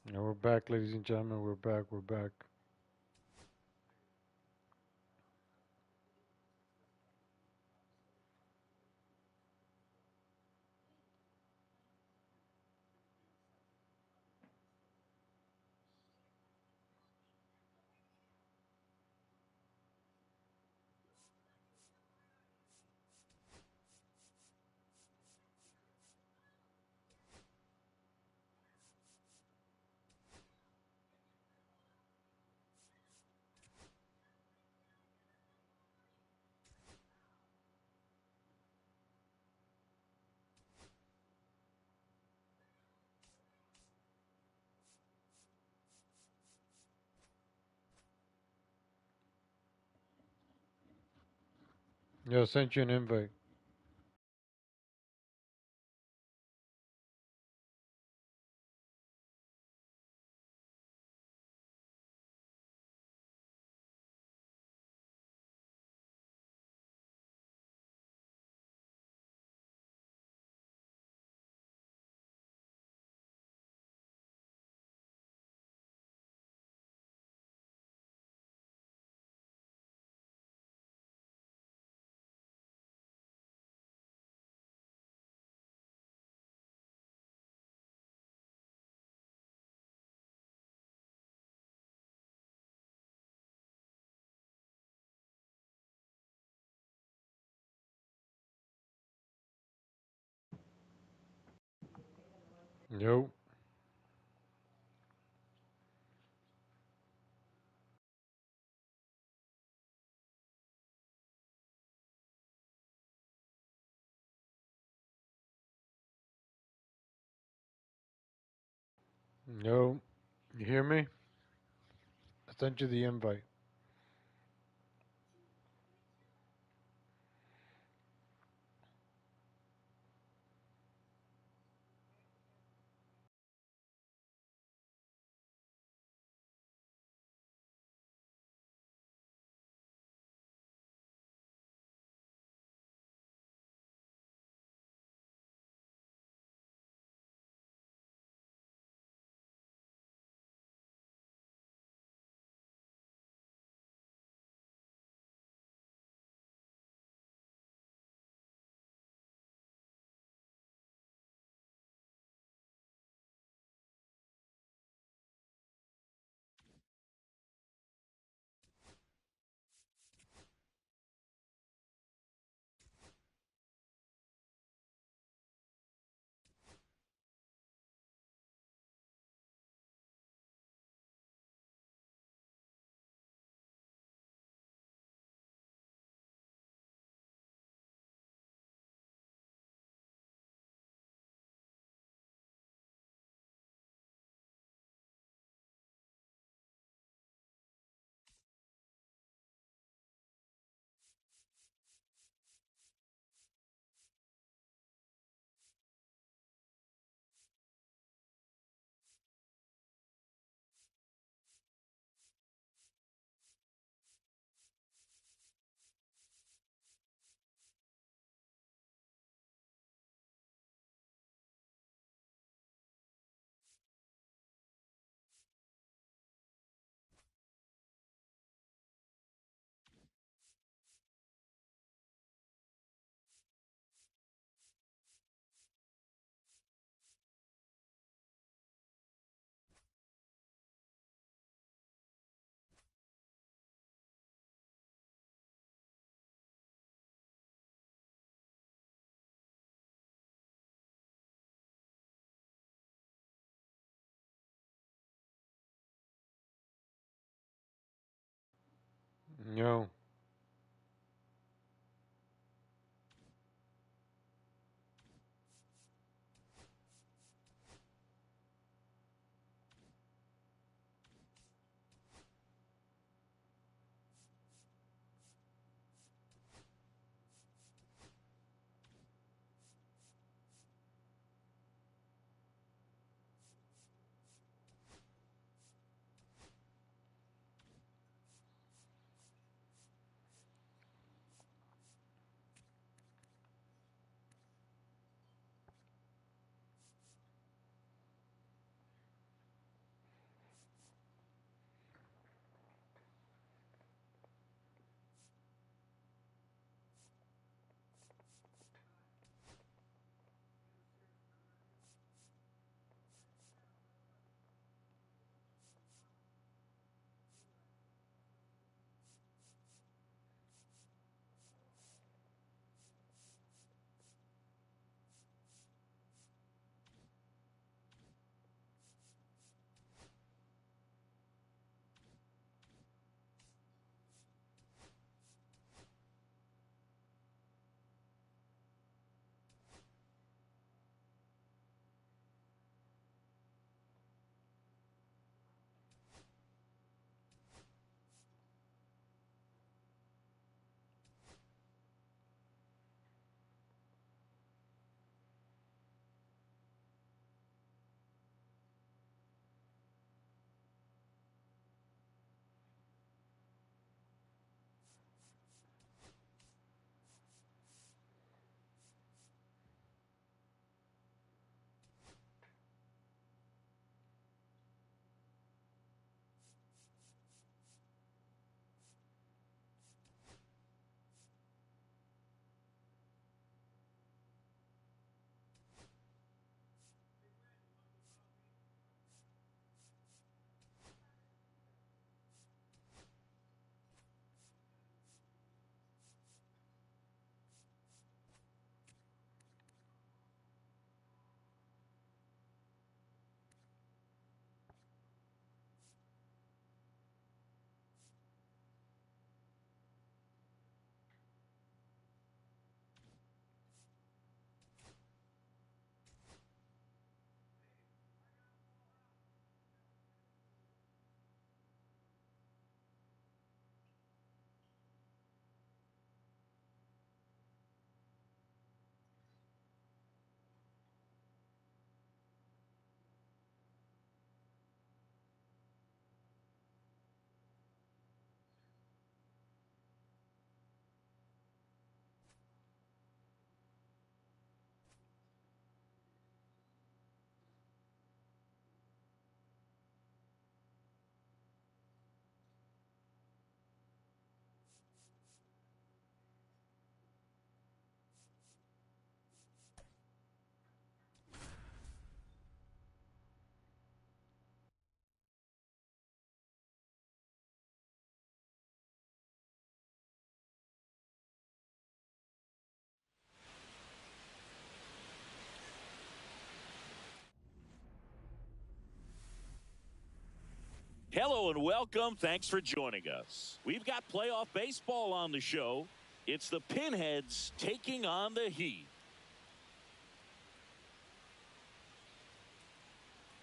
And we're back, ladies and gentlemen. We're back. We're back. Yo, sent you an invite. Yo. Yo. You hear me? I sent you the invite. Yo. Hello and welcome. Thanks for joining us. We've got playoff baseball on the show. It's the Pinheads taking on the Heat.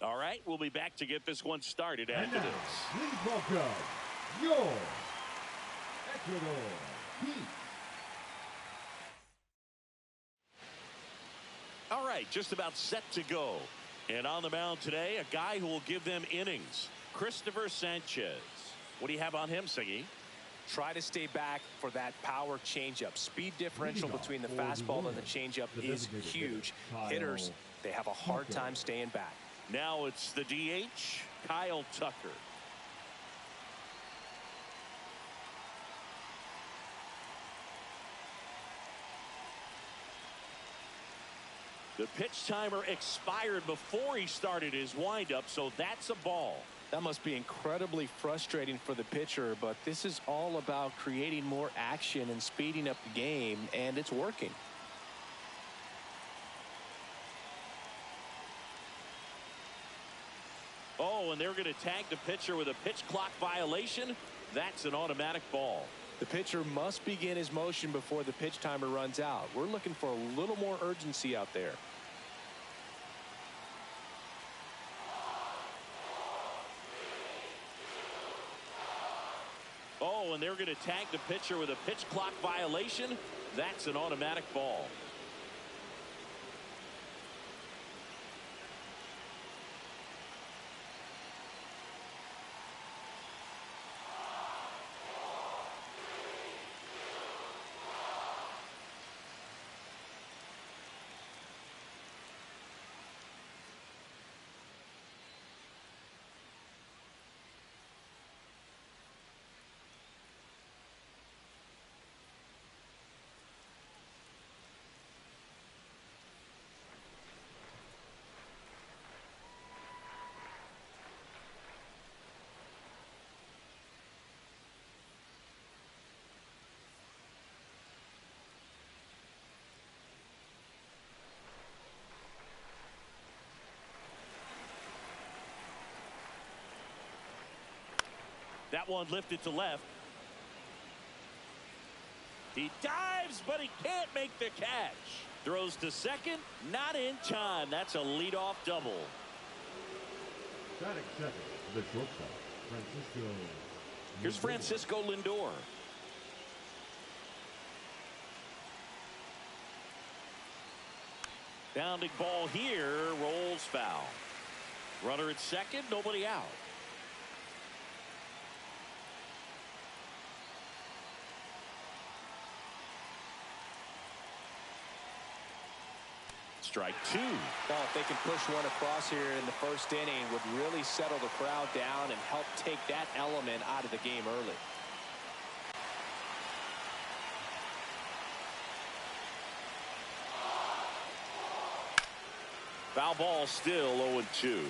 All right, we'll be back to get this one started after this. Please welcome your Ecuador Heat. All right, just about set to go. And on the mound today, a guy who will give them innings, Christopher Sanchez. What do you have on him, Siggy? Try to stay back for that power changeup. Speed differential between the fastball and the changeup is huge. Hitters, they have a hard time staying back. Now it's the DH, Kyle Tucker. The pitch timer expired before he started his windup, so that's a ball. That must be incredibly frustrating for the pitcher, but this is all about creating more action and speeding up the game, and it's working. Oh, and they're going to tag the pitcher with a pitch clock violation. That's an automatic ball. The pitcher must begin his motion before the pitch timer runs out. We're looking for a little more urgency out there. Oh, and they're going to tag the pitcher with a pitch clock violation. That's an automatic ball. That one lifted to left. He dives, but he can't make the catch. Throws to second, not in time. That's a leadoff double. Batting second, the shortstop, Francisco. Here's Francisco Lindor. Bounding ball here, rolls foul. Runner at second, nobody out. Strike two. Well, if they can push one across here in the first inning, would really settle the crowd down and help take that element out of the game early. Foul ball, still 0-2.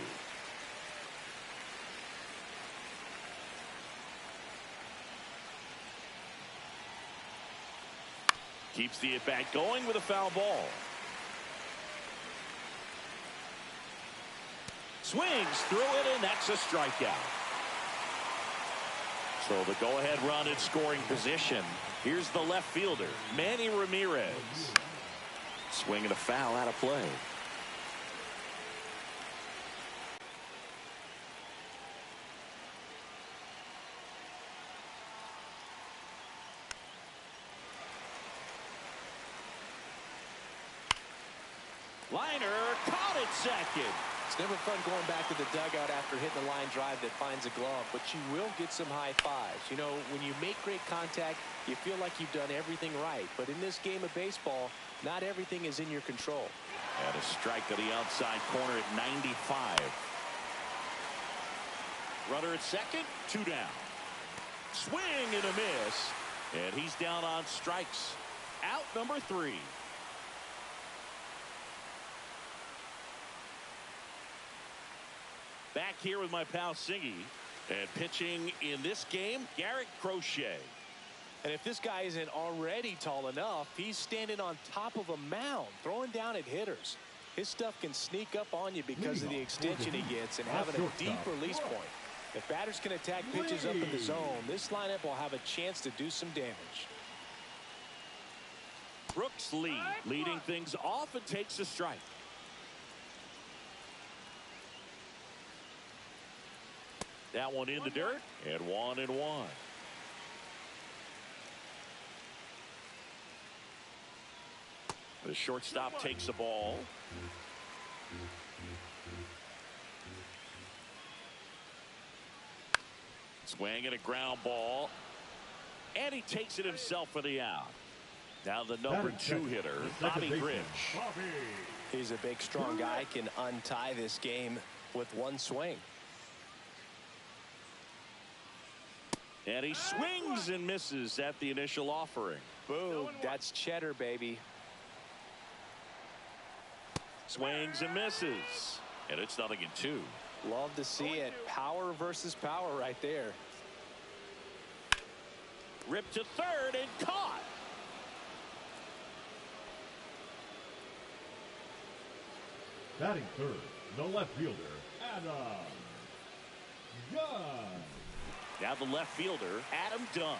Keeps the at-bat going with a foul ball. Swings through it, and that's a strikeout. So the go-ahead run in scoring position. Here's the left fielder, Manny Ramirez. Swinging a foul out of play. Liner caught at second. It's never fun going back to the dugout after hitting a line drive that finds a glove, but you will get some high fives. You know, when you make great contact, you feel like you've done everything right. But in this game of baseball, not everything is in your control. And a strike to the outside corner at 95. Runner at second, two down. Swing and a miss. And he's down on strikes. Out number 3. Back here with my pal Siggy. And pitching in this game, Garrett Crochet. And if this guy isn't already tall enough, he's standing on top of a mound, throwing down at hitters. His stuff can sneak up on you because of the extension he gets and having a deep release point. If batters can attack pitches up in the zone, this lineup will have a chance to do some damage. Brooks Lee leading things off and takes a strike. That one in the dirt, and 1-1. The shortstop takes the ball. Swing and a ground ball. And he takes it himself for the out. Now the number 2 hitter, Bobby Grich. He's a big, strong guy, can untie this game with one swing. And he swings and misses at the initial offering. Boom, that's cheddar, baby. Swings and misses. And it's 0-2. Love to see it. Power versus power right there. Ripped to third and caught. Batting third, the left fielder, Adam Dunn. Now the left fielder, Adam Dunn.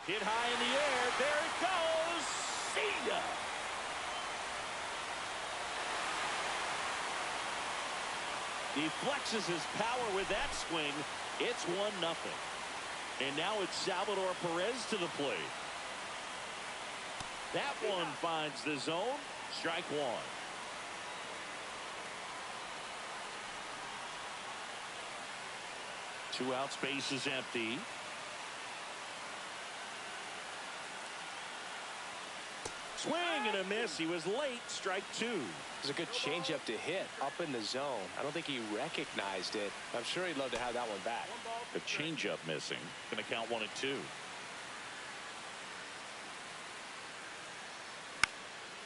Hit high in the air. There it goes. See ya. He flexes his power with that swing. It's 1-0. And now it's Salvador Perez to the plate. That one finds the zone. Strike one. Two out, space is empty. Swing and a miss. He was late. Strike two. It was a good changeup to hit up in the zone. I don't think he recognized it. I'm sure he'd love to have that one back. The changeup missing. Going to count 1-2.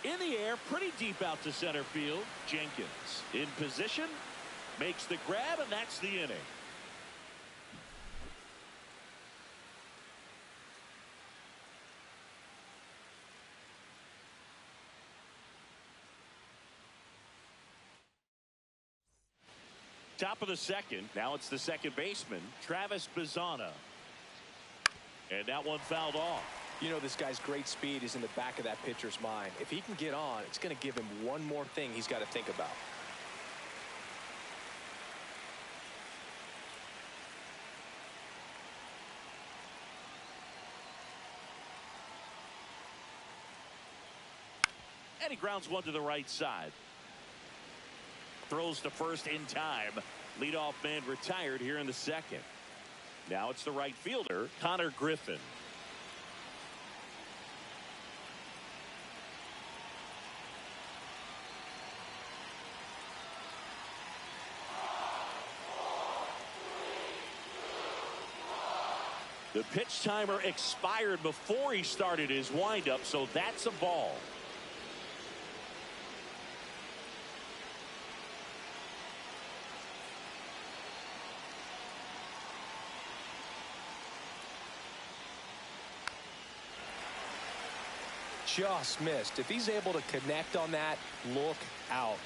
In the air, pretty deep out to center field. Jenkins in position, makes the grab, and that's the inning. Top of the second. Now it's the second baseman, Travis Bazzana. And that one fouled off. You know, this guy's great speed is in the back of that pitcher's mind. If he can get on, it's going to give him one more thing he's got to think about. And he grounds one to the right side. Throws to first in time. Leadoff man retired here in the second. Now it's the right fielder, Connor Griffin. The pitch timer expired before he started his windup, so that's a ball. Just missed. If he's able to connect on that, look out.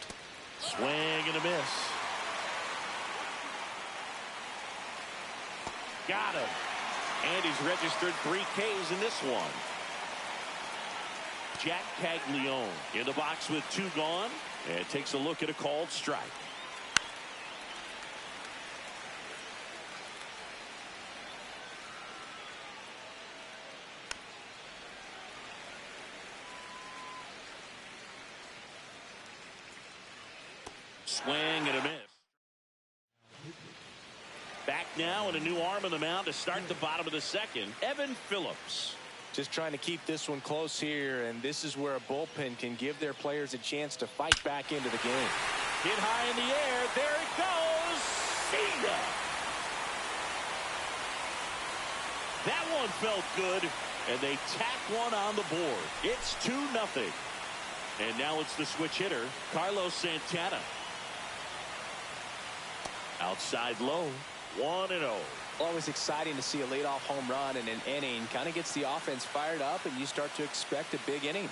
Swing and a miss. Got him. And he's registered 3 Ks in this one. Jack Caglione in the box with 2 gone, and takes a look at a called strike. Swing and a miss. Back now and a new arm on the mound to start the bottom of the second. Evan Phillips. Just trying to keep this one close here, and this is where a bullpen can give their players a chance to fight back into the game. Hit high in the air. There it goes. See ya. That one felt good, and they tack one on the board. It's 2-0. And now it's the switch hitter, Carlos Santana. Outside low. 1-0. Always exciting to see a leadoff home run in an inning. Kind of gets the offense fired up, and you start to expect a big inning.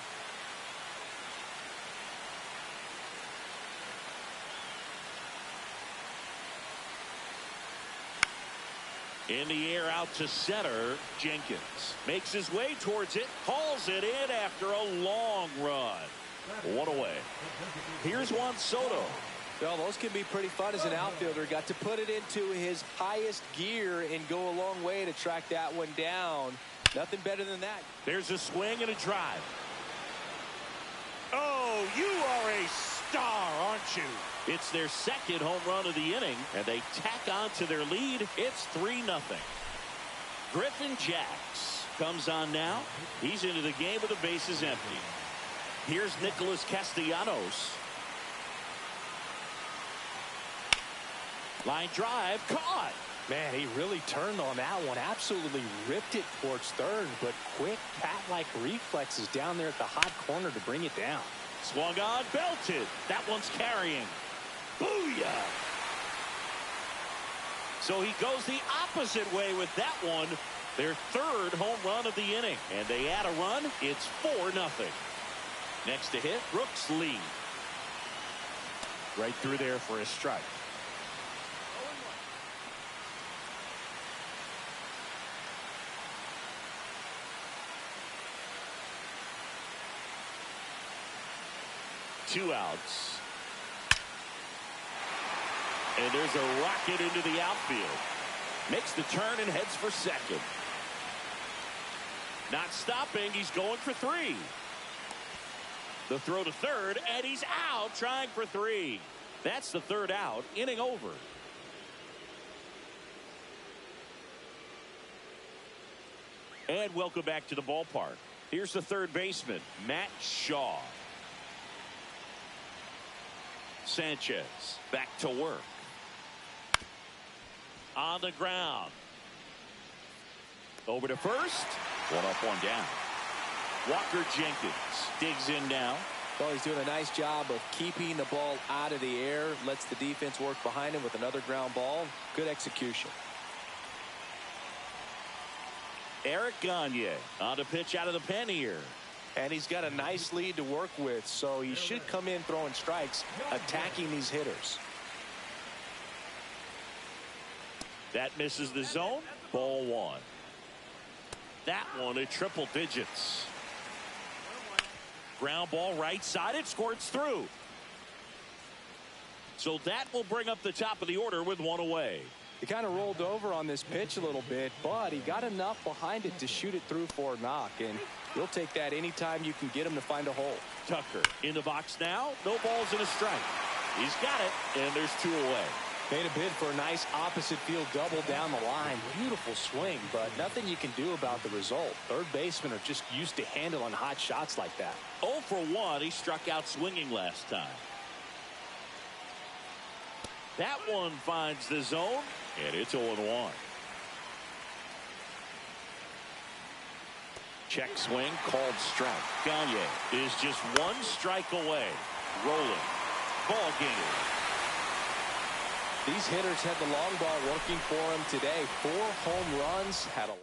In the air out to center. Jenkins makes his way towards it. Hauls it in after a long run. One away. Here's Juan Soto. Well, those can be pretty fun as an outfielder. Got to put it into his highest gear and go a long way to track that one down. Nothing better than that. There's a swing and a drive. Oh, you are a star, aren't you? It's their second home run of the inning, and they tack on to their lead. It's 3-0. Griffin Jacks comes on now. He's into the game with the bases empty. Here's Nicholas Castellanos. Line drive, caught. Man, he really turned on that one. Absolutely ripped it towards third, but quick cat-like reflexes down there at the hot corner to bring it down. Swung on, belted. That one's carrying. Booyah! So he goes the opposite way with that one. Their third home run of the inning. And they add a run. It's 4-0. Next to hit, Brooks Lee. Right through there for a strike. Two outs. And there's a rocket into the outfield. Makes the turn and heads for second. Not stopping. He's going for 3. The throw to third, and he's out trying for 3. That's the third out. Inning over. And welcome back to the ballpark. Here's the third baseman, Matt Shaw. Sanchez back to work. On the ground. Over to first. One up, one down. Walker Jenkins digs in now. Well, he's doing a nice job of keeping the ball out of the air. Lets the defense work behind him with another ground ball. Good execution. Eric Gagne on the pitch out of the pen here. And he's got a nice lead to work with, so he should come in throwing strikes, attacking these hitters. That misses the zone. Ball 1. That one at triple digits. Ground ball right side. It squirts through. So that will bring up the top of the order with 1 away. He kind of rolled over on this pitch a little bit, but he got enough behind it to shoot it through for a knock, and you'll take that anytime you can get him to find a hole. Tucker in the box now. No balls and a strike. He's got it, and there's 2 away. Made a bid for a nice opposite field double down the line. Beautiful swing, but nothing you can do about the result. Third basemen are just used to handling hot shots like that. 0 for 1. He struck out swinging last time. That one finds the zone, and it's 0-1. Check swing, called strike. Gagne is just 1 strike away. Rolling. Ball game. These hitters had the long ball working for him today. 4 home runs, had a lot.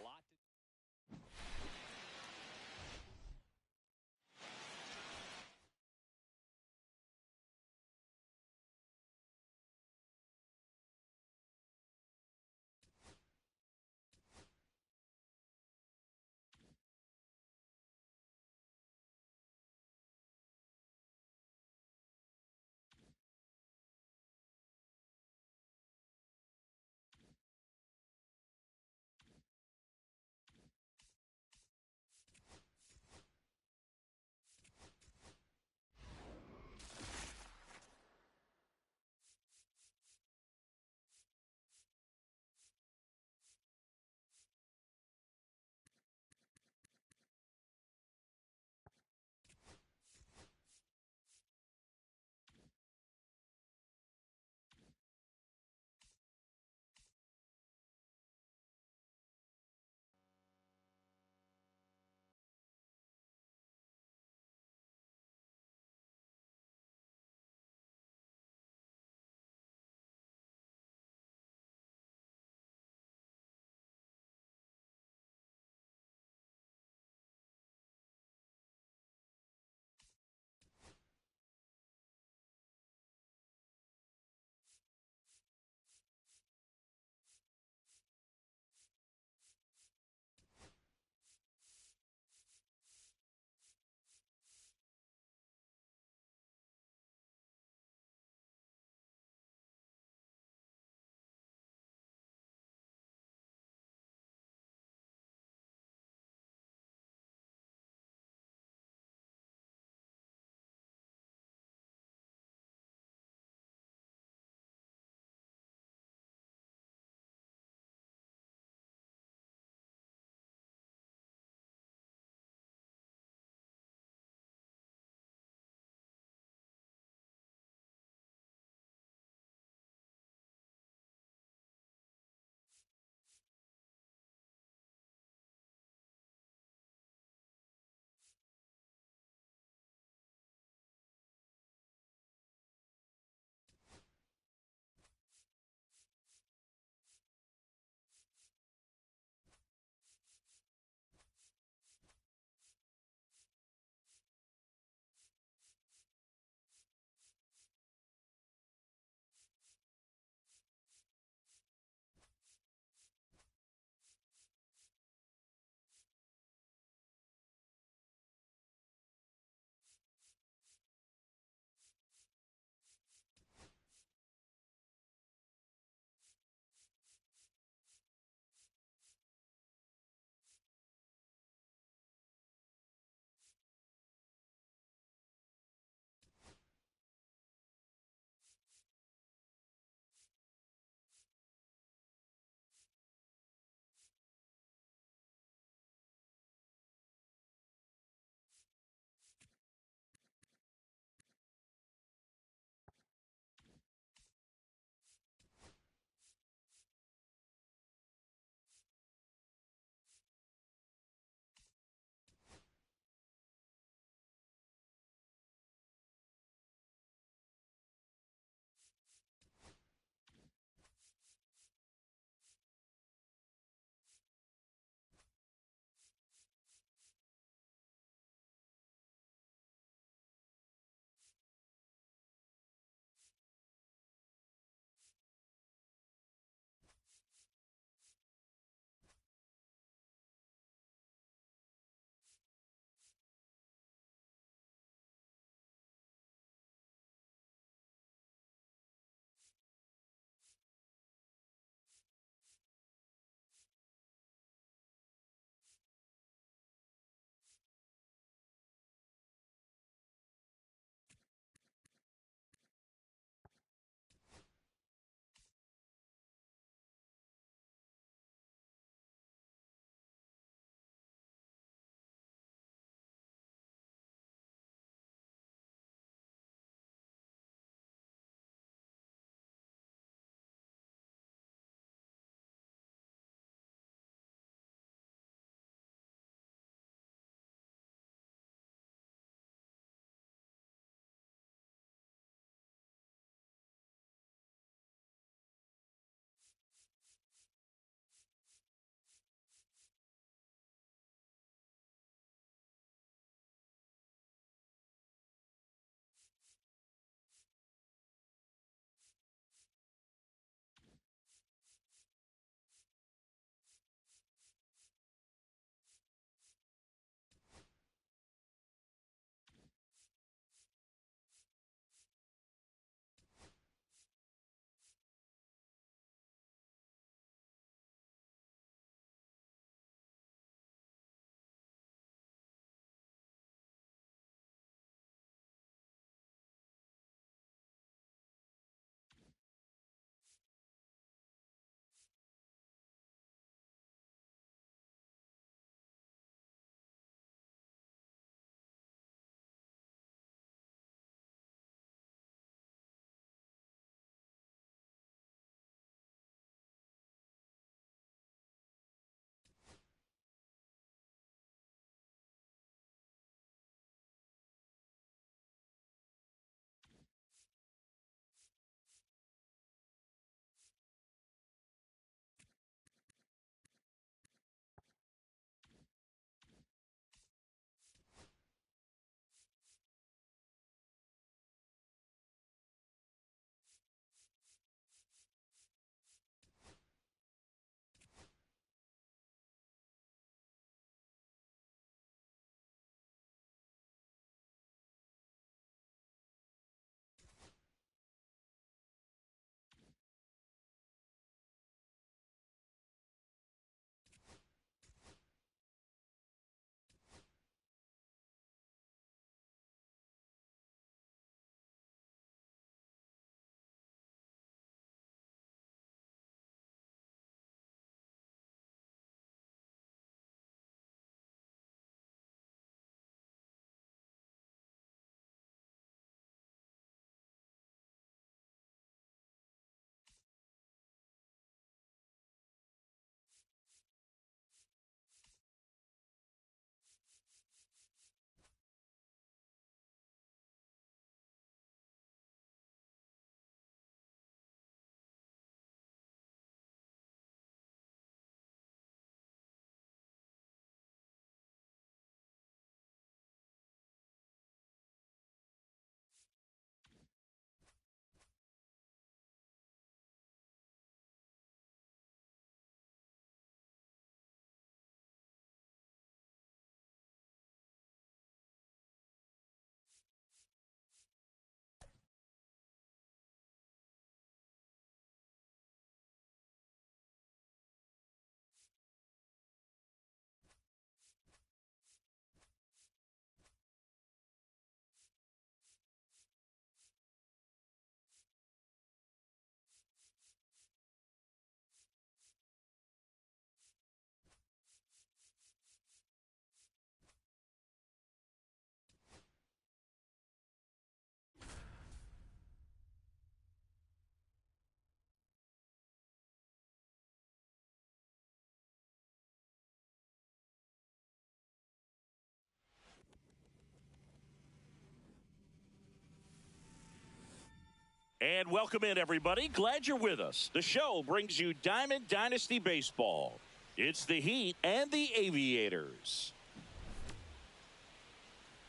And welcome in, everybody. Glad you're with us. The show brings you Diamond Dynasty Baseball. It's the Heat and the Aviators.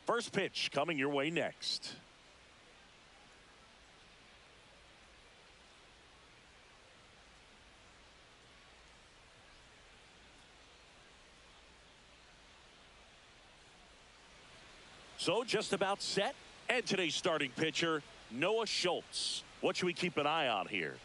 First pitch coming your way next. So just about set. And today's starting pitcher, Noah Schultz. What should we keep an eye on here?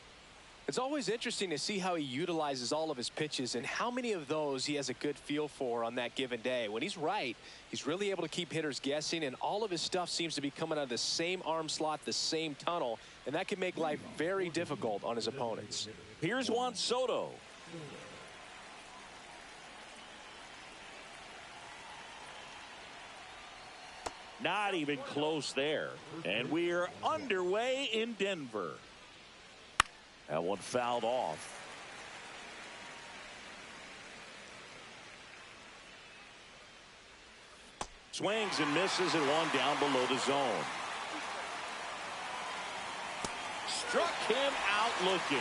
It's always interesting to see how he utilizes all of his pitches and how many of those he has a good feel for on that given day. When he's right, he's really able to keep hitters guessing, and all of his stuff seems to be coming out of the same arm slot, the same tunnel, and that can make life very difficult on his opponents. Here's Juan Soto. Not even close there. And we're underway in Denver. That one fouled off. Swings and misses and one down below the zone. Struck him out looking.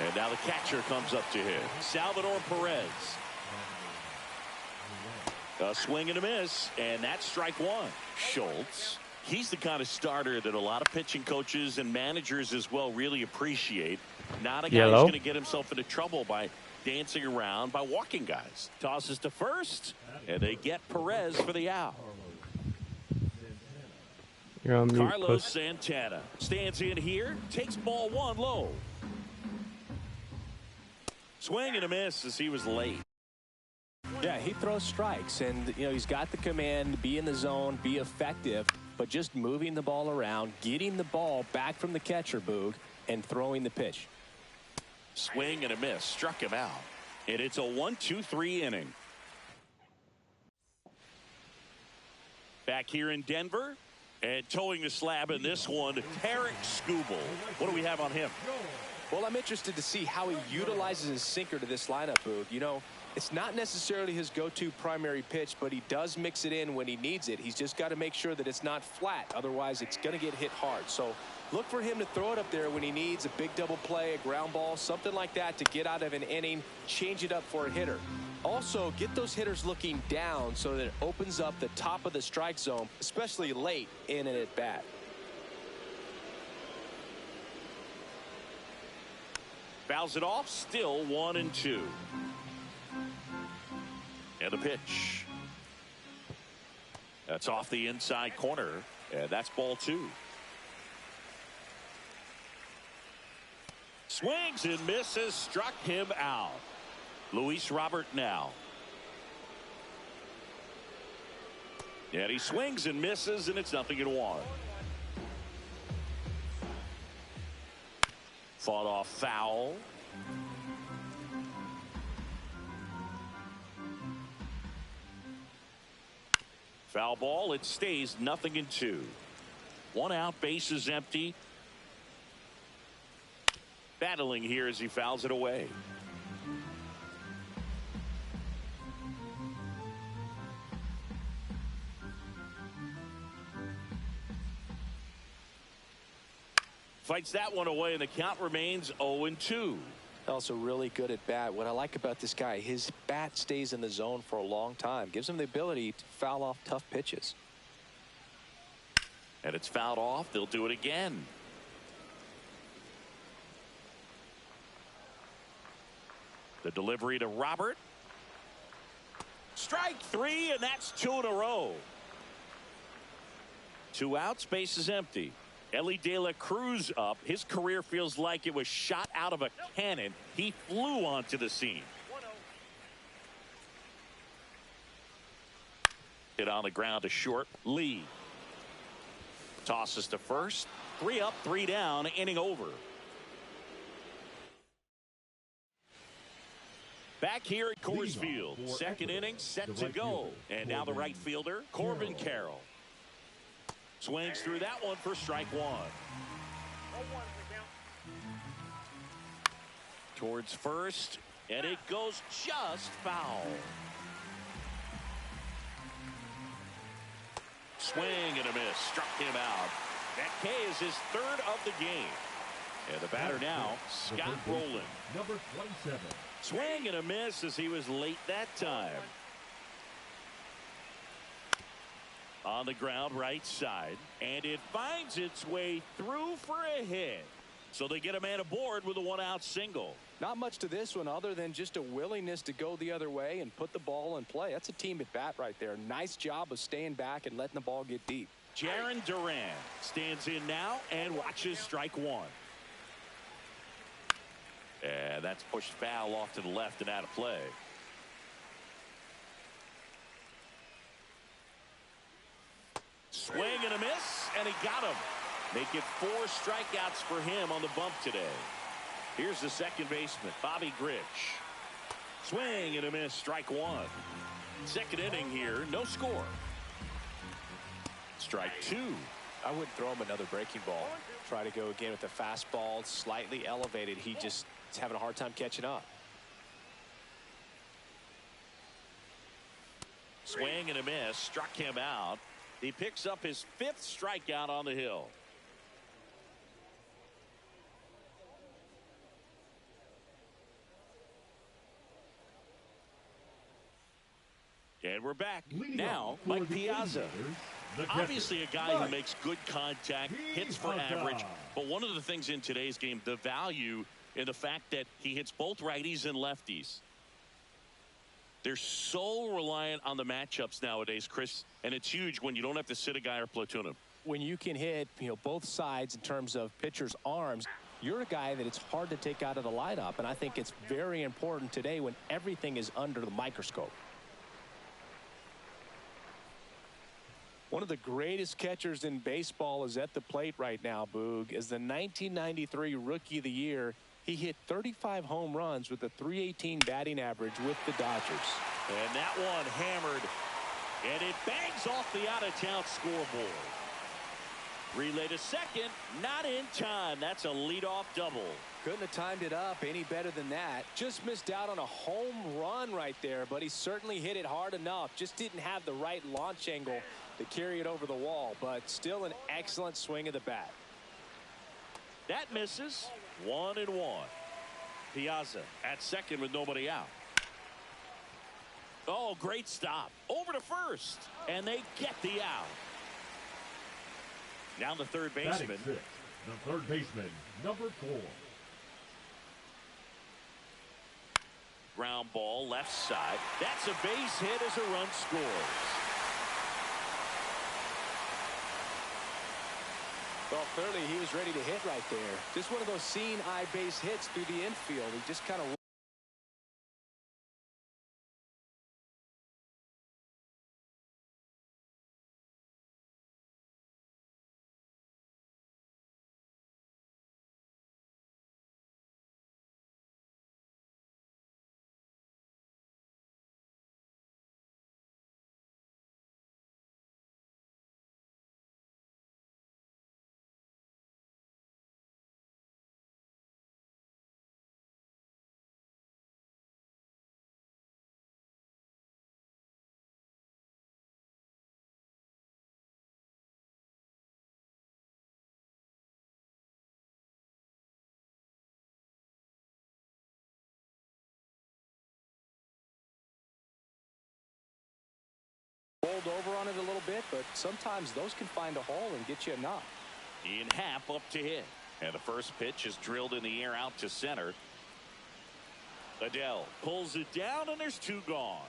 And now the catcher comes up to him. Salvador Perez. A swing and a miss, and that's strike one. Schultz, he's the kind of starter that a lot of pitching coaches and managers as well really appreciate. Not a guy who's going to get himself into trouble by dancing around, by walking guys. Tosses to first, and they get Perez for the out. You're on mute, Carlos Santana stands in here, takes ball one low. Swing and a miss as he was late. Yeah, he throws strikes, and he's got the command, be in the zone, be effective, but just moving the ball around, getting the ball back from the catcher, Boog, and throwing the pitch. Swing and a miss, struck him out, and it's a 1-2-3 inning. Back here in Denver, and towing the slab in this one, Tarek Skubal. What do we have on him? Well, I'm interested to see how he utilizes his sinker to this lineup, Boog. It's not necessarily his go-to primary pitch, but he does mix it in when he needs it. He's just got to make sure that it's not flat. Otherwise, it's going to get hit hard. So look for him to throw it up there when he needs a big double play, a ground ball, something like that to get out of an inning, change it up for a hitter. Also, get those hitters looking down so that it opens up the top of the strike zone, especially late in an at-bat. Fouls it off, still 1-2. And the pitch. That's off the inside corner, and that's ball two. Swings and misses, struck him out. Luis Robert now. And he swings and misses, and it's 0-1. Fought off foul. Foul ball, it stays 0-2. One out, base is empty. Battling here as he fouls it away. Fights that one away, and the count remains 0-2. Also really good at bat. What I like about this guy, his bat stays in the zone for a long time. Gives him the ability to foul off tough pitches. And it's fouled off. They'll do it again. The delivery to Robert. Strike three, and that's 2 in a row. 2 outs, base is empty. Ellie De La Cruz up. His career feels like it was shot out of a cannon. He flew onto the scene. Hit on the ground to short. Lee tosses to first. 3 up, 3 down, inning over. Back here at Coors Field. Second inning set to go. And now the right fielder, Corbin Carroll. Swings through that one for strike one. Towards first, and it goes just foul. Swing and a miss, struck him out. That K is his third of the game. And the batter now, Scott Rowland. Number 27. Swing and a miss as he was late that time. On the ground, right side. And it finds its way through for a hit. So they get a man aboard with a one-out single. Not much to this one other than just a willingness to go the other way and put the ball in play. That's a team at bat right there. Nice job of staying back and letting the ball get deep. Jarren Duran stands in now and watches strike one. And that's pushed foul off to the left and out of play. Swing and a miss, and he got him. Make it 4 strikeouts for him on the bump today. Here's the second baseman, Bobby Grich. Swing and a miss, strike one. Second inning here, no score. Strike two. I wouldn't throw him another breaking ball. Try to go again with the fastball, slightly elevated. He just is having a hard time catching up. Swing and a miss, struck him out. He picks up his 5th strikeout on the hill. And we're back. Now, Mike Piazza. Obviously a guy who makes good contact, hits for average. But one of the things in today's game, the value in the fact that he hits both righties and lefties. They're so reliant on the matchups nowadays, Chris, and it's huge when you don't have to sit a guy or platoon him. When you can hit, both sides in terms of pitchers' arms, you're a guy that it's hard to take out of the lineup, and I think it's very important today when everything is under the microscope. One of the greatest catchers in baseball is at the plate right now, Boog. As the 1993 Rookie of the Year, he hit 35 home runs with a .318 batting average with the Dodgers. And that one hammered, and it bangs off the out-of-town scoreboard. Relay to second, not in time. That's a leadoff double. Couldn't have timed it up any better than that. Just missed out on a home run right there, but he certainly hit it hard enough. Just didn't have the right launch angle to carry it over the wall, but still an excellent swing of the bat. That misses. 1-1. Piazza at second with nobody out. Oh, great stop. Over to first, and they get the out. Now the third baseman. The third baseman, number 4. Ground ball left side. That's a base hit as a run scores. Well, clearly he was ready to hit right there. Just one of those seeing eye base hits through the infield. He just kind of rolled over on it a little bit, but sometimes those can find a hole and get you a knock. In half up to hit. And the first pitch is drilled in the air out to center. Adele pulls it down, and there's 2 gone.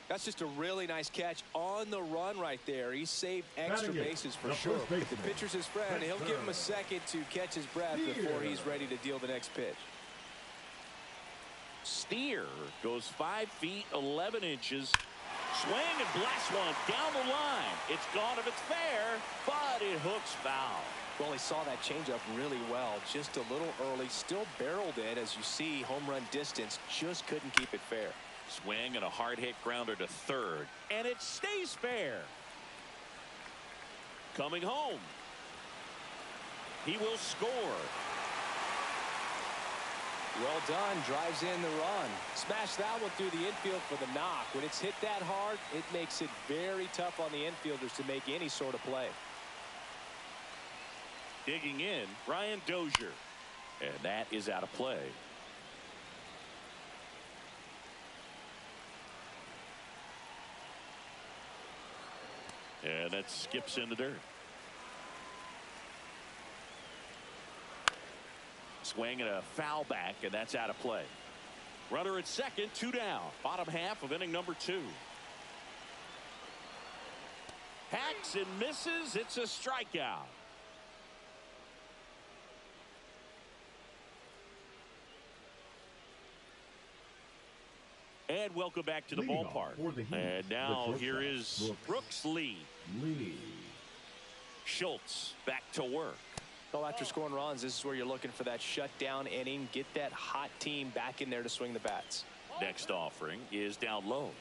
That's just a really nice catch on the run right there. He saved extra bases for sure. If the pitcher's his friend, he'll give him a second to catch his breath before he's ready to deal the next pitch. Steer goes 5 feet 11 inches. Swing and blast one down the line. It's gone if it's fair, but it hooks foul. Well, he saw that changeup really well. Just a little early. Still barreled it. As you see, home run distance. Just couldn't keep it fair. Swing and a hard hit grounder to third. And it stays fair. Coming home. He will score. Well done. Drives in the run. Smash that one through the infield for the knock. When it's hit that hard, it makes it very tough on the infielders to make any sort of play. Digging in, Brian Dozier. And that is out of play. And that skips in the dirt. Swing and a foul back, and that's out of play. Runner at second, 2 down. Bottom half of inning number 2. Hacks and misses. It's a strikeout. And welcome back to the ballpark. And now here is Brooks Lee. Schultz back to work. Well, after scoring runs, this is where you're looking for that shutdown inning. Get that hot team back in there to swing the bats. Next offering is down low.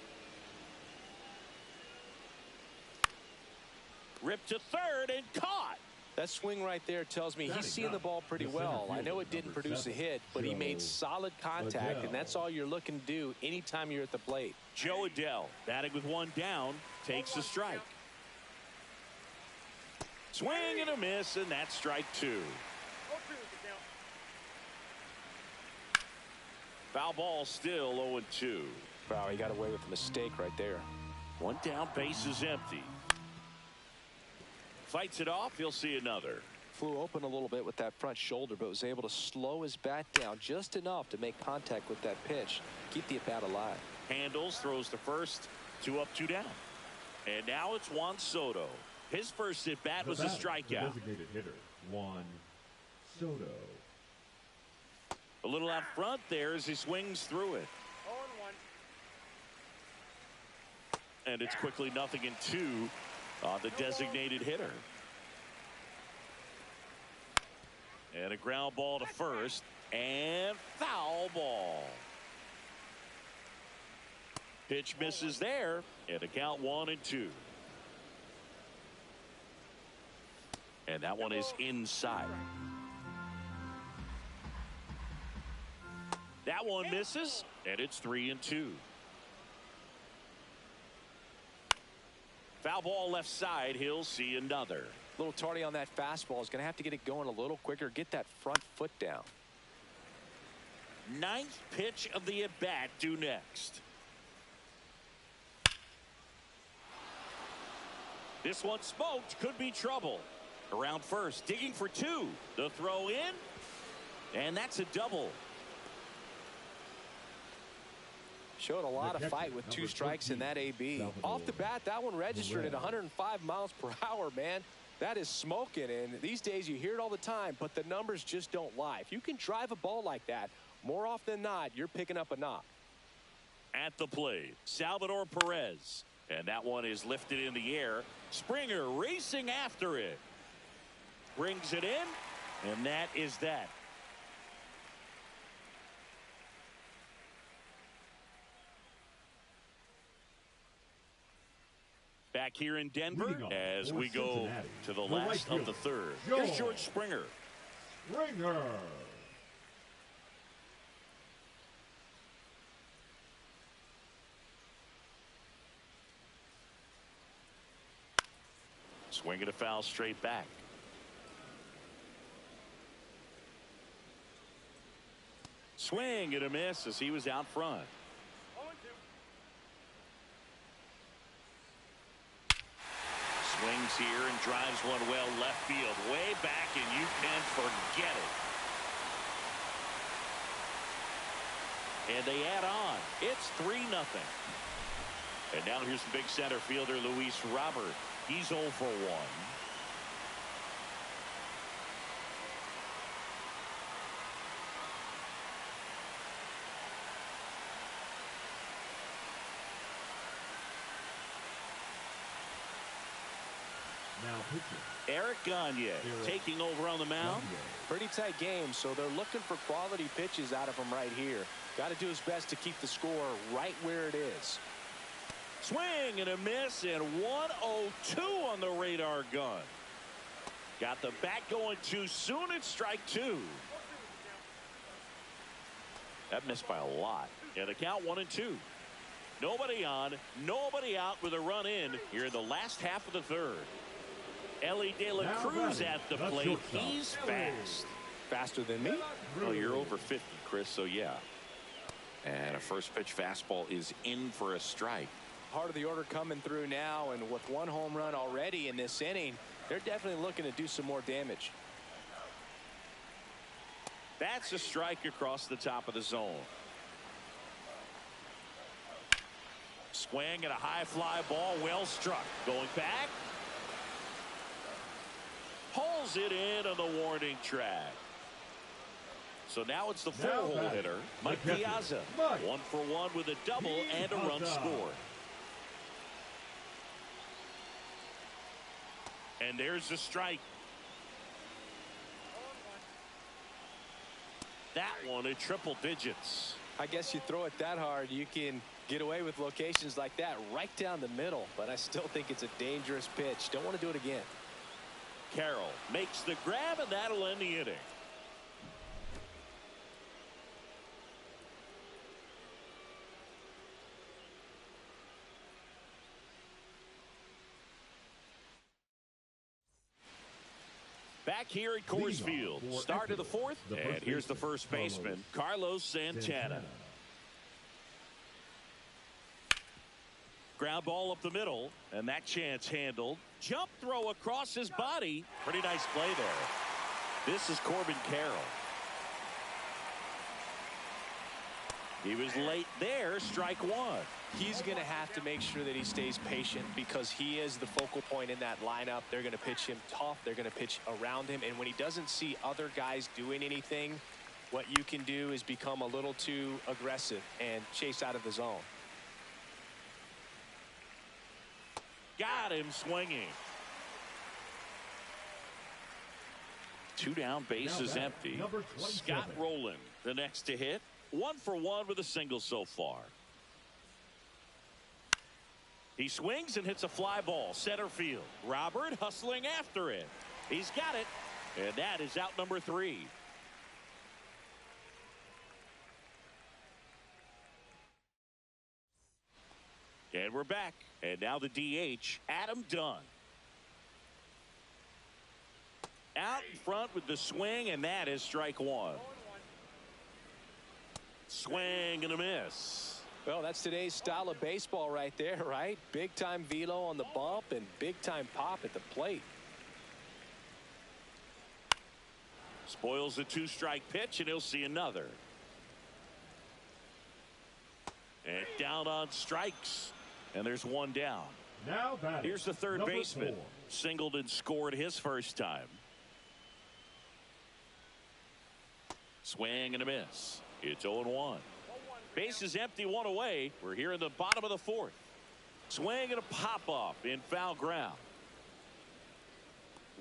Ripped to third and caught. That swing right there tells me he's seeing the ball pretty well. I know it didn't produce a hit, but he made solid contact, and that's all you're looking to do anytime you're at the plate. Joe Adell, batting with 1 down, takes a strike. Swing and a miss, and that's strike 2. Foul ball, still 0-2. Wow, he got away with a mistake right there. 1 down, base is empty. Fights it off, he'll see another. Flew open a little bit with that front shoulder, but was able to slow his bat down just enough to make contact with that pitch. Keep the at-bat alive. Handles, throws to first, 2 up, 2 down. And now it's Juan Soto. His first at-bat was a strikeout. Designated hitter, Juan Soto. A little out front there as he swings through it. 0-1. And it's quickly 0-2 on the designated hitter. And a ground ball to first. And foul ball. Pitch misses there. And a count 1-2. And that one is inside. That one misses, and it's 3-2. Foul ball left side. He'll see another. A little tardy on that fastball. Is going to have to get it going a little quicker. Get that front foot down. 9th pitch of the at-bat due next. This one smoked. Could be trouble. Around first, digging for 2. The throw in, and that's a double. Showed a lot of fight with 2 strikes in that AB. Off the bat, that one registered at 105 miles per hour, man. That is smoking, and these days you hear it all the time, but the numbers just don't lie. If you can drive a ball like that, more often than not, you're picking up a knock. At the plate, Salvador Perez. And that one is lifted in the air. Springer racing after it. Brings it in, and that is that. Back here in Denver as we go to the last of the third. Here's George Springer. Swinging a foul straight back. Swing and a miss as he was out front. Swings here and drives one well left field, way back, and you can forget it. And they add on. It's 3-0. And now here's the big center fielder, Luis Robert. He's 0 for 1. Now pitching. Eric Gagne taking over on the mound. Pretty tight game, so they're looking for quality pitches out of him right here. Got to do his best to keep the score right where it is. Swing and a miss, and 1-0-2 on the radar gun. Got the bat going too soon. It's strike 2. That missed by a lot. And the count 1-2. Nobody on, nobody out with a run in here in the last half of the third. Ellie De La Cruz at the plate. He's fast. Faster than me? Well, you're over 50, Chris, so yeah. And a first pitch fastball is in for a strike. Part of the order coming through now, and with one home run already in this inning, they're definitely looking to do some more damage. That's a strike across the top of the zone. Swing and a high fly ball, well struck. Going back. Pulls it in on the warning track. So now it's the four-hole hitter, Mike Piazza. 1 for 1 with a double and a run scored. And there's the strike. That one at triple digits. I guess you throw it that hard, you can get away with locations like that right down the middle. But I still think it's a dangerous pitch. Don't want to do it again. Carroll makes the grab, and that'll end the inning. Back here at Coors Field, start of the fourth, and here's the first baseman, Carlos Santana. Ground ball up the middle, and that chance handled. Jump throw across his body. Pretty nice play there. This is Corbin Carroll. He was late there, strike one. He's going to have to make sure that he stays patient because he is the focal point in that lineup. They're going to pitch him tough. They're going to pitch around him. And when he doesn't see other guys doing anything, what you can do is become a little too aggressive and chase out of the zone. Got him swinging. 2 down, bases empty. Scott Rowland, the next to hit. 1 for 1 with a single so far. He swings and hits a fly ball center field. Robert hustling after it. He's got it, and that is out number 3. And we're back, and now the DH, Adam Dunn. Out in front with the swing, and that is strike one. Swing and a miss. Well, that's today's style of baseball right there, right? Big time velo on the bump and big time pop at the plate. Spoils the 2-strike pitch, and he'll see another. And down on strikes, and there's 1 down. Now here's the third baseman. Singled and scored his first time. Swing and a miss. It's 0-1. Base is empty, 1 away. We're here in the bottom of the 4th. Swing and a pop-up in foul ground.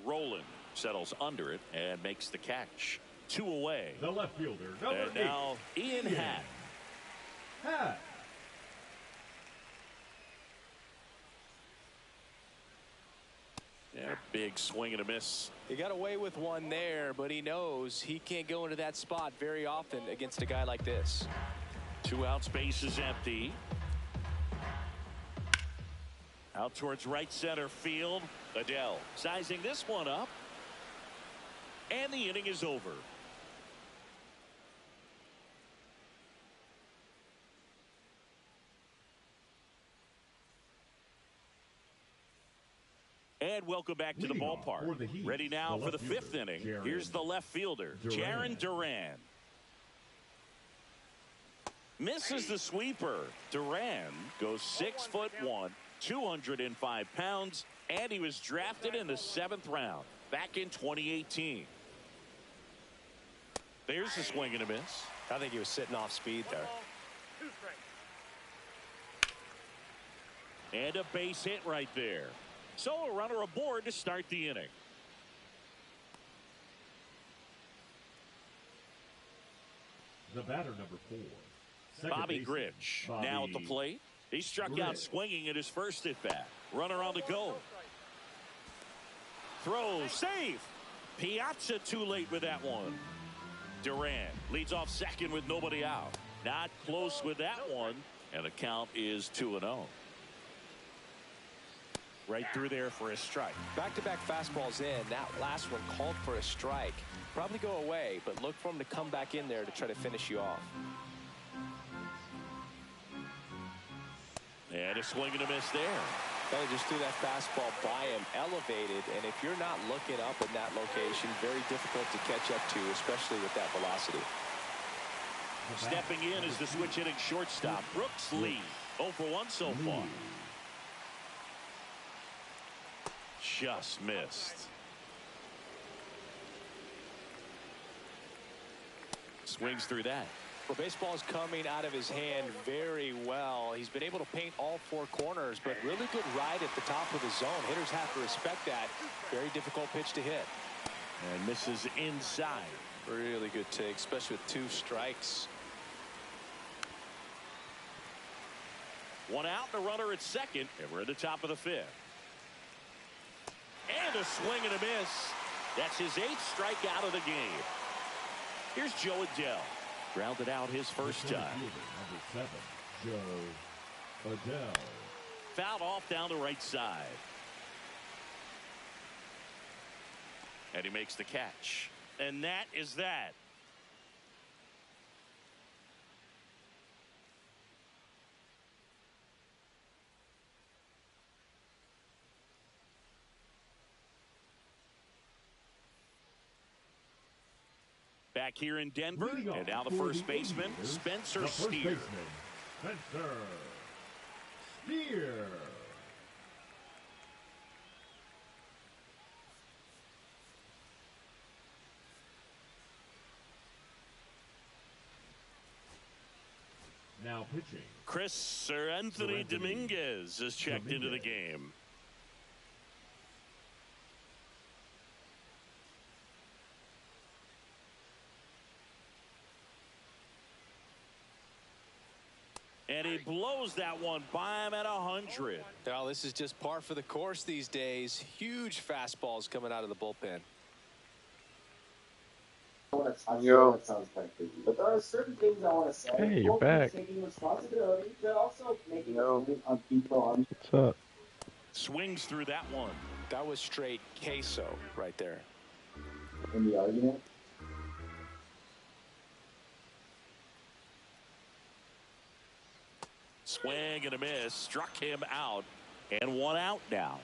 Rowland settles under it and makes the catch. 2 away. The left fielder, number 8. And now Ian Happ. Yeah, big swing and a miss. He got away with one there, but he knows he can't go into that spot very often against a guy like this. 2 outs, base is empty. Out towards right center field. Adele sizing this one up. And the inning is over. And welcome back to the ballpark. Ready now for the 5th inning. Here's the left fielder, Jarren Duran. Misses the sweeper. Duran goes 6'1", 205 pounds, and he was drafted in the 7th round back in 2018. There's the swing and a miss. I think he was sitting off speed there. And a base hit right there. So a runner aboard to start the inning. The batter, number 4. Bobby Grich now at the plate. He struck out swinging at his first at bat. Runner on the go. Throw safe. Piazza too late with that one. Duran leads off second with nobody out. Not close with that one, and the count is 2-0. Right through there for a strike. Back-to-back fastballs in. That last one called for a strike. Probably go away, but look for him to come back in there to try to finish you off. And a swing and a miss there. They just threw that fastball by him, elevated, and if you're not looking up in that location, very difficult to catch up to, especially with that velocity. Stepping in is the switch hitting shortstop, Brooks Lee. 0 for 1 so far. Just missed. Swings through that. Well, baseball is coming out of his hand very well. He's been able to paint all 4 corners, but really good ride at the top of the zone. Hitters have to respect that. Very difficult pitch to hit. And misses inside. Really good take, especially with 2 strikes. 1 out and a runner at second, and we're at the top of the 5th. And a swing and a miss. That's his 8th strikeout of the game. Here's Joe Adell. Grounded out his first time. Number 7, Joe Adell. Fouled off down the right side. And he makes the catch. And that is that. Back here in Denver, and now the first baseman, Spencer Steer. Spencer Steer. Now pitching. Sir Anthony Dominguez is checked into the game. And he blows that one by him at 100. Well, this is just par for the course these days. Huge fastballs coming out of the bullpen. Yo. That sounds kind of crazy. But there are certain things I want to say. Hey, you're back. Taking responsibility, but also making on people. What's up? Swings through that one. That was straight queso right there. In the argument. Swing and a miss. Struck him out. And 1 out now.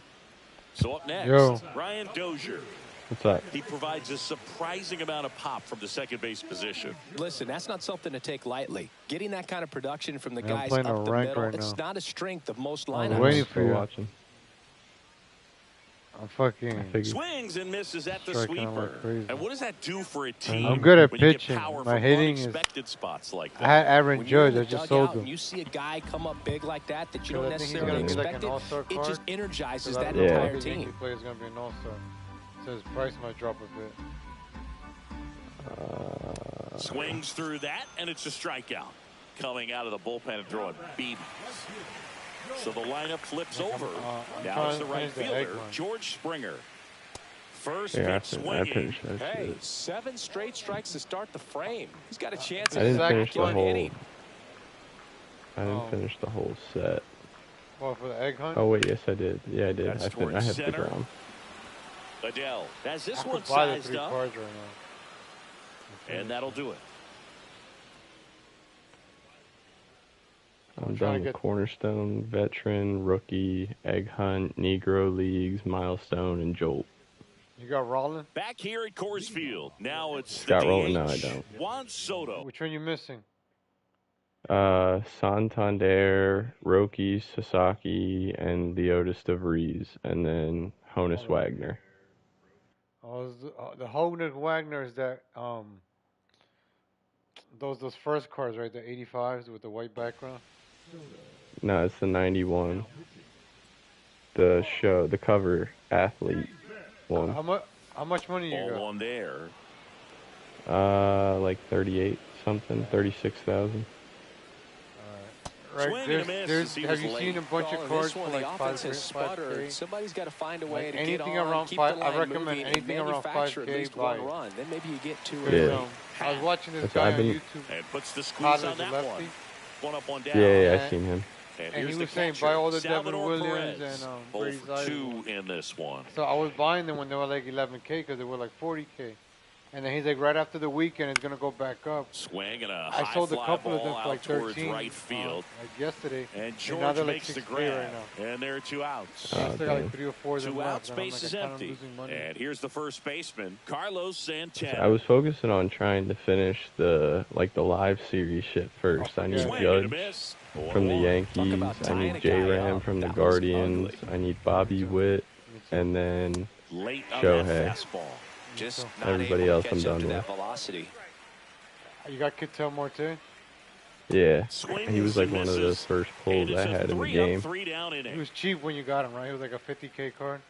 So up next, Ryan Dozier. What's up? He provides a surprising amount of pop from the second base position. Listen, that's not something to take lightly. Getting that kind of production from the I'm guys playing up a the rank middle, right it's now. not a strength of most I'm lineups. waiting for you. Watching. I'm fucking. Swings and misses at the Striking out sweeper. like crazy. And what does that do for a team? I'm good at when you get pitching. power My from hitting is. unexpected spots like I that? had Aaron When you're in Judge. the I just dugout sold and him. you see a guy come up big like that you don't I think he's necessarily gonna be like expect an it, all-star it card. just energizes I that think entire the team. Yankee player is gonna be an all-star. So his price might drop a bit. Swings through that, and it's a strikeout. Coming out of the bullpen and throwing BBs. So the lineup flips over. Now it's the right fielder, George Springer. First pitch swinging. Hey, 7 straight strikes to start the frame. He's got a chance I at didn't a finish the whole. inning. I didn't finish the whole set. Well, for the egg hunt. Oh wait, yes I did. Yeah, I did. That's I towards hit the center. ground. Adell has this I one could buy the sized 3 up, cards right now. and that'll do it. I'm trying done to with get- Cornerstone, Veteran, Rookie, Egg Hunt, Negro Leagues, Milestone, and Jolt. You got Rollin? Back here at Coors Field. Now it's Scott the Rowland? No, I DH, don't. Juan Soto. Which one you missing? Santander, Roki, Sasaki, and Leotis DeVries, and then Honus Wagner. Oh, the Hogner Wagner is that those first cards, right? The 85s with the white background. No, it's the 91. The cover athlete one. How much money you All got? on there. Like 38 something, 36,000. Right, Swing and a miss as he have was you seen a late. bunch Well, of in cards this for one, like the offense has 5K? sputtered. Somebody's got to find a way Like to get anything on, around keep 5 the I line recommend moving, anything and around manufacture 5K, at least buy one it. run. Then maybe you get 2 or Because, 3. I was watching this That's- guy I've on been- YouTube. And puts the squeeze Potter's on a that lefty. one. One up, one down. Yeah, I seen him. And he here's the was saying catcher, buy all the Devin Salvador Williams Perez. and 0 Brady's for Eyes. 2 in this one. So I was buying them when they were like 11K because they were like 40K. And then he's like, right after the weekend, it's going to go back up. Swing and a I high sold a fly couple of ball them for like out towards 13 right field. like yesterday. And now George they're like makes the 6K grab. right now. And there are 2 outs. I still got like 3 or 4 of them 2 left. outs, And I'm base like, is I kind of empty. losing money. And here's the first baseman, Carlos Santana. I was focusing on trying to finish the live series shit first. I need Swing and a Judge miss. from the 0-1. Yankees. I need J-Ram from the Guardians. I need Bobby Witt, and then Late on that Shohei. fastball. Just not Everybody able else to I'm catch up done to with. that velocity. You got Kittel Marte? Yeah, Swings he was like and one of the misses. first And pulls it's I a had in the 3-up, game. 3-down He inning. was cheap when you got him, right? He was like a 50K card.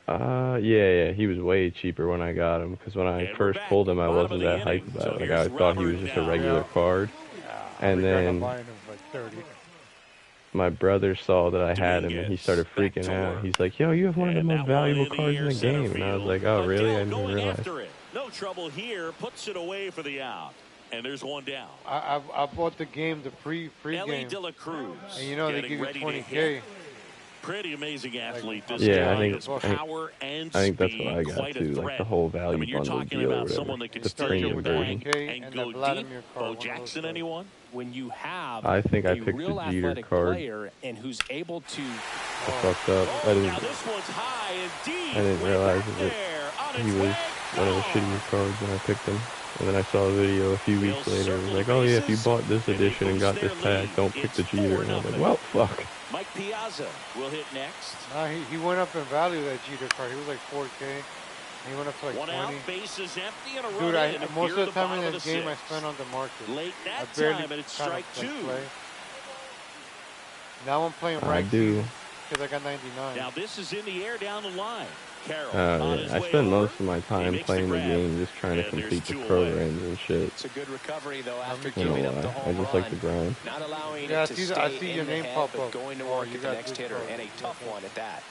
Yeah, he was way cheaper when I got him, because when I And we're first back, pulled him, I bottom wasn't of the that hyped inning. about So it. Like, here's I thought he was Robert just a now. regular Yeah. card. And Regret not then buying him for like 30. my brother saw that I had him, and he started Dominguez, freaking back to out. work. He's like, yo, you have one of the And most that one valuable in the cards in air, the center game. And I was field. like, oh, really? I Adele didn't going realize. after it. No trouble here. Puts it away for the out. And there's one down. I bought the game, the pre Ellie game. De La Cruz. And you know they getting give you ready to 20K. hit. Pretty amazing athlete. This Yeah, guy I think- is power and I think that's speed, what I got quite a too, threat. like the whole I value mean, you're bundle talking deal or about whatever. someone that can The steal premium your version. bag 20K and and go the deep. Vladimir card, Bo one of those Jackson, cards. anyone? When you have I think I a picked real the Jeter athletic card. player and who's able to I fucked up. I Oh, now didn't. this one's high and deep. I didn't Way realize back that there. On he its was way, one of the gone. shittier cards when I picked him. And then I saw a video a few weeks They'll later. It was circle like, the oh yeah, if you bases, bought this and they edition and got boost this their pack, lead. don't pick It's the Jeter. And I was like, 4-0. well, fuck. Mike Piazza will hit next. He went up in value, that Jeter card. He was like 4K. He went up to like One 20. out, bases empty, and a Dude, run in. most Here of the time in bottom this of the game, I sixth. spent on the market. Late I that barely time, and it's kind of strike two. play. Now I'm playing I right do. because I got 99. Now this is in the air down the line. Carroll on Yeah. his I way spend over. most of my He time makes playing the grab. game, just trying to And there's complete the 2 away. programs and shit. It's a good recovery, though, after You You know giving up the why? I home just run. like the grind. Not allowing Yeah, it to I stay see in your the name head, pop but up. going to Oh, work you at the got next good hitter, cards. and a tough one at that.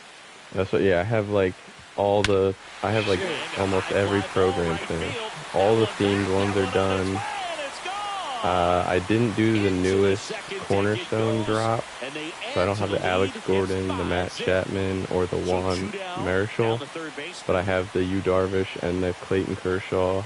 That's what. Yeah, I have like all the. I have like almost every program finished. All the themed ones are done. I didn't do the newest Cornerstone drop, so I don't have the Alex Gordon, the Matt Chapman, or the Juan Marichal, but I have the Yu Darvish and the Clayton Kershaw,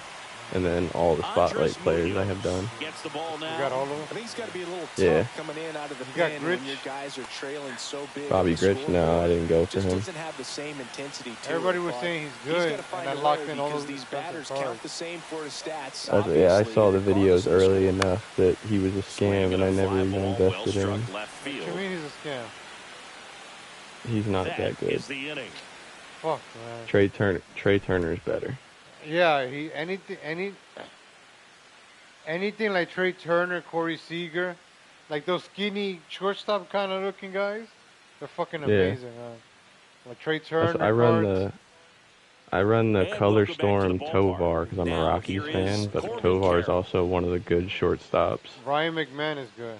and then all the spotlight players I have done. Gets the ball now. You got all of them? I think it's got to be a little tough Yeah. coming in out of the You got pen when Gritch? your guys are trailing so big. Bobby on the Gritch, no, scoreboard. I didn't go for Just him. doesn't have the same intensity to Everybody it, was but saying he's he's good, gotta find and I a locked way in all because of these expensive batters cards. count the same for his stats. Yeah, I Obviously, saw the regardless videos of the early score. enough that he was a scam, and I never even invested in him. Left What field. you mean he's a scam? He's not That that good. is the inning. Fuck, man. Trey Turner's better. Yeah, anything like Trey Turner, Corey Seager, like those skinny shortstop kind of looking guys, they're fucking Yeah. amazing. Like Trey Turner. I run cards. the And Color welcome back to Storm the ballpark. Tovar because I'm a Now Rockies here fan, is but Corbin Tovar is Carroll. also one of the good shortstops. Ryan McMahon is good,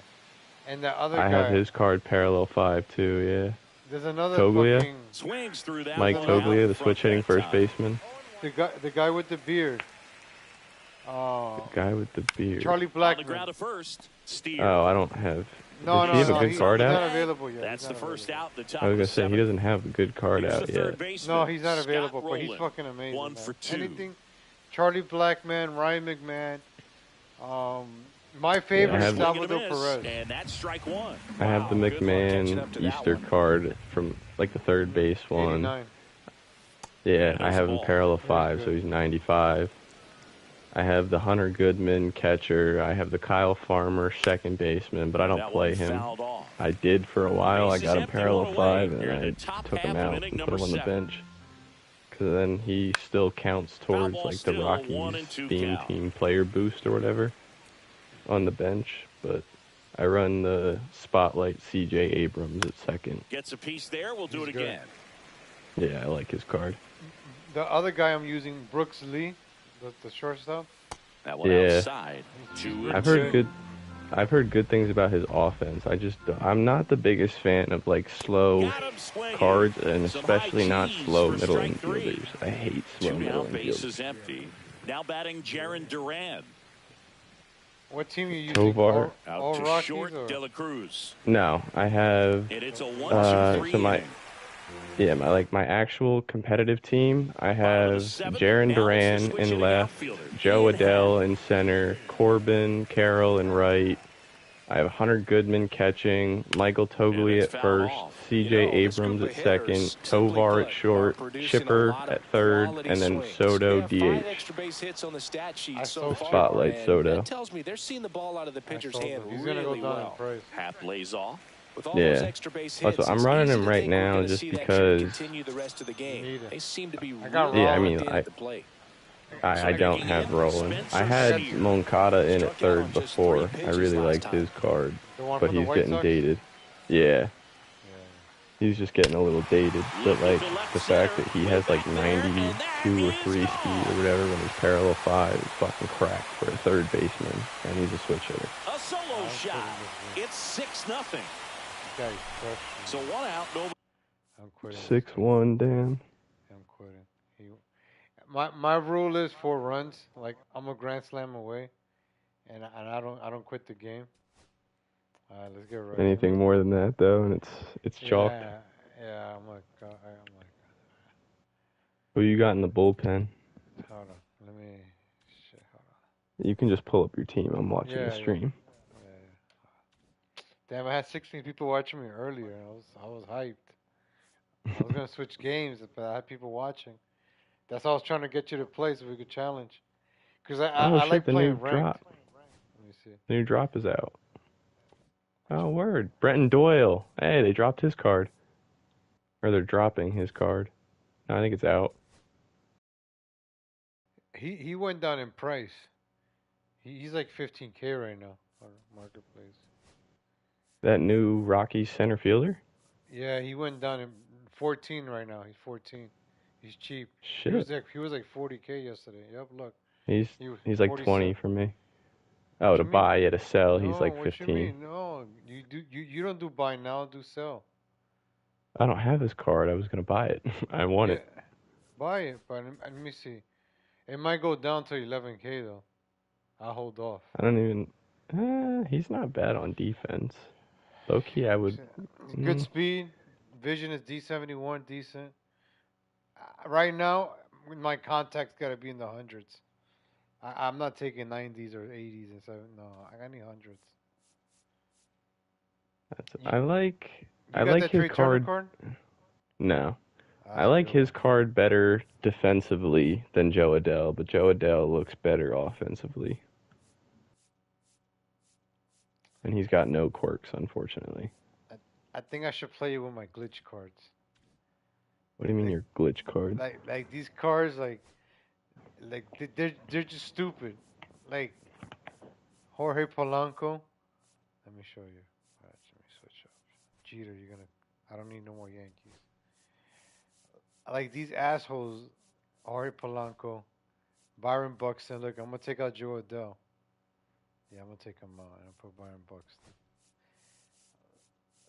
and the other I guy. have his card parallel 5 too. There's another Toglia? fucking Swings through Yeah, that Mike one out Toglia, in the front switch hitting that first time. baseman. the guy with the beard. Guy with the beard. Charlie On the Blackman. ground at first. Steer. Oh, I don't have. No, Does he have a good he's card not out? available yet. That's He's the not first available. out. The top I was of gonna the say he seventh. doesn't have a good card Here's out the third yet. baseman, No, he's not Scott available, but he's Rowland. fucking amazing. 1 man. for 2. Anything, Charlie Blackman, Ryan McMahon. My favorite I is have- Salvador Swing and a miss, Perez. and that's strike 1. I have the Wow, good luck catching McMahon up to that Easter one. card from like the third base one. 89. Yeah, I There's have the him ball. parallel Very 5, so good. he's 95. I have the Hunter Goodman catcher. I have the Kyle Farmer second baseman, but I don't That play one him. fouled off. I did for a while. I Bases got him empty, parallel one away. 5, and Here in then I the top took him half of out inning and put number him on the 7. bench. Because then he still counts Foul towards ball like the still, 1 and Rockies 2 theme count. team player boost or whatever on the bench. But I run the Spotlight CJ Abrams at second. Gets a piece there. We'll do He's it good. again. Yeah, I like his card. The other guy I'm using, Brooks Lee, the shortstop. That one Yeah. outside. 2 and I've 2. heard good things about his offense. I'm not the biggest fan of like slow Got him swinging. cards, and Some especially high not keys slow for middle strike 3. infielders. I hate slow 2 middle down, bases infielders. empty. Now batting Jaron Duran. What team you using? Tovar. All Out to Rockies short, or? De La Cruz. No, I have. And it's a 1-2-3 So my inning. my actual competitive team. I Bottom of the have seventh. Jaron Now it's the Duran switch in hitting left, outfielder, Joe Ian Adele Happ. in center, Corbin Carroll in right. I have Hunter Goodman catching, Michael Toglia And at it's fouled first, off. C.J. This group Abrams of at second, hitters, simply Tovar put, at are short, producing a Chipper lot at of third, quality and then swings. Soto They have 5 DH. extra base hits on the stat sheet I so saw far, Spotlight and Soto. that tells me they're seeing the ball out of the pitcher's hand He's really gonna go down well. in price. Hap lays off. With all those Yeah. extra base Also, hits, I'm it's running easy him to right think we're now gonna just see that because- trend continue the rest of the game. Need it. They seem to be I got really Yeah, I Rollins. mean, locked in at the plate. I don't have Roland. I had Spencer Moncada in at Struck out on third just before. 3 I pitches really last liked time. his card, The one but from the he's White getting Sox? dated. Yeah, he's just getting a little dated. But like the fact that he has like 92 or 3 speed or whatever when he's parallel 5 is fucking crack for a third baseman, and he's a switch hitter. A solo shot. It's 6-0. This guy's crushing. So 1 out, no. I'm quitting. 6-1, damn. I'm quitting. My rule is 4 runs. Like I'm a grand slam away, and I don't quit the game. All right, let's get right. Anything more than that though, and it's chalked. Yeah. I'm like. Who you got in the bullpen? Hold on. Let me. Shit. Hold on. You can just pull up your team. I'm watching the Yeah. stream. Damn, I had 16 people watching me earlier. I was hyped. I was gonna switch games, but I had people watching. That's why I was trying to get you to play so we could challenge. Cause I shit, like the playing new ranked. drop. Let me see. The new drop is out. Oh, word. Brenton Doyle. Hey, they dropped his card. Or they're dropping his card. No, I think it's out. He went down in price. He's like 15K right now on Marketplace. That new Rockies center fielder? Yeah, he went down in 14 right now. He's 14. He's cheap. Shit. He was like 40K yesterday. Yep, look. He's He like 47. 20 for me. Oh, What to you mean? buy, yeah, to sell, he's No, like what 15. you mean? No, you don't do buy now, do sell. I don't have his card. I was going to buy it. I want it. Buy it, but let me see. It might go down to 11K though. I'll hold off. I don't even... he's not bad on defense. Low-key, I would... Good speed. Vision is D71, decent. Right now, my contact's got to be in the hundreds. I'm not taking 90s or 80s and stuff. No, I need hundreds. I like that his Trey Turner card. No. That's I like a good his card better defensively than Joe Adele, but Joe Adele looks better offensively. And he's got no quirks, unfortunately. one. I think I should play it with my glitch cards. What do you mean your glitch card? Like these cards, like they're just stupid. Like Jorge Polanco. Let me show you. All right, let me switch up. Jeter, I don't need no more Yankees. Like these assholes, Jorge Polanco, Byron Buxton. Look, I'm gonna take out Joe Adele. Yeah, I'm gonna take him out and put Byron Buxton.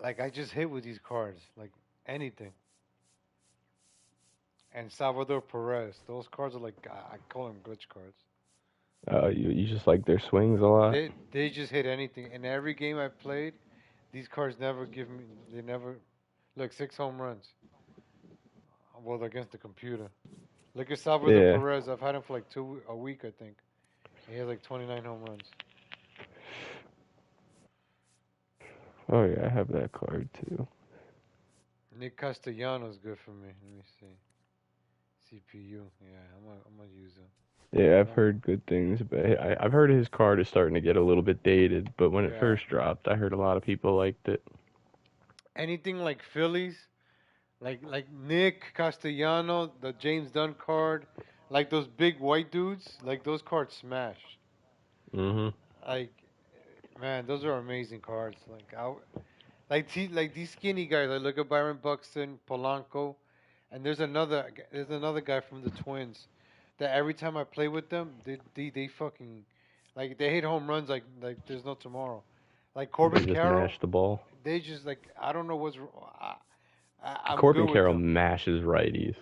Like I just hit with these cards, like anything. And Salvador Perez. Those cards are like, I call them glitch cards. You just like their swings a lot? They just hit anything. In every game I played, these cards never give me. They never. Look, 6 home runs. Well, against the computer. Look at Salvador Perez. I've had him for like a week, I think. He has like 29 home runs. Oh yeah, I have that card too. Nick Castellanos good for me. Let me see. CPU. Yeah, I'm gonna use him. Yeah, I've heard good things, but I've heard his card is starting to get a little bit dated. But when it first dropped, I heard a lot of people liked it. Anything like Phillies, like Nick Castellano, the James Dunn card, like those big white dudes, like those cards smash. Mhm. Like, man, those are amazing cards. Like these skinny guys. I look at Byron Buxton, Polanco, and there's another guy from the Twins that every time I play with them, they fucking like they hit home runs like there's no tomorrow. Like Corbin They just Carroll, mash the ball. they just like I don't know what's. I'm Corbin good with Carroll them. mashes righties.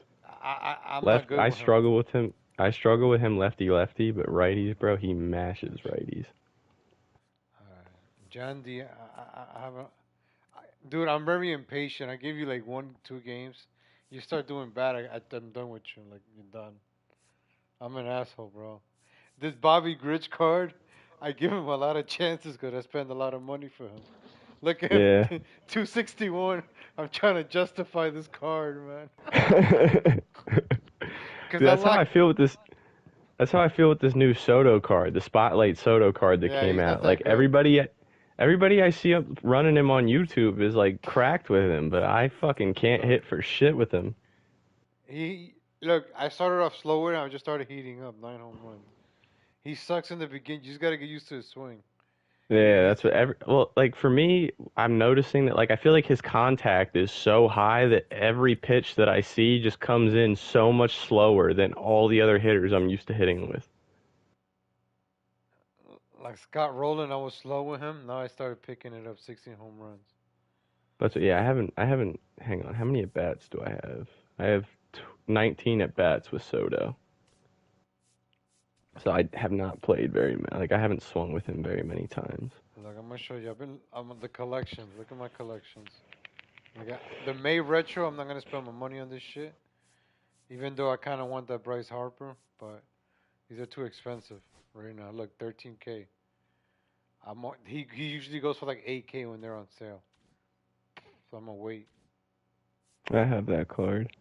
I'm not good I with him. struggle with him. I struggle with him lefty, but righties, bro, he mashes righties. Jandy, I haven't. Dude, I'm very impatient. I give you like 1, 2 games. You start doing bad, I'm done with you. Like, you're done. I'm an asshole, bro. This Bobby Grich card, I give him a lot of chances because I spend a lot of money for him. Look at him, Yeah. 261. I'm trying to justify this card, man. Because Dude, I that's how I like. feel with this. That's how I feel with this new Soto card, the Spotlight Soto card that Yeah, came he's not out. that Like good. everybody I see up running him on YouTube is like cracked with him, but I fucking can't Look, hit for shit with him. look. I started off slower, and I just started heating up. 9 home runs. He sucks in the beginning. You just gotta get used to his swing. Yeah, He's that's what well, like for me, I'm noticing that like I feel like his contact is so high that every pitch that I see just comes in so much slower than all the other hitters I'm used to hitting with. like Scott Rowland. I was slow with him. Now I started picking it up. 16 home runs. But so, yeah, I haven't hang on, how many at bats do I have? I have 19 at bats with Soto. So I have not played like I haven't swung with him very many times. Look, I'm gonna show you. I'm on the collections. Look at my collections. I got the May retro. I'm not gonna spend my money on this shit. Even though I kind of want that Bryce Harper, but these are too expensive right now. Look, 13K. He usually goes for like 8K when they're on sale. So I'm gonna wait. I have that card.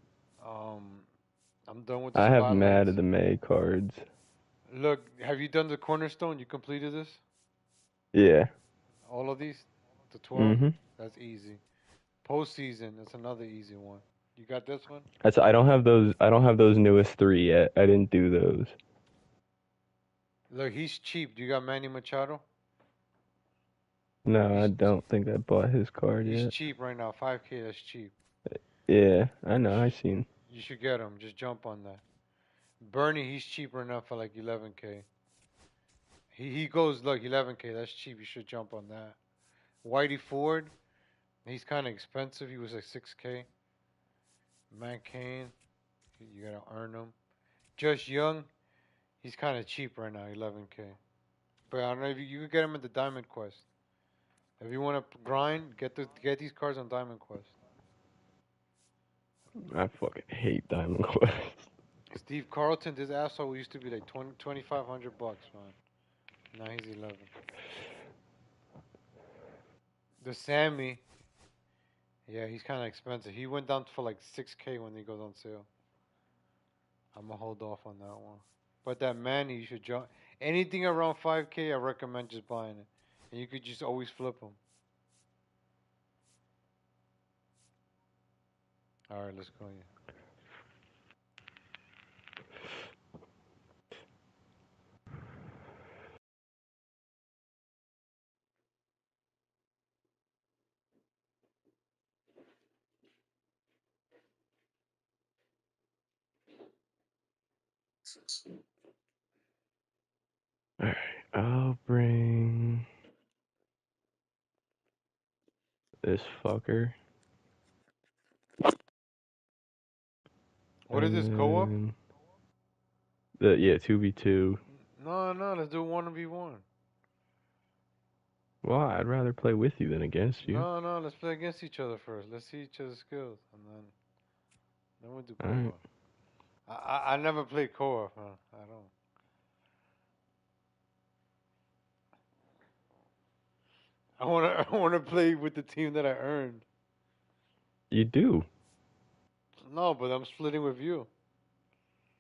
Um, I'm done with the I have mad spotlights. of the May cards. Look, have you done the cornerstone? You completed this? Yeah. All of these? The 12? Mhm. That's easy. Postseason, that's another easy one. You got this one? I don't have those. I don't have those newest 3 yet. I didn't do those. Look, he's cheap. Do you got Manny Machado? No, I He's don't think I bought his card he's yet. cheap right now. 5K, that's cheap. Yeah, I You know. I should, seen. you should get him. Just jump on that. Bernie, he's cheaper enough for like 11K. He goes, look, 11K, that's cheap. You should jump on that. Whitey Ford, he's kind of expensive. He was like 6K. McCain, you gotta earn him. Just Young, he's kind of cheap right now, 11K. But I don't know if you could get him at the Diamond Quest. If you want to grind, get these cards on Diamond Quest. I fucking hate Diamond Quest. Steve Carlton, this asshole used to be like 2,500 bucks, man. Now he's 11. The Sammy, yeah, he's kind of expensive. He went down for like 6K when he goes on sale. I'm gonna hold off on that one. But that Manny, you should jump. Anything around 5K, I recommend just buying it, and you could just always flip them. All right, let's go. Yeah. Alright, I'll bring this fucker. What is this co-op? And then 2v2. No, let's do 1v1. Well, I'd rather play with you than against you. No, let's play against each other first. Let's see each other's skills, and then we'll do Alright. co-op. I never played co-op, huh? I don't. I wanna play with the team that I earned. You do. No, but I'm splitting with you.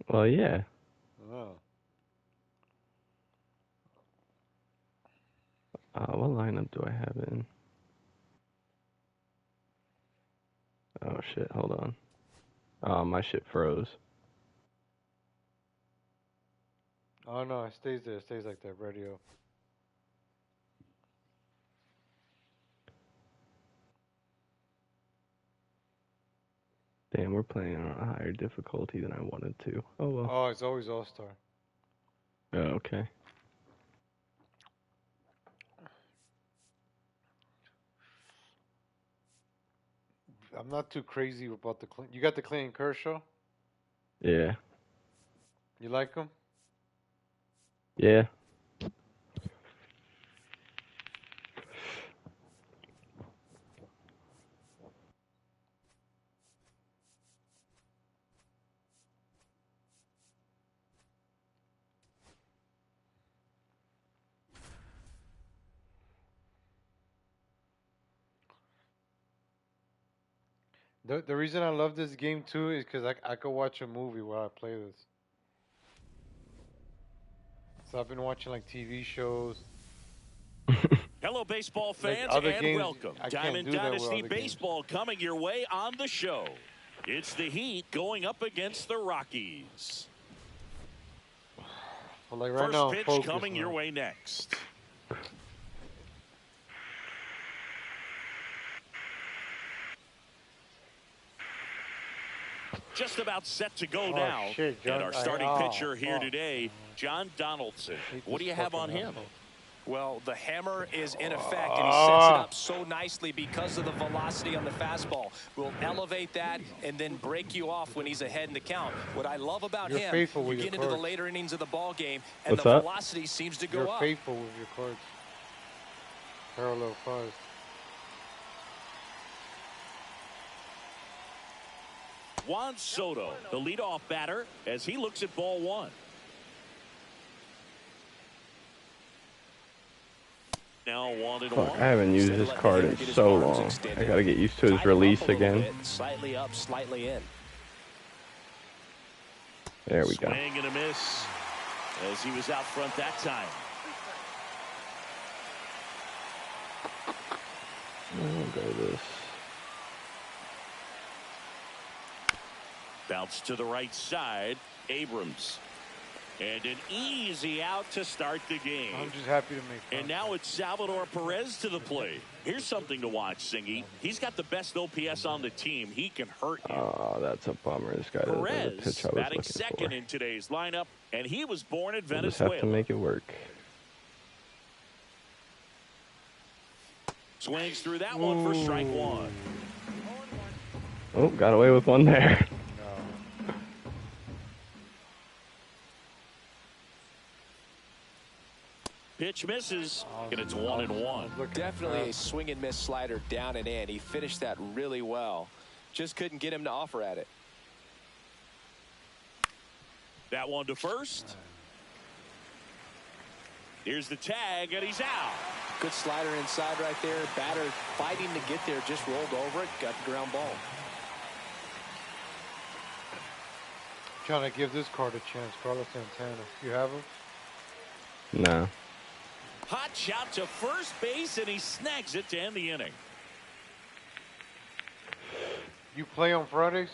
Well, yeah. No. What lineup do I have in? Oh shit, hold on. Oh, my shit froze. Oh no, it stays there. It stays like that. Radio. Damn, we're playing on a higher difficulty than I wanted to. Oh well. Oh, it's always All Star. Oh, okay. I'm not too crazy about the You got the Clayton Kershaw? Yeah. You like him? Yeah. The reason I love this game too is because I could watch a movie while I play this. So I've been watching like TV shows. Hello, baseball Like fans, other and games, welcome. I can't Diamond do that with Dynasty other games. Baseball coming your way on the show. It's the Heat going up against the Rockies. Well, like right First now, pitch focus, coming man. your way next. Just about set to go now. Shit, John. And our starting pitcher here today, John Donaldson. What do you have on him? Well, the hammer is in effect, and he sets it up so nicely because of the velocity on the fastball. Will elevate that and then break you off when he's ahead in the count. What I love about You're him, faithful you with get your into the cards. later innings of the ball game, and What's the up? velocity seems to go You're up. faithful with your cards. Parallel fives. Juan Soto, the leadoff batter, as he looks at ball one. Now 1-1. Fuck, I haven't used this card in so long. I gotta get used to his release again. Slightly up, slightly in. There we go. Swing and a miss as he was out front that time. I'll go this. Bounce to the right side. Abrams. And an easy out to start the game. I'm just happy to make fun. And now it's Salvador Perez to the plate. Here's something to watch, Singy. He's got the best OPS on the team. He can hurt you. Oh, that's a bummer. This guy doesn't have the Perez pitch I was batting looking second for. in today's lineup, and he was born in We'll just have to Venezuela. make it work. Swings through that one for strike one. Oh, got away with one there. Pitch misses, and it's 1-1. Definitely a swing and miss slider down and in. He finished that really well. Just couldn't get him to offer at it. That one to first. Here's the tag, and he's out. Good slider inside right there. Batter fighting to get there, just rolled over it, got the ground ball. Trying to give this card a chance. Carlos Santana. You have him? No. Hot shot to first base, and he snags it to end the inning. You play on Fridays?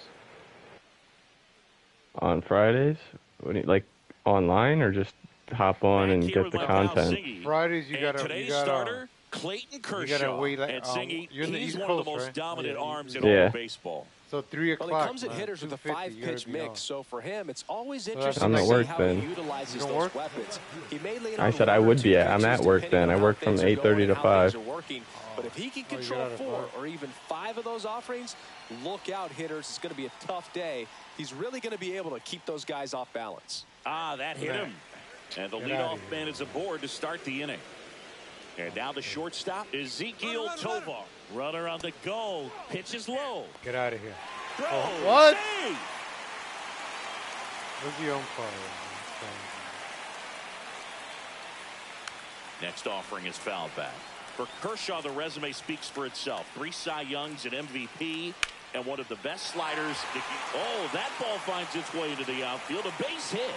On Fridays? What do you, like online or just hop on and get the content? Fridays, you gotta. Today's starter, Clayton Kershaw. gotta wait, like, and Singy, you're in the he's East one of the Coast, most right? dominant Yeah, arms in yeah. all of baseball. So 3 o'clock. Well, he comes at man, hitters with a 250, you gotta 5-pitch be mix, on. so for him, it's always that's interesting I'm to at see work how then. he utilizes You don't those work? weapons. He may lean I on said one I or would two be at. I'm pitches at work depending then. I on work how from things are going 8:30 and to how 5. things are working. But if he can you control got it, 4 bud. or even 5 of those offerings, look out, hitters. It's going to be a tough day. He's really going to be able to keep those guys off balance. Ah, that hit him. And the Get leadoff outta here. man is aboard to start the inning. And now the shortstop, Ezekiel Tovar. Runner on the go. Pitch is low. Get out of here. Throw. what? Save. Where's the umpire? Next offering is foul back. For Kershaw, the resume speaks for itself. 3 Cy Youngs, an MVP, and one of the best sliders. Oh, that ball finds its way into the outfield. A base hit.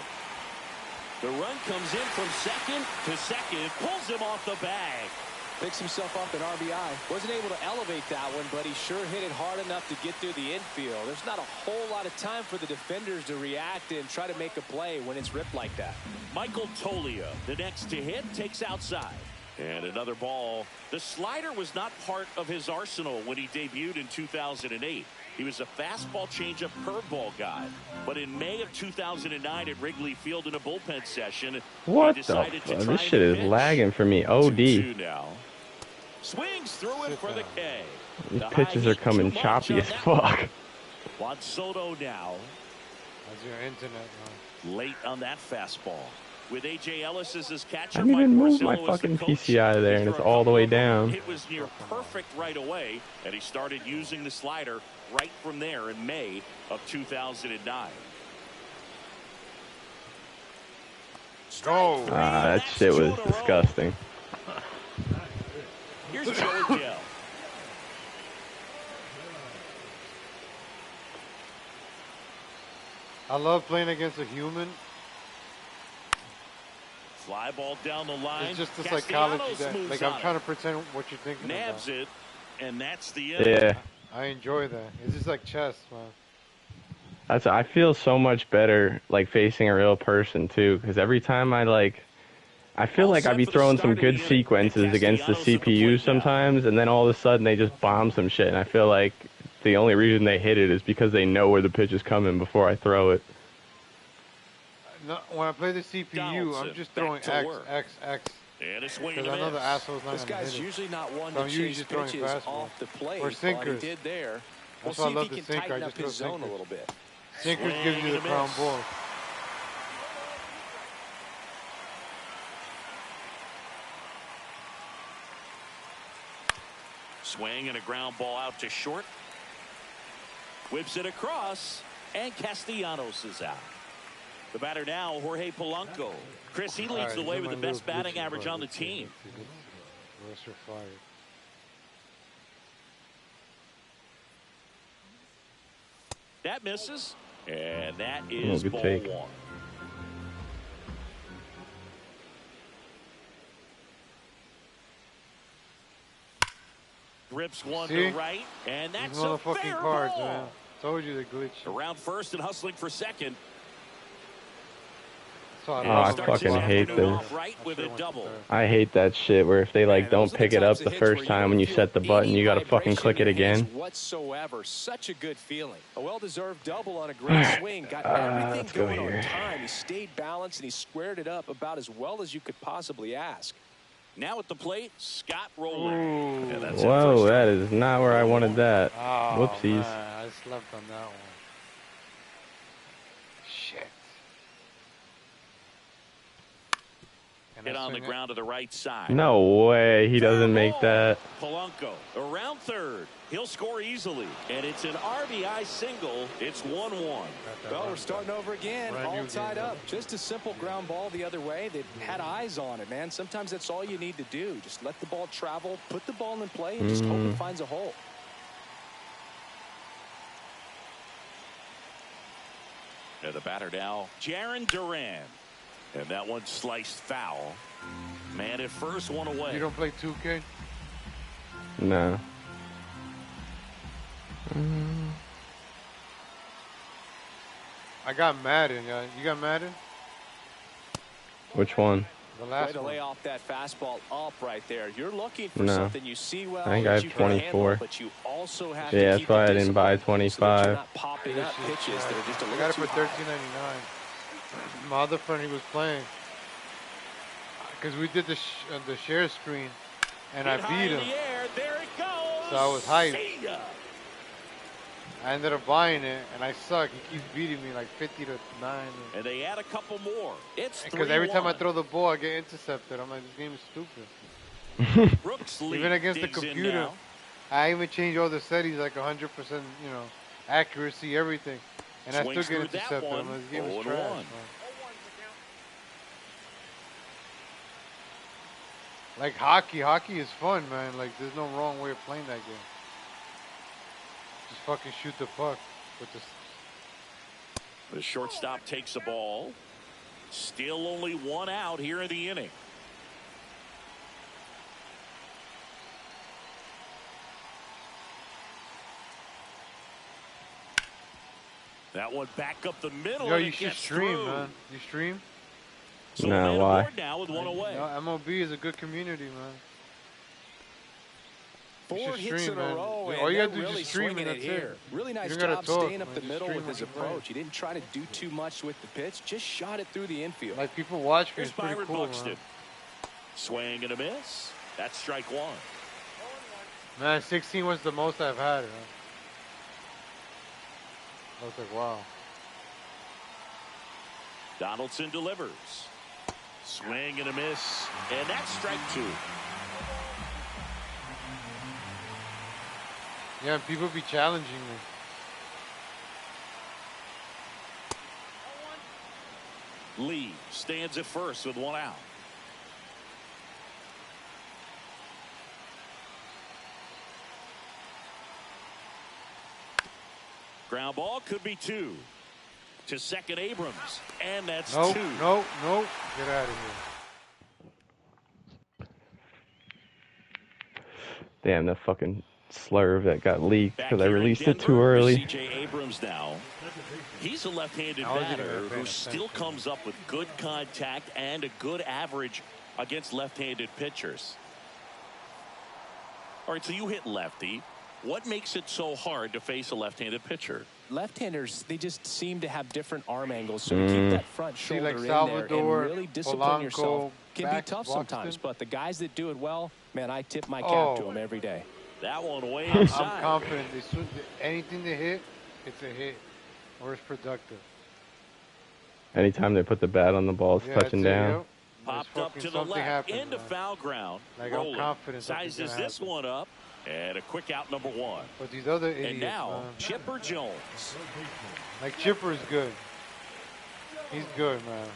The run comes in from second to second. Pulls him off the bag. Picks himself up an RBI. Wasn't able to elevate that one, but he sure hit it hard enough to get through the infield. There's not a whole lot of time for the defenders to react and try to make a play when it's ripped like that. Michael Tolia, the next to hit, takes outside. And another ball. The slider was not part of his arsenal when he debuted in 2008. He was a fastball changeup curveball guy. But in May of 2009 at Wrigley Field in a bullpen session, What he the decided fuck? to try This shit the is pitch. lagging for me. 2-2 OD. now. Swings through it for the K. These The pitches high are heat coming too much choppy on as that fuck. Juan Soto now. How's your internet, man? Late on that fastball. With A.J. Ellis as his catcher, I didn't even Mike move my Porcello as the fucking coach. PCI there, and it's all the way down. It was near perfect right away, and he started using the slider right from there in May of 2009. Go. That shit was disgusting. Here's Joey Dell. I love playing against a human. Fly ball down the line. It's just the Castellanos psychology that, moves like, I'm on trying it. to pretend what you're thinking Nabs about. it, and that's the end. Yeah. I enjoy that. It's just like chess, man. I feel so much better like facing a real person too, because every time I feel like I'd be throwing some good sequences against the CPU sometimes, and then all of a sudden they just bomb some shit, and I feel like the only reason they hit it is because they know where the pitch is coming before I throw it. No, when I play the CPU, I'm just throwing X. And a swing Because and I know the miss. asshole's not This going to guy's hit it. usually not one So to chase pitches off the plate. Or sinkers. He did there. We'll That's why I see love if he the can sinker. tighten I up just throw his zone a sinkers. little bit. Sinkers gives you the crown ball. Swing and a ground ball out to short. Whips it across, and Castellanos is out. The batter now, Jorge Polanco. Chris, he leads the way with the best batting average on the team. Roaster fired. That misses, and that is ball take. one. Rips one to right, and that's a fair cards, ball. Man. Told you the glitch. Around first and hustling for second. I fucking hate this. Right with a double. I hate that shit where if they like don't pick it up the first time when you set the button, you gotta fucking click it again. Whatsoever, such a good feeling. A well-deserved double on a great swing. Got everything going on time. He stayed balanced and he squared it up about as well as you could possibly ask. Now at the plate, Scott Roller. Whoa, that is not where I wanted that. Oh, Whoopsies. Man, I slept on that one. Shit. Hit on the ground to the right side. No way, he doesn't make that. Polanco around third. He'll score easily. And it's an RBI single. It's 1-1. Well, we're starting over again, all tied up. Just a simple ground ball the other way. They've had eyes on it, man. Sometimes that's all you need to do. Just let the ball travel, put the ball in play, and just hope it finds a hole. And the batter now, Jarren Duran. And that one sliced foul. Man at first, one away. You don't play 2K? No. I got Madden. You got Madden? Which one? The last Way to one. lay off that fastball up right there. You're looking for No. something you see well. I think I have you can 24. handle, but you also have Yeah, to that's keep why the I didn't buy discipline so that 25. you're not popping up pitches that are just a I little got it too for high. $13.99. My other friend, he was playing. Because we did the share screen. And I beat him. There it goes. So I was hyped. See ya. I ended up buying it, and I suck. He keeps beating me like 50-9. And they add a couple more. It's 3-1. Because every time I throw the ball, I get intercepted. I'm like, this game is stupid. Brooks Even against the computer, I even change all the settings like 100%, you know, accuracy, everything, and I still get intercepted. I'm like, this game is trash. Man. Like hockey is fun, man. Like there's no wrong way of playing that game. Just fucking shoot the puck with this. The shortstop takes the ball. Still only one out here in the inning. That one back up the middle. Yo, and you it should gets stream, through. man. You stream? So no, why? now with one away. No, MLB is a good community, man. 4 hits in a row, and all you they're gotta do is really just stream swinging and it that's here. it. Really nice You don't job gotta talk, staying up man. the Just middle stream with when his you're playing. approach. He didn't try to do too much with the pitch, just shot it through the infield. Like people watch me, Here's it's pretty Byron cool, Buxton. man. Swing and a miss. That's strike one. Man, 16 was the most I've had, man. I was like, wow. Donaldson delivers. Swing and a miss. And that's strike two. Yeah, people be challenging me. Lee stands at first with one out. Ground ball could be two. To second, Abrams. And that's Nope, 2. nope, nope. Get out of here. Damn, that fucking slurve that got leaked Back because I here in released it too Denver, early. C.J. Abrams now. He's a left-handed I wasn't batter even paying who still attention. comes up with good contact and a good average against left-handed pitchers. All right, so you hit lefty. What makes it so hard to face a left-handed pitcher? Left-handers, they just seem to have different arm angles, so to keep that front See, shoulder like in Salvador, there and really discipline Polanco, yourself can be Bax, tough sometimes. Buxton. But the guys that do it well, man, I tip my cap to Oh. them every day. That one way I'm inside. confident. Anything they hit, it's a hit. Or it's productive. Anytime they put the bat on the ball, it's Yeah, touching that's it, down. yep. Popped There's up to fucking the something left, happens, into man. foul ground. Like, Rolling. I'm confident something's Sizes gonna this happen. one up, and a quick out number 1. But these other idiots, And now, man. Chipper Jones. Like Chipper's good. He's good, man.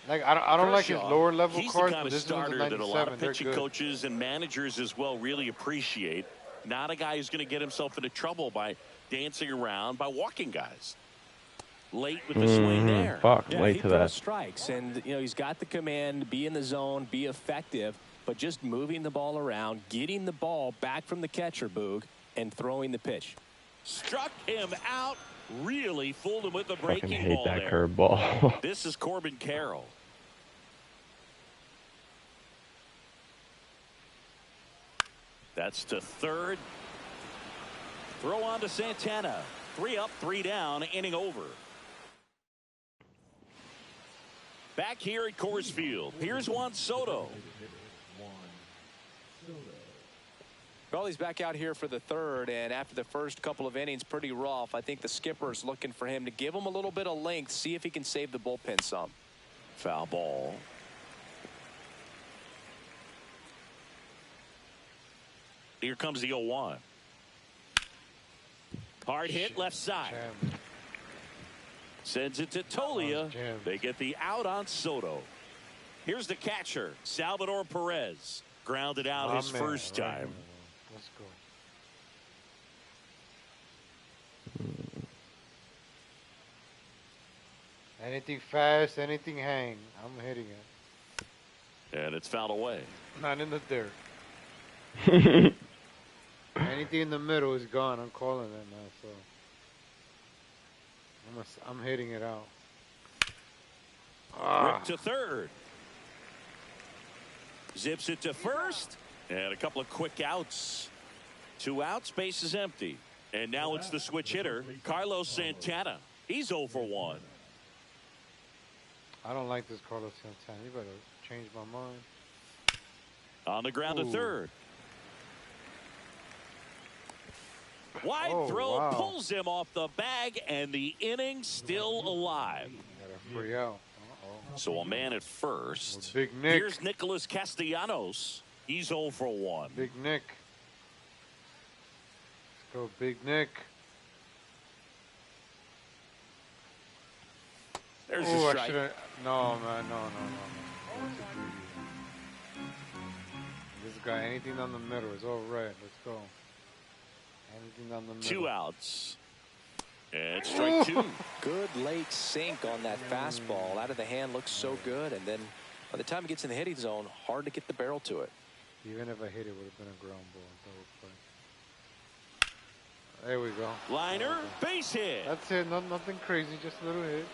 Like I don't like his Kershaw, lower level he's cards, the kind but of this one's a starter that a lot 97. of They're pitching good. coaches and managers as well really appreciate. Not a guy who's going to get himself into trouble by dancing around, by walking guys. Late with the swing there. Fuck, Yeah, late he to throws that. strikes, and he's got the command, be in the zone, be effective, but just moving the ball around, getting the ball back from the catcher, Boog, and throwing the pitch. Struck him out. Really fooled him with the Fucking breaking hate ball that there. curveball. This is Corbin Carroll. That's to third. Throw on to Santana. 3 up, 3 down, inning over. Back here at Coors Field, here's Juan Soto. Well, he's back out here for the third, and after the first couple of innings, pretty rough. I think the skipper's looking for him to give him a little bit of length, see if he can save the bullpen some. Foul ball. Here comes the 0-1. Hard hit left side. Jam. Sends it to Tolia. Jam. They get the out on Soto. Here's the catcher, Salvador Perez. Grounded out My his man, first right time. here. Let's go. Anything fast, anything hang. I'm hitting it. And it's fouled away. Not in the dirt. Anything in the middle is gone. I'm calling it now, so I'm hitting it out. Ripped to third. Zips it to first. And a couple of quick outs. 2 outs, base is empty. And now it's the switch hitter, Carlos Santana. He's 0 for 1. I don't like this Carlos Santana. You better change my mind. On the ground to Ooh. third. Wide Oh, throw wow. pulls him off the bag, and the inning still alive. Got a free out. So a man at first. Well, Big Nick. Here's Nicholas Castellanos. He's 0 for 1. Big Nick. Let's go, Big Nick. There's Oh, a I strike. should have. No, man. No. That's a greedy. This guy, anything on the middle is all right. Let's go. Anything on the middle. 2 outs. And strike 2. Good late sink on that fastball. Out of the hand, looks so good. And then by the time it gets in the hitting zone, hard to get the barrel to it. Even if I hit it, would have been a ground ball. There we go. Liner, base hit. That's it. Nothing crazy. Just a little hit.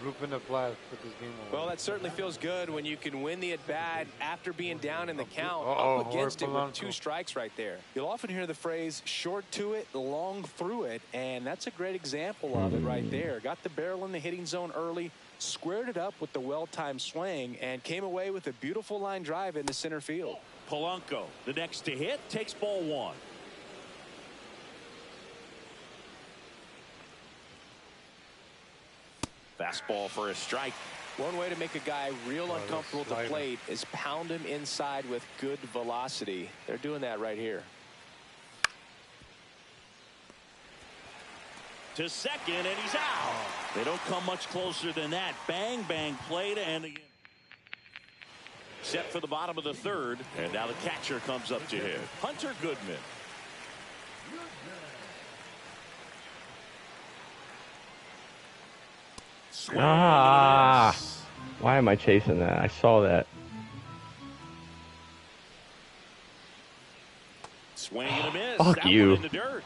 Bloop in the blast. Put this game away. Well, that certainly feels good when you can win the at-bat after being down in the count. Uh-oh, Up against it with Polanco. 2 strikes right there. You'll often hear the phrase short to it, long through it, and that's a great example of it right there. Got the barrel in the hitting zone early, squared it up with the well-timed swing, and came away with a beautiful line drive into center field. Polanco, the next to hit, takes ball 1. Fastball for a strike. One way to make a guy real uncomfortable to slider. plate is pound him inside with good velocity. They're doing that right here. To second, and he's out. They don't come much closer than that. Bang, bang, played, and again. Set for the bottom of the third, and now the catcher comes up to hit. Hunter Goodman. Swing Ah! and a miss. Why am I chasing that? I saw that. Swing and a miss. Fuck that you. One in the dirt.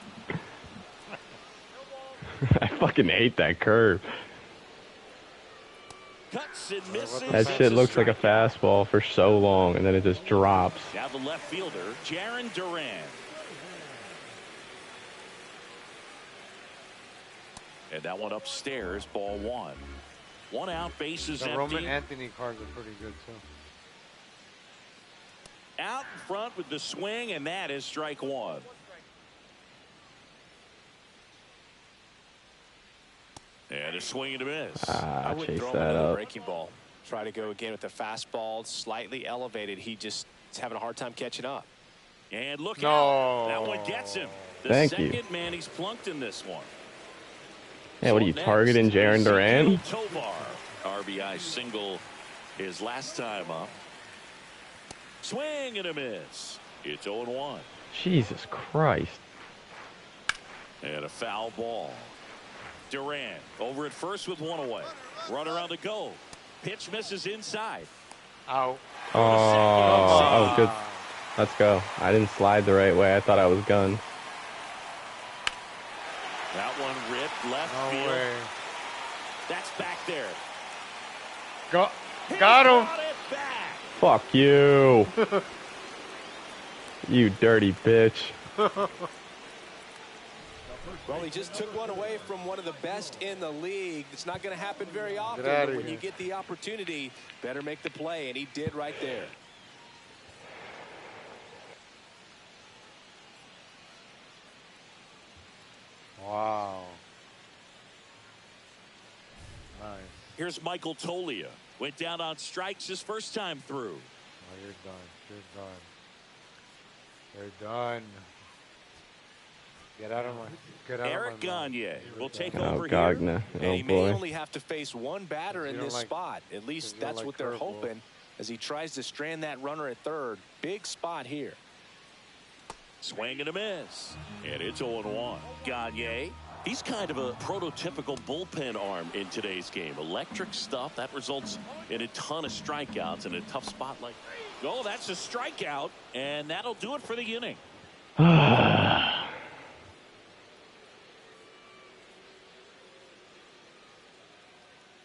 I fucking hate that curve. Cuts and misses. That shit looks like a fastball for so long, and then it just drops. Now the left fielder, Jaron Duran. And that one upstairs, ball one. One out, bases The empty. Roman Anthony cards are pretty good too. Out in front with the swing, and that is strike one. And a swing and a miss. I would Chase throw him that another up. breaking ball. Try to go again with the fastball slightly elevated. He just is having a hard time catching up. And look No. out. That one gets him. The Thank second you. man he's plunked in this one. Yeah, what are you So targeting, next, Jaron Duran? Ezekiel Tovar. RBI single his last time up. Swing and a miss. It's 0-1. Jesus Christ. And a foul ball. Duran over at first with one away. Runner on the go. Pitch misses inside. Out. Oh, good. Let's go. I didn't slide the right way. I thought I was gunned. That one ripped left No field. way. That's back there. Got He him. got it back. Fuck you. You dirty bitch. Well, he just took one away from one of the best in the league. It's not going to happen very often, outta but when here. you get the opportunity, better make the play, and he did right there. Wow. Nice. Here's Michael Tolia. Went down on strikes his first time through. Oh, you're done. You're done. You're done. Get out of my. Get out Eric of my mouth. Gagne will take Oh, over here. Gagna. And Oh, he may boy. only have to face one batter in you don't this like- spot. At least you don't that's like what they're curveballs. hoping as he tries to strand that runner at third. Big spot here. Swing and a miss. And it's 0-1. Gagne. He's kind of a prototypical bullpen arm in today's game. Electric stuff that results in a ton of strikeouts in a tough spot like that. Oh, that's a strikeout, and that'll do it for the inning.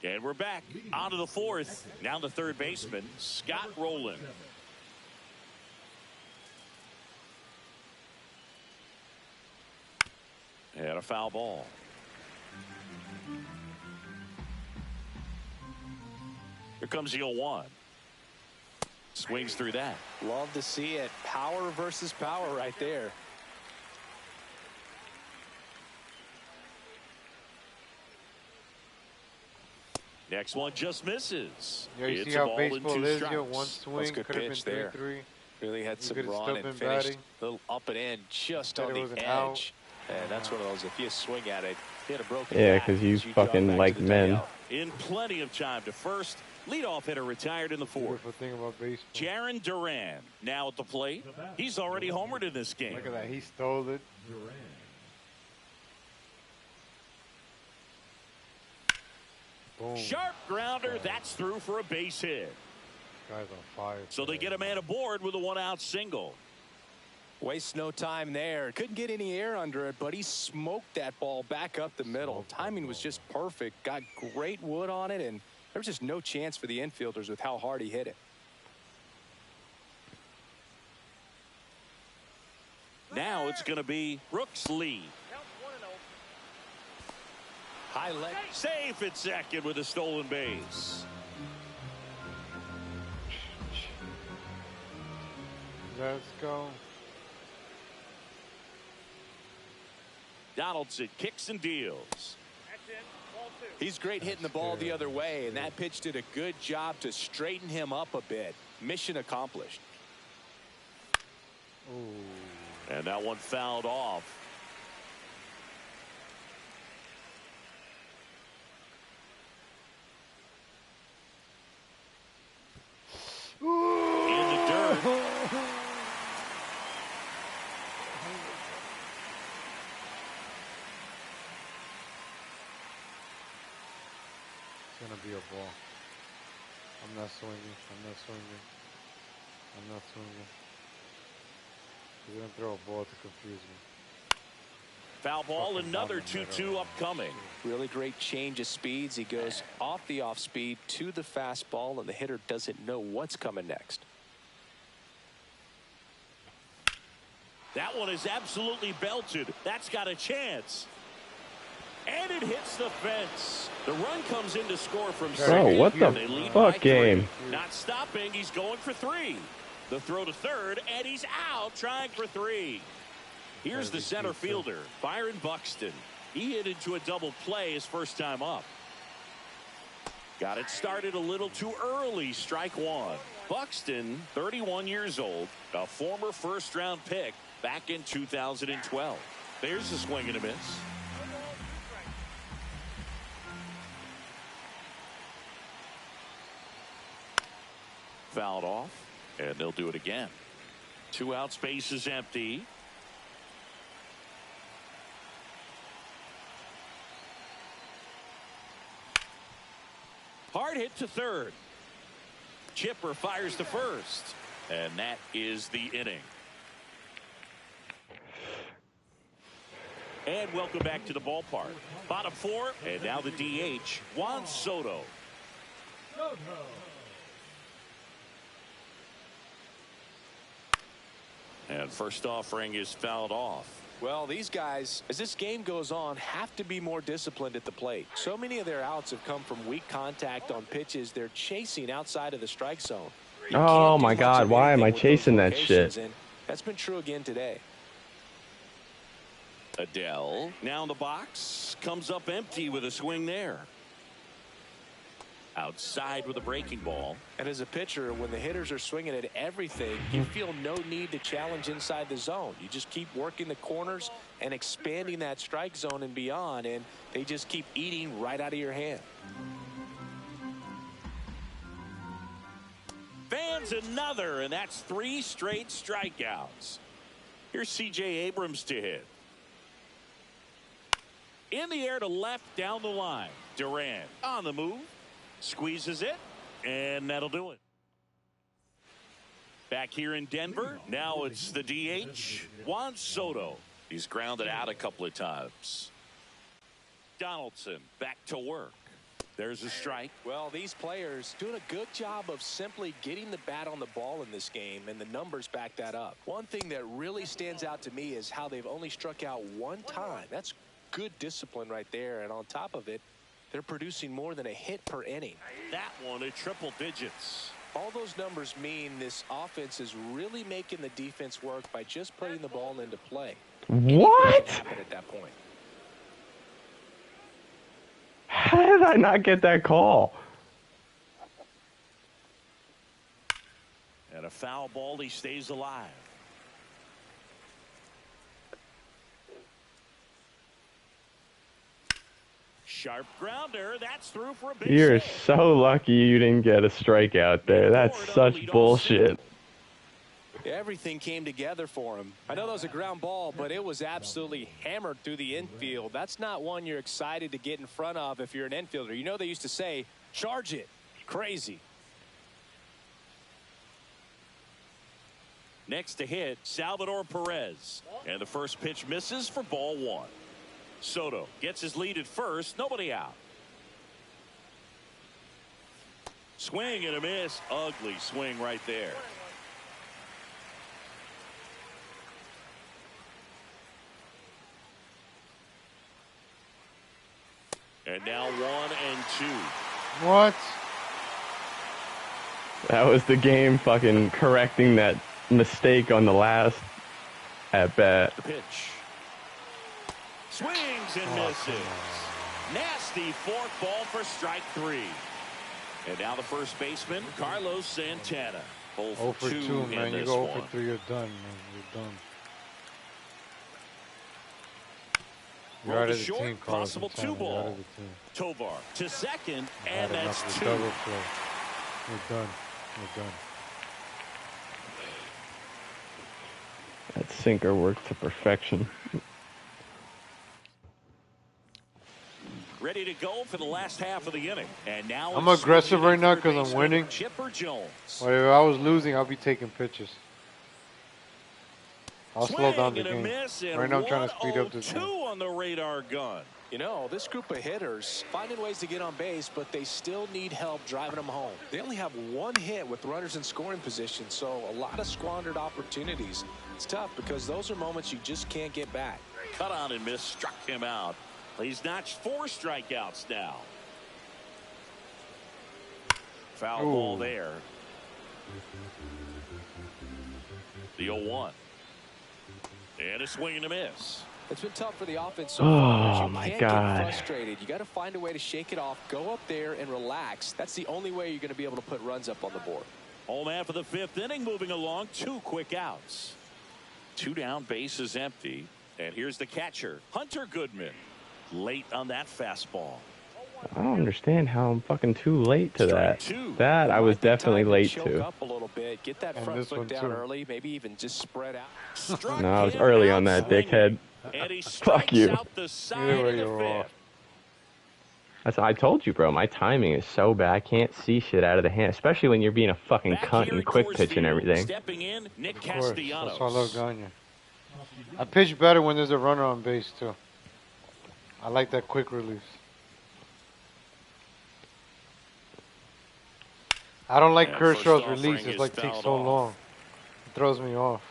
And we're back on to the fourth. Now the third baseman, Scott Rowland. And a foul ball. Here comes the 0-1. Swings through that. Love to see it. Power versus power right there. Next one just misses. Yeah, you It's see a how ball and baseball two is. strikes. Yo, one swing good could have been pitch there. 3-3. Really had You some could've run still and been finished batting. a little up and in just Said on it the was an edge. out. And that's one of those, if you swing at it, hit a broken Yeah, bat, 'cause you jog fucking back to like the men. dugout. In plenty of time to first. Leadoff hitter retired in the fourth. Beautiful thing about baseball. Jaron Duran now at the plate. He's already homered in this game. Look at that. He stole it. Duran. Boom. Sharp grounder. That's through for a base hit. Guy's on fire. So they get a man aboard with a one-out single. Wastes no time there. Couldn't get any air under it, but he smoked that ball back up the middle. Timing was just perfect. Got great wood on it, and there was just no chance for the infielders with how hard he hit it. Now it's going to be Brooks Lee. High leg. Safe at second with a stolen base. Let's go. Donaldson kicks and deals. He's great hitting the ball the other way, and that pitch did a good job to straighten him up a bit. Mission accomplished. Ooh. And that one fouled off. In the dirt. It's gonna be a ball. I'm not swinging. I'm not swinging. I'm not swinging. He's gonna throw a ball to confuse me. Foul ball, Fucking another down the middle. 2-2 upcoming. Really great change of speeds. He goes off the off speed to the fastball, and the hitter doesn't know what's coming next. That one is absolutely belted. That's got a chance. And it hits the fence. The run comes in to score from second. Bro, what the They lead by fuck game? 3. Not stopping. He's going for 3. The throw to third, and he's out trying for 3. Here's the center fielder, Byron Buxton. He hit into a double play his first time up. Got it started a little too early. Strike 1. Buxton, 31 years old, a former first-round pick back in 2012. There's a swing and a miss. Fouled off, and they'll do it again. 2 outs, base is empty. Hard hit to third. Chipper fires to first, and that is the inning. And welcome back to the ballpark. Bottom 4, and now the DH, Juan Soto. And first offering is fouled off. Well, these guys, as this game goes on, have to be more disciplined at the plate. So many of their outs have come from weak contact on pitches they're chasing outside of the strike zone. Oh my God, why am I chasing that shit? And that's been true again today. Adele now in the box, comes up empty with a swing there. Outside with a breaking ball. And as a pitcher, when the hitters are swinging at everything, you feel no need to challenge inside the zone. You just keep working the corners and expanding that strike zone and beyond, and they just keep eating right out of your hand. Fans another, and that's 3 straight strikeouts. Here's C.J. Abrams to hit. In the air to left down the line. Durant on the move. Squeezes it, and that'll do it. Back here in Denver, now it's the DH, Juan Soto. He's grounded out a couple of times. Donaldson back to work. There's a strike. Well, these players doing a good job of simply getting the bat on the ball in this game, and the numbers back that up. One thing that really stands out to me is how they've only struck out 1 time. That's good discipline right there, and on top of it, they're producing more than a hit per inning. That one at triple digits. All those numbers mean this offense is really making the defense work by just putting the ball into play. What? At that point. How did I not get that call? And a foul ball, he stays alive. Sharp grounder, that's through for a big You're save. so lucky you didn't get a strikeout there. That's such bullshit. Everything came together for him. I know that was a ground ball, but it was absolutely hammered through the infield. That's not one you're excited to get in front of if you're an infielder. You know they used to say, charge it. Crazy. Next to hit, Salvador Perez. And the first pitch misses for ball 1. Soto gets his lead at first. Nobody out. Swing and a miss. Ugly swing right there. And now 1 and 2. What? That was the game fucking correcting that mistake on the last at bat. The pitch. Swings and misses. Nasty fork ball for strike 3. And now the first baseman, Carlos Santana. 0 for 2, man. You go 0 for 3, you're done, man. You're done. You're out of the short, team, Carlos possible Santana. 2 ball. You're out of the team. Tovar to second, and Had that's enough of 2. the double play. You're done. You're done. That sinker worked to perfection. ready to go for the last half of the inning. And now I'm aggressive right now because I'm winning. Chipper Jones. But if I was losing, I'll be taking pitches. I'll slow down the game. Right now I'm trying to speed up this game. On the radar gun. You know, this group of hitters finding ways to get on base, but they still need help driving them home. They only have one hit with runners in scoring position, so a lot of squandered opportunities. It's tough because those are moments you just can't get back. Cut on and miss, struck him out. He's notched 4 strikeouts now. Foul ball there. The 0-1. And a swing and a miss. It's been tough for the offense so far. Oh, my God. Get frustrated. You got to find a way to shake it off. Go up there and relax. That's the only way you're going to be able to put runs up on the board. Home man for the 5th inning, moving along. 2 quick outs. 2 down, bases empty. And here's the catcher, Hunter Goodman. Late on that fastball. I don't understand how I'm fucking too late to that. Strike 2. That I was definitely late choke to. Up a little bit. Get that And front this foot one down too. early. Maybe even just spread out. Struck No, I was him early out on that, swinging. dickhead. And he Fuck strikes you. out the side Either way, of the you're 5th. That's, I told you, bro. My timing is so bad. I can't see shit out of the hand, especially when you're being a fucking Back cunt here and at quick Coors pitch and Field, everything. Stepping in, Nick Of course. Castellanos. That's why I love Gagne. I pitch better when there's a runner on base, too. I like that quick release. I don't like And Kershaw's first release. offering It's like is takes fouled so off. long. It throws me off.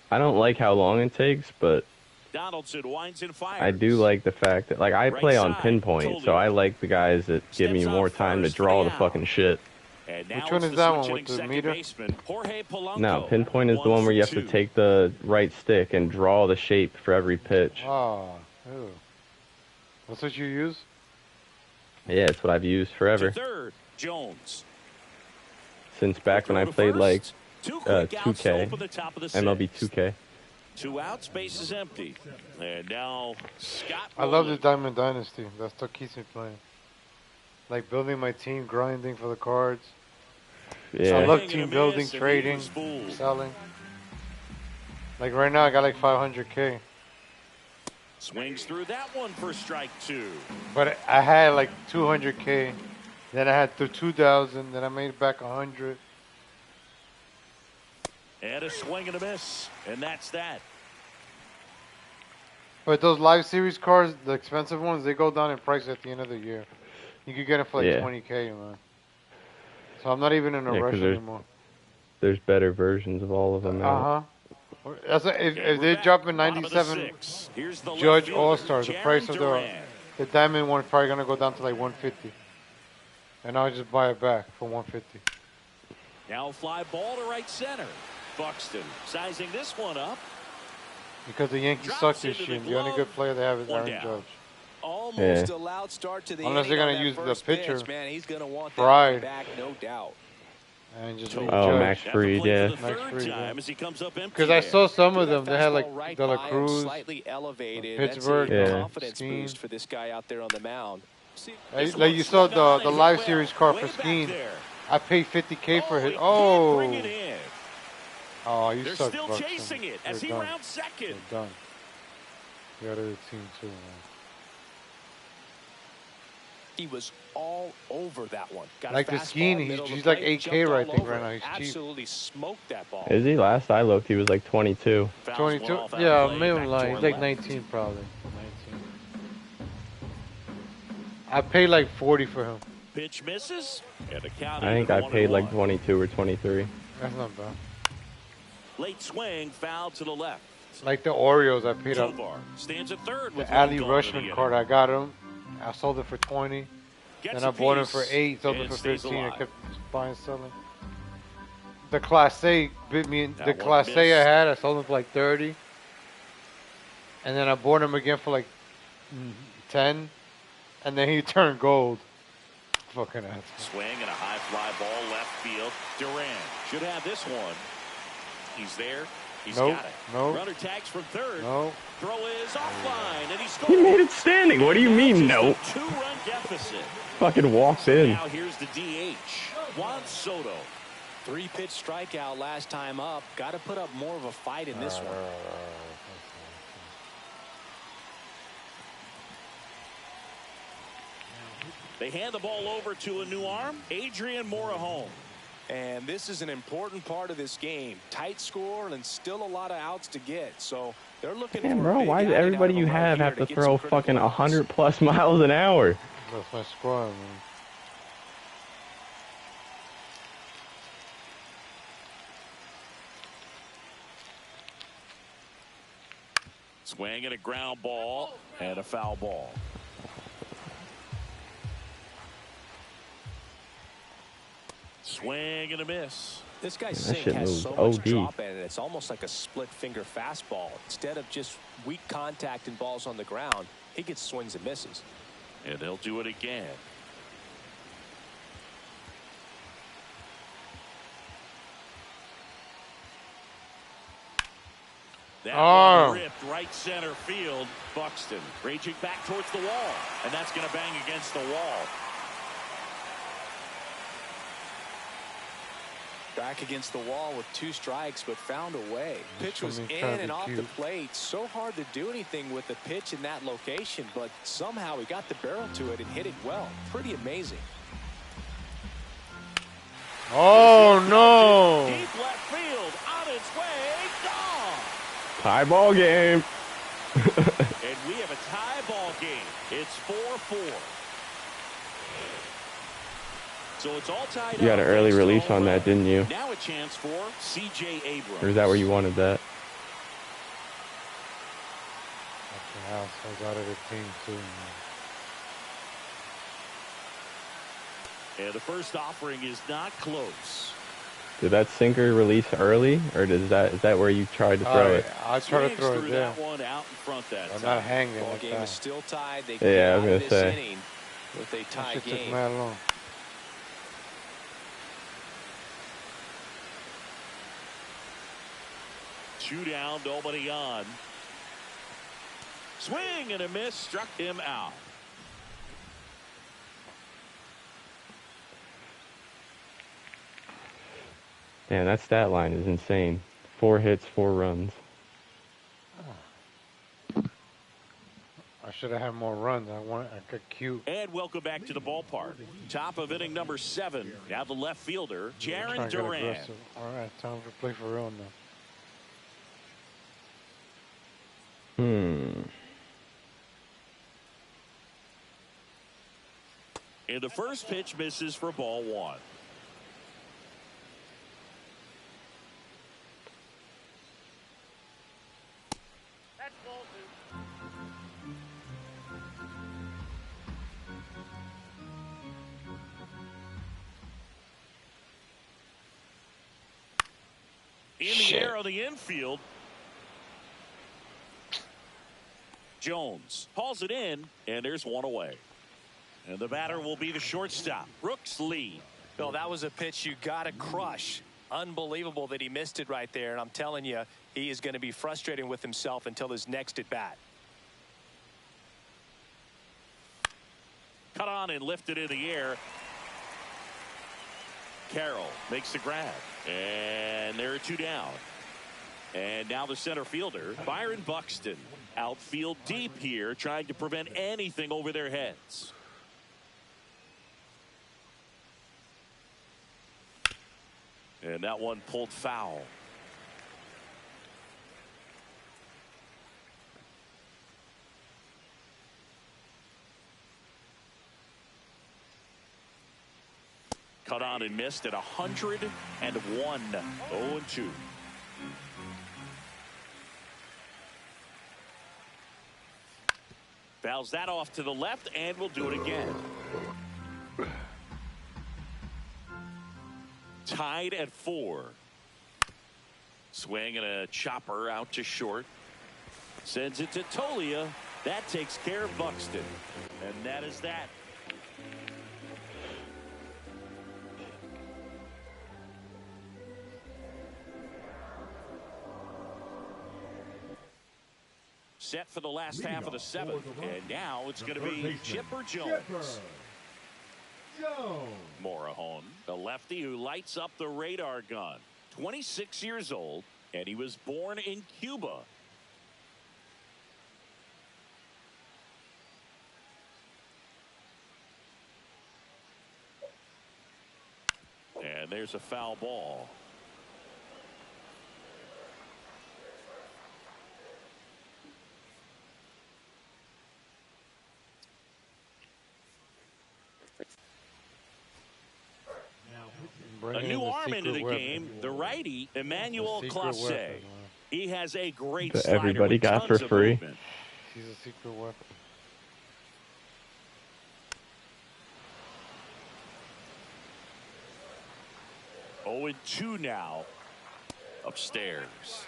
I don't like how long it takes, but Donaldson winds and fires. I do like the fact that, like, I Right play on side, pinpoint, so totally. I like the guys that give me Steps more on time to first, draw the 3 out. fucking shit. And now Which one it's is the that one, switch with the hitting second meter? baseman, Jorge Polanco. No, pinpoint is the one where you have to 1-for-2. take the right stick and draw the shape for every pitch. Oh, ew. That's what you use? Yeah, it's what I've used To forever. third, Jones. Since back when I Throw to played, first. like, 2 quick outs to 2K, open the top of the MLB 6th. 2K. 2 outs, base is empty. And now Scott I love the Rowland. Diamond Dynasty. That's what keeps me playing. Like building my team, grinding for the cards. I Yeah. love Swing and a team miss, building, and he trading, was fooled. selling. Like right now, I got like 500K. Swings through that one for strike 2. But I had like 200K. Then I had the 2,000. Then I made back 100. And a swing and a miss. And that's that. But those live series cards, the expensive ones, they go down in price at the end of the year. You could get it for like Yeah. 20K, man. So I'm not even in a Yeah, 'cause rush there's- anymore. There's better versions of all of them now. That's if And if we're they're back. dropping Bottom of the 97 6th. Here's the left Judge fielder, All Stars, the Jarren price of Duran. the diamond one is probably gonna go down to like 150, and I'll just buy it back for 150. Now fly ball to right center. Buxton sizing this one up. Because the Yankees Drops suck this into the year. And the only glove. good player they have is One Aaron down. Judge. Almost Yeah. a loud start to the Unless inning they're on gonna that use the first pitcher, pitch, man. He's going to want that Fried. one back, no doubt. And just Oh, leave Oh, Judge. Max Have to Fried, play yeah. for the Max third Fried, yeah. time as he comes up empty. Because I there. saw some of That them. They had like fastball right De La by him, Cruz. slightly elevated. Pittsburgh, That's a Yeah. confidence Skeen. boost for this guy out there on the mound. This Like you one saw swung on the and live hit series well. card Way for back Skeen. there. I paid 50K for He it. can't Oh, bring it in. oh, you They're suck, still Buxton. chasing it as You're he done. rounds second. You're done. You're out of the team too, man. He was all over that one. Got a Like the fastball, Skeen, middle of he's the like plate, 8K jumped right, I all think, over right now. it. He's cheap. Absolutely smoked that ball. Is he? Last I looked, he was like 22. Fouls 22? one off out Yeah, of play, minimum back line. door He's like left. 19 probably. 19. I paid like 40 for him. Pitch misses. And the count I think even I to paid like 1-1. 22 or 23. That's not bad. Late swing, foul to the left. Like the Orioles, I paid up. Tovar stands at third with The one Ali gone to the Rushman inning. card, I got him. I sold it for 20. Gets Then I a bought him piece for 8, sold it and for stays 15. I alive. kept buying, selling. The Class A bit me. That The one Class A missed. I had, I sold him for like 30. And then I bought him again for like 10. And then he turned gold. Fucking ass. Swing and a high fly ball left field. Duran should have this one. He's there. He's Nope, got it. nope. Runner tags from third. No. Throw is offline, and he scores. He made it standing. What do you mean, no? Just a 2-run deficit. Fucking walked in. Now here's the DH, Juan Soto. 3-pitch strikeout last time up. Got to put up more of a fight in this one. Uh, They hand the ball over to a new arm, Adrian Morejon. And this is an important part of this game. Tight score and still a lot of outs to get. So they're looking for bro, a big why does outing everybody out of you them right have here to get some throw critical fucking outs. 100+ miles an hour? That's my squad, man. Swing and a ground ball and a foul ball. Swing and a miss. This guy's that sink shit has moves so much OD. drop in it. It's almost like a split finger fastball. Instead of just weak contact and balls on the ground, he gets swings and misses. And he'll do it again. That one ripped right center field. Buxton raging back towards the wall. And that's going to bang against the wall. Back against the wall with 2 strikes, but found a way. Pitch was in and off the plate. So hard to do anything with the pitch in that location, but somehow he got the barrel to it and hit it well. Pretty amazing. Oh, no. Deep left field, on its way, gone. Tie ball game. And we have a tie ball game. It's 4-4. So it's all tied up. You had an early release on that, didn't you? Now a chance for C.J. Abrams. Or is that where you wanted that? Fucking house. I got it a team too, man. And the first offering is not close. Did that sinker release early, or is that where you tried to throw it? I tried to throw it there. That one out in front that I'm time. not hanging. Ball Like game that. is still tied. They Yeah, I was get out of gonna this say. inning with a That tie shit took game. mad long. Two down, nobody on. Swing and a miss, struck him out. Man, that stat line is insane. 4 hits, 4 runs. I should have had more runs. I got cute. And welcome back to the ballpark. Top of inning number 7. Now the left fielder, Trying Jaron to get Duran. aggressive. All right, time to play for real now. And the first pitch misses for ball 1. That's ball 2. In the air on the infield. Jones hauls it in, and there's one away. And the batter will be the shortstop, Brooks Lee. Bill, that was a pitch you got to crush. Unbelievable that he missed it right there. And I'm telling you, he is going to be frustrated with himself until his next at bat. Cut on and lifted in the air. Carroll makes the grab. And there are 2 down. And now the center fielder, Byron Buxton. Outfield deep here, trying to prevent anything over their heads. And that one pulled foul. Cut on and missed at 101. 0-2. Fouls that off to the left, and we'll do it again. Tied at 4. Swing and a chopper out to short. Sends it to Tolia. That takes care of Buxton. And that is that. Set for the last half of the 7th. And now it's going to be Chipper Jones. Morejon, the lefty who lights up the radar gun. 26 years old, and he was born in Cuba. And there's a foul ball. A new arm into the game, the righty, Emmanuel Clase. He has a great that slider everybody with got for tons of free. movement. He's a secret weapon. Oh, 2 now. Upstairs.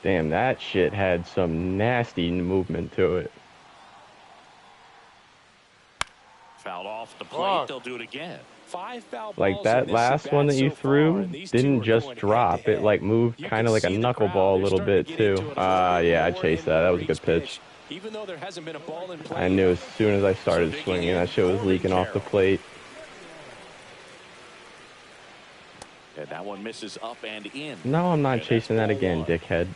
Damn, that shit had some nasty movement to it. Fouled off the plate. They'll do it again. 5 foul balls Like that last one that you threw didn't just drop. It like moved kind of like a knuckleball a little bit too. Yeah, I chased that. That was a good pitch. Even though there hasn't been a ball in play, I knew as soon as I started swinging, that shit was leaking off the plate. And that one misses up and in. No, I'm not chasing that again, dickhead.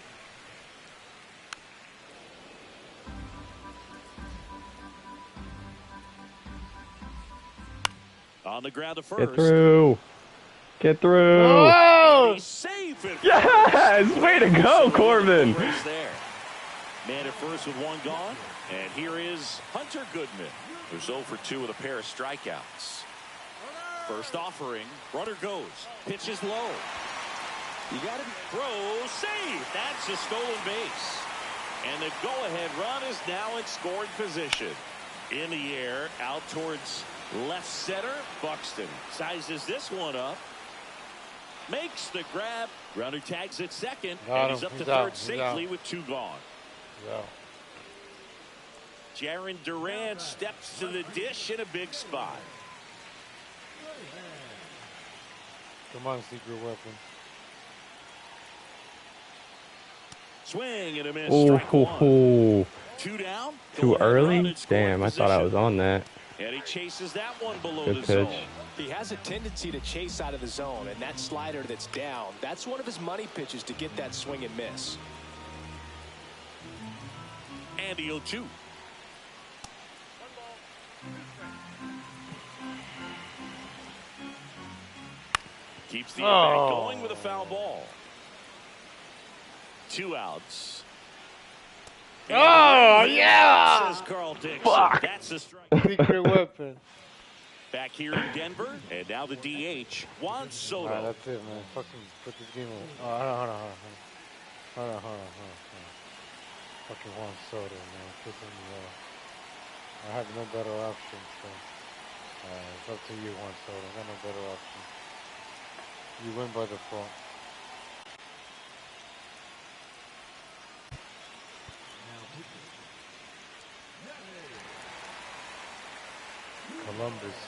On the ground to first. Get through. Get through. Oh! Yes! Way to go, Corbin. Man at first with 1 gone. And here is Hunter Goodman, who's 0 for 2 with a pair of strikeouts. First offering. Runner goes. Pitches low. You got to throw. Save. That's a stolen base. And the go-ahead run is now in scoring position. In the air, out towards left center. Buxton sizes this one up. Makes the grab. Runner tags at second. And he's up to third safely with 2 gone. Jaron Duran steps to the dish in a big spot. Come on, secret weapon. Swing and a miss. Strike 1. 2 down. Too early? Damn, I thought I was on that. And he chases that one below Good the pitch. zone. he has a tendency to chase out of the zone, and that slider that's down, that's one of his money pitches to get that swing and miss. And the 0-2. Keeps the at-bat going with a foul ball. 2 outs. Oh, yeah! Says Carl Dixon. Fuck. That's a strike. Secret weapon. Back here in Denver, and now the DH, Juan Soto. Alright, that's it, man. Fucking put this game away. Oh, hold on. Fucking Juan Soto, man. Piss me off. I have no better option, so it's up to you, Juan Soto. I got no better option. You win by default. Columbus.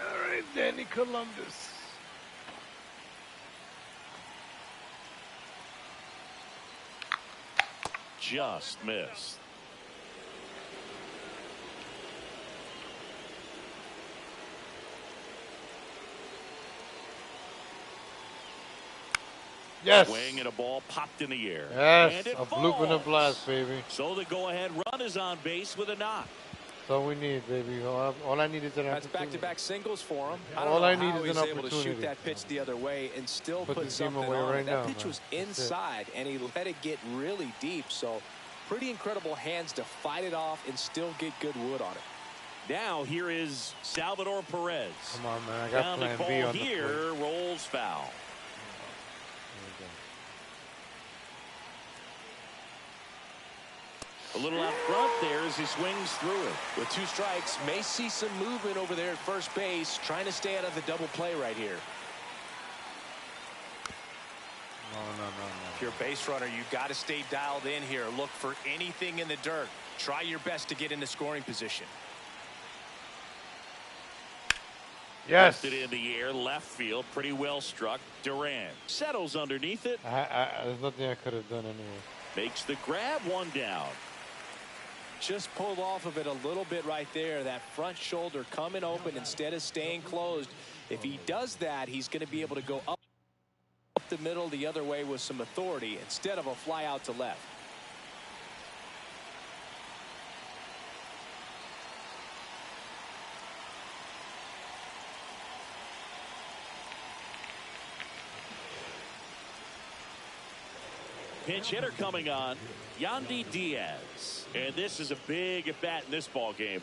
All right, Danny Columbus. Just missed. Yes. Swing and a ball popped in the air. Yes. And it A bloop and a falls. blast, baby. So the go-ahead run is on base with a knock. That's all we need, baby. All I need is an That's opportunity. back-to-back singles for him. I All don't I know need how is he's an able to shoot opportunity. that pitch the other way and still Put put this game something away on right it. That now, pitch man. was That's it. inside, and he let it get really deep. So pretty incredible hands to fight it off and still get good wood on it. Now here is Salvador Perez. Come on, man. I got Down the plan ball B on here, the plate. rolls foul. A little out front there as he swings through it. With 2 strikes, may see some movement over there at first base, trying to stay out of the double play right here. No. If you're a base runner, you got to stay dialed in here. Look for anything in the dirt. Try your best to get into scoring position. Yes. Lifted in the air, left field, pretty well struck. Duran settles underneath it. There's nothing I could have done anyway. Makes the grab, 1 down. Just pulled off of it a little bit right there. That front shoulder coming open instead of staying closed. If he does that, he's going to be able to go up the middle the other way with some authority instead of a fly out to left. Pinch hitter coming on, Yandy Diaz. And this is a big at bat in this ball game.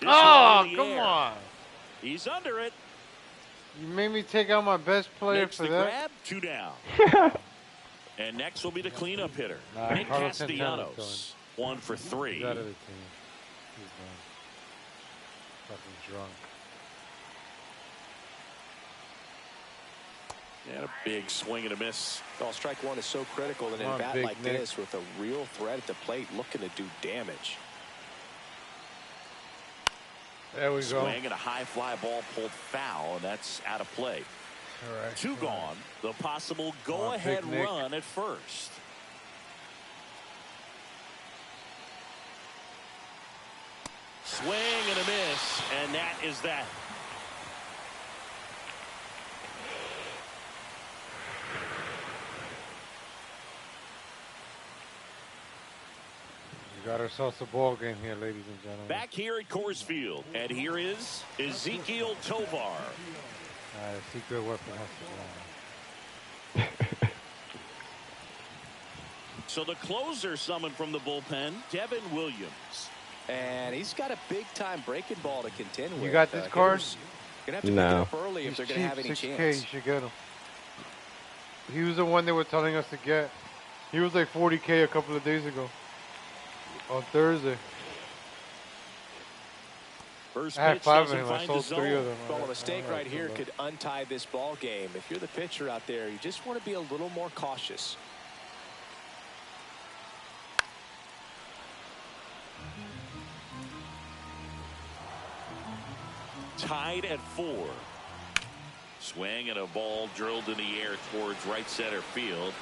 Oh, come on. He's under it. You made me take out my best player Makes for the that. grab, 2 down. And next will be the cleanup hitter, Nick Carlos Castellanos. 1 for 3. He's out of the team. He's done. Fucking drunk. And a big swing and a miss. Well, strike one is so critical in a bat like this with a real threat at the plate looking to do damage. There we go. Swing and a high fly ball pulled foul, and that's out of play. All right. 2 gone. The possible go-ahead run at first. Swing and a miss, and that is that. We got ourselves a ball game here, ladies and gentlemen. Back here at Coors Field, and here is Ezequiel Tovar. The secret weapon has to go. So the closer summoned from the bullpen, Devin Williams. And he's got a big-time breaking ball to contend with. You got this card? Gonna have to pick it up early if they're He's going to have cheap, any 6K, chance. you should get him. He was the one they were telling us to get. He was like 40K a couple of days ago. On Thursday. First I had pitch 5 of doesn't them. I find sold the 3 of zone. them. Well, a mistake right here could untie this ball game. If you're the pitcher out there, you just want to be a little more cautious. Tied at 4. Swing and a ball drilled in the air towards right center field.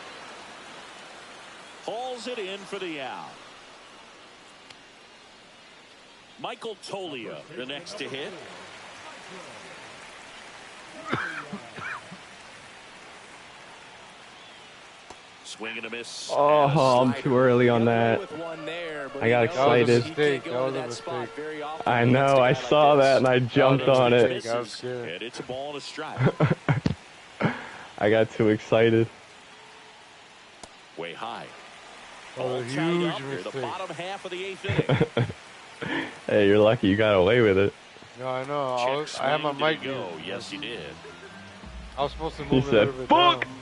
Hauls it in for the out. Michael Toglia, the next to hit. Swing and a miss. Oh, I'm too early on that. I got excited. I know. I saw that and I jumped on it. And it's a ball and a strike. I got too excited. Way high. Oh, huge mistake. The bottom half of the 8th inning. Hey, you're lucky you got away with it. No, I know. I had my mic. Go. Yes, you did. I was supposed to He move it a said, little bit "Fuck!" down.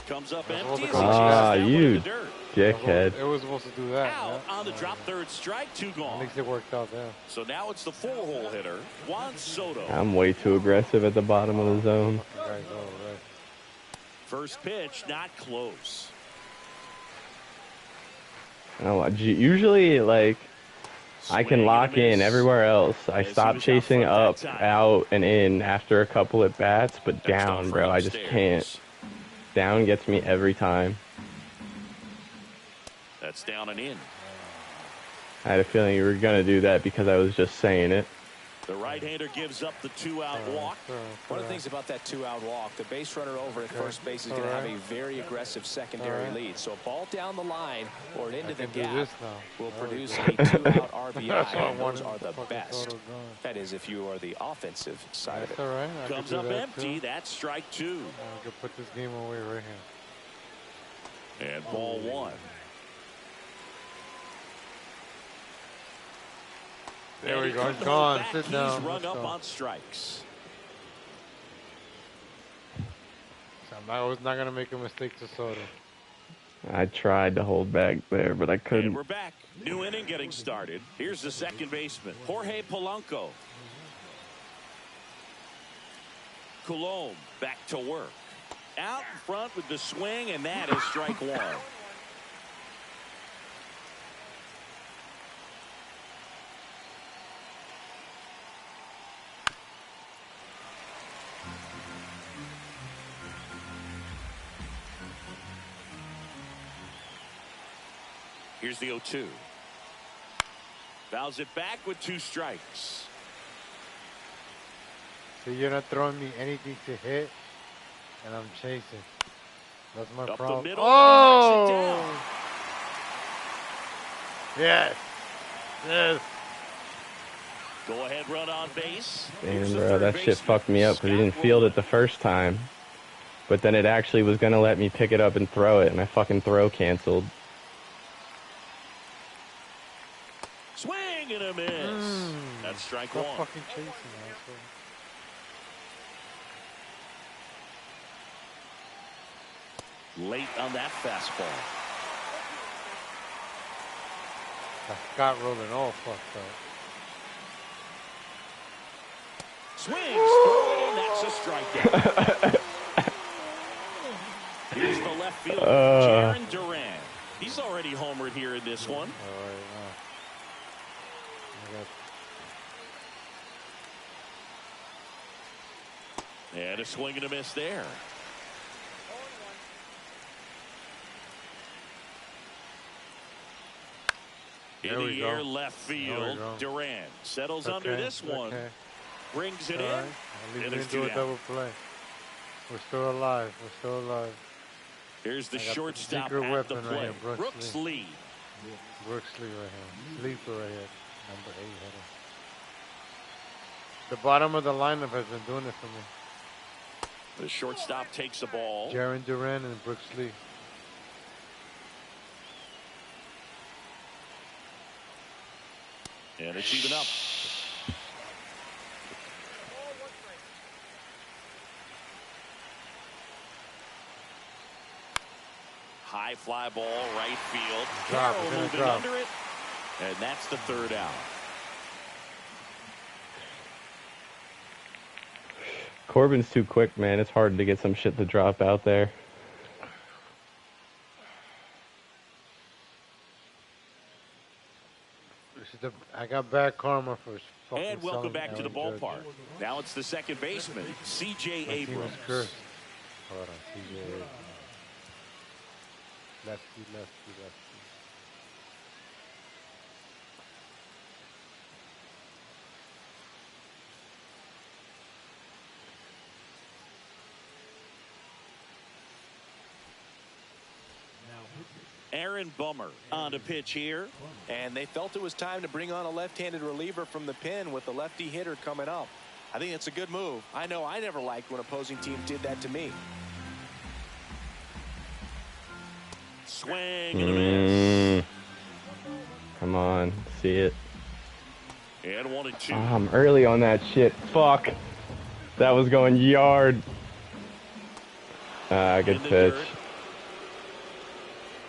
Comes up That's empty. what Ah, the you dickhead. It was supposed to do that. Out Yeah. on the drop third strike, 2 At gone. least it worked out there. So now it's the 4-hole hitter, Juan Soto. I'm way too aggressive at the bottom of the zone. Guys, all right. First pitch, not close. Usually, like, I can lock in everywhere else. I stop chasing up, out, and in after a couple at bats, but down, bro, I just can't. Down gets me every time. That's down and in. I had a feeling you were going to do that because I was just saying it. The right-hander gives up the 2-out walk. One of the things about that 2-out walk, the base runner over at first base is going to have a very aggressive secondary lead. So a ball down the line or into the gap will produce a 2-out RBI. And those are the best. That is, if you are the offensive side of it. All right. Comes up empty. That's strike 2. I could put this game away right here. And ball 1. There we go. It's gone. Sit down. He's rung up on strikes. I was not going to make a mistake to Soto. I tried to hold back there, but I And couldn't. we're back. New inning getting started. Here's the second baseman, Jorge Polanco. Coulomb back to work. Out in front with the swing, and that is strike 1. Here's the 0-2. Fouls it back with 2 strikes. So you're not throwing me anything to hit, and I'm chasing. That's my Up problem. the middle, and he knocks it Oh! down. Yes. Yes. Go ahead, run on base. Damn, bro, that shit fucked me up because he didn't field it the first time. But then it actually was going to let me pick it up and throw it, and my fucking throw canceled. Swing and a miss. That's strike Stop 1. fucking chasing, asshole. Late on that fastball. Scott rolling all fucked up. Swings through it, and that's a strikeout. Here's the left fielder, Jaron Duran. He's already homered here in this one. All right, And a swing and a miss there. In the air, left field. Duran settles under this one. Okay. Brings it All in. right. At least we didn't do a double play. We're still alive. We're still alive. Here's the shortstop secret at the weapon right plate. here, Brooks Lee. Brooks Lee right here. Sleeper right here. Number 8 hitter. The bottom of the lineup has been doing it for me. The shortstop takes the ball. Jaron Duran and Brooks Lee. And it's even up. High fly ball, right field. Carroll moving under it. And that's the 3rd out. Corbin's too quick, man. It's hard to get some shit to drop out there. I got bad karma for fucking. And welcome back to the ballpark. Now it's the second baseman, C.J. Abrams. Hold on, C.J. Abrams. Lefty, lefty, lefty. Aaron Bummer on to pitch here. And they felt it was time to bring on a left-handed reliever from the pen with the lefty hitter coming up. I think it's a good move. I know I never liked when opposing teams did that to me. Swing and a miss. Come on, see it. And 1-2. I'm early on that shit. Fuck. That was going yard. Good pitch.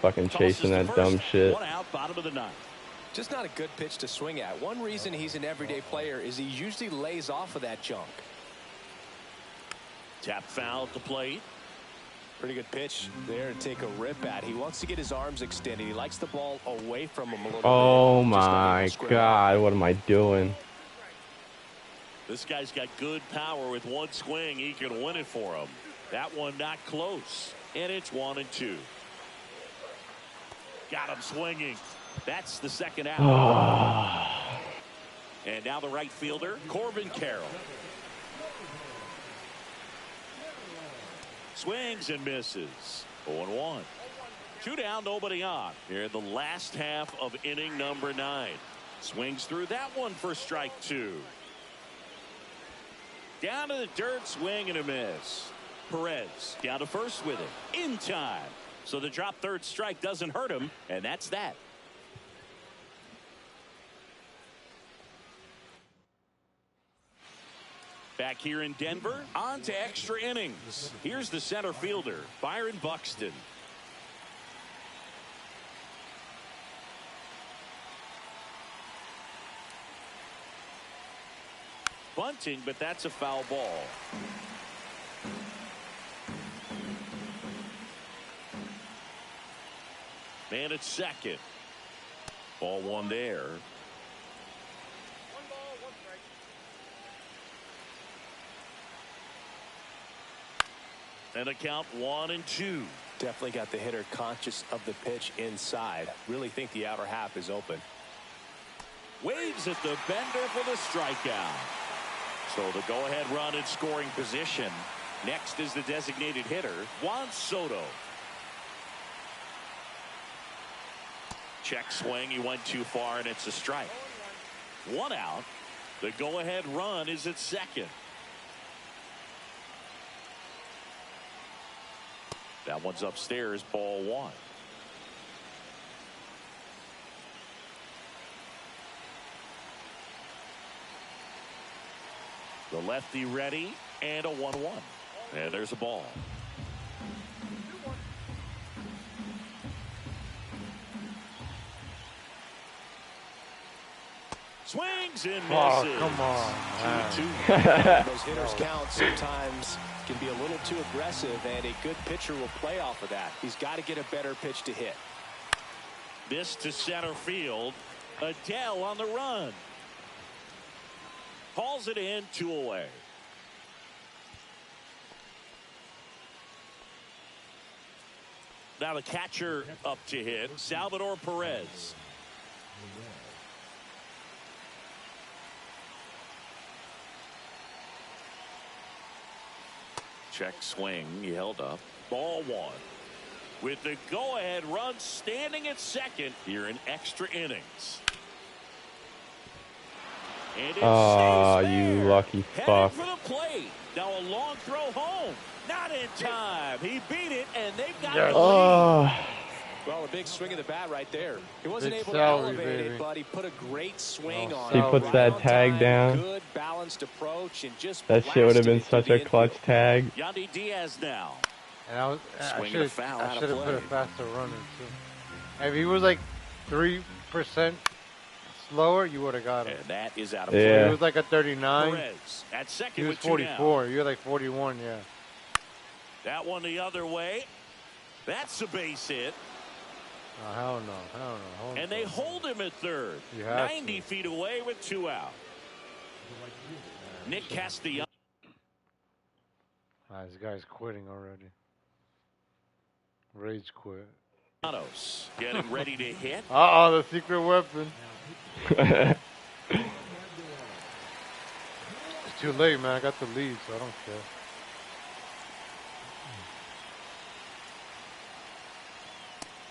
Fucking chasing that dumb shit. 1 out, bottom of the 9th. Just not a good pitch to swing at. One reason he's an everyday player is he usually lays off of that junk. Tap foul at the plate. Pretty good pitch there to take a rip at. He wants to get his arms extended. He likes the ball away from him a little bit. Oh my God, what am I doing? This guy's got good power. With one swing, he can win it for him. That one not close. And it's 1-2. Got him swinging. That's the 2nd out. And now the right fielder, Corbin Carroll. Swings and misses. 0-1. 2 down, nobody on. Here in the last half of inning number 9. Swings through that one for strike 2. Down to the dirt, swing and a miss. Perez down to first with it. In time. So the drop third strike doesn't hurt him, and that's that. Back here in Denver, on to extra innings. Here's the center fielder, Byron Buxton. Bunting, but that's a foul ball. Man at second. Ball 1 there. And a count 1-2. Definitely got the hitter conscious of the pitch inside. Really think the outer half is open. Waves at the bender for the strikeout. So the go-ahead run in scoring position. Next is the designated hitter, Juan Soto. Check swing. He went too far, and it's a strike. 1 out. The go-ahead run is at second. That one's upstairs, ball 1. The lefty ready, and a 1-1. And there's a ball. Swings and misses. Oh, come on, man. 2-2. Those hitters count sometimes can be a little too aggressive, and a good pitcher will play off of that. He's got to get a better pitch to hit. This to center field. Adele on the run. Calls it in, 2 away. Now the catcher up to hit, Salvador Perez. Check swing, he held up. Ball 1. With the go-ahead run standing at second here in extra innings. And it Oh, stays there. you lucky Headed fuck. for the plate. Now a long throw home. Not in time. He beat it, and they've got Yes. the lead. Oh, Well, a big swing of the bat right there. He wasn't Big able to salary, elevate baby. it, but he put a great swing Oh, on he it. puts salary. that on tag time, down. Good balanced approach and just That shit would have been blasted it such to a the clutch infield. tag. Yandy Diaz now. And I Swing and a foul out should of have put a play. faster runner too. If he was like 3% slower, you would have got him. And that is out of Yeah. He play. was like a 39. Perez at He second was with 2 down. 44. You were like 41, yeah. That one the other way. That's a base hit. Oh, hell no. Hell no. Hold And they on. hold him at third. You have 90 to. feet away with 2 out. Nick Castellanos. This guy's quitting already. Rage quit. Getting ready to hit. The secret weapon. It's too late, man. I got the lead, so I don't care.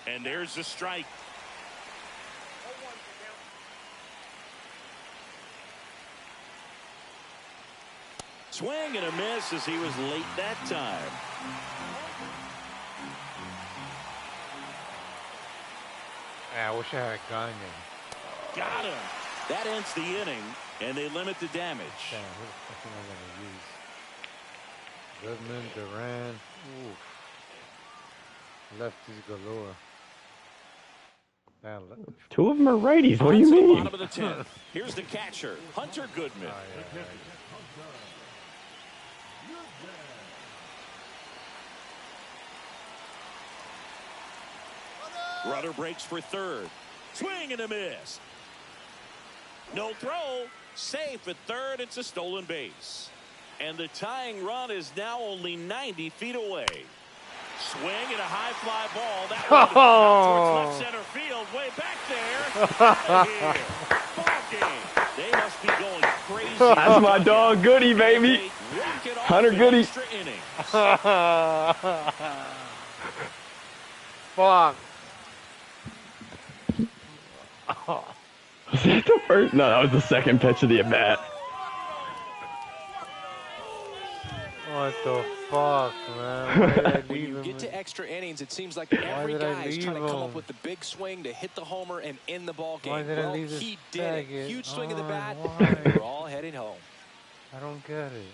And there's the strike. Swing and a miss as he was late that time. Yeah, I wish I had Gagne. Got him. That ends the inning, and they limit the damage. Damn, who the fuck am I gonna use? Goodman, Duran. Oof. Lefties galore. Man, 2 of them are righties. What do On you to the mean? bottom of the 10th. Here's the catcher, Hunter Goodman. yeah. Rudder breaks for third. Swing and a miss. No throw. Safe at third. It's a stolen base. And the tying run is now only 90 feet away. Swing and a high fly ball. That one out towards left center field. Way back there. Out of here. Ball game. They must be going crazy. That's my dog, Goody, baby. Hunter Goody. Extra innings. Fuck. Was that the first? No, that was the second pitch of the at-bat. What the fuck, man? Why did I When leave you him? get to extra innings, it seems like every did I guy is leave trying to come him? up with the big swing to hit the homer and end the ball game. Why did I Well, leave this he did it. faggot Huge swing of the on? bat. Why? We're all headed home. I don't get it.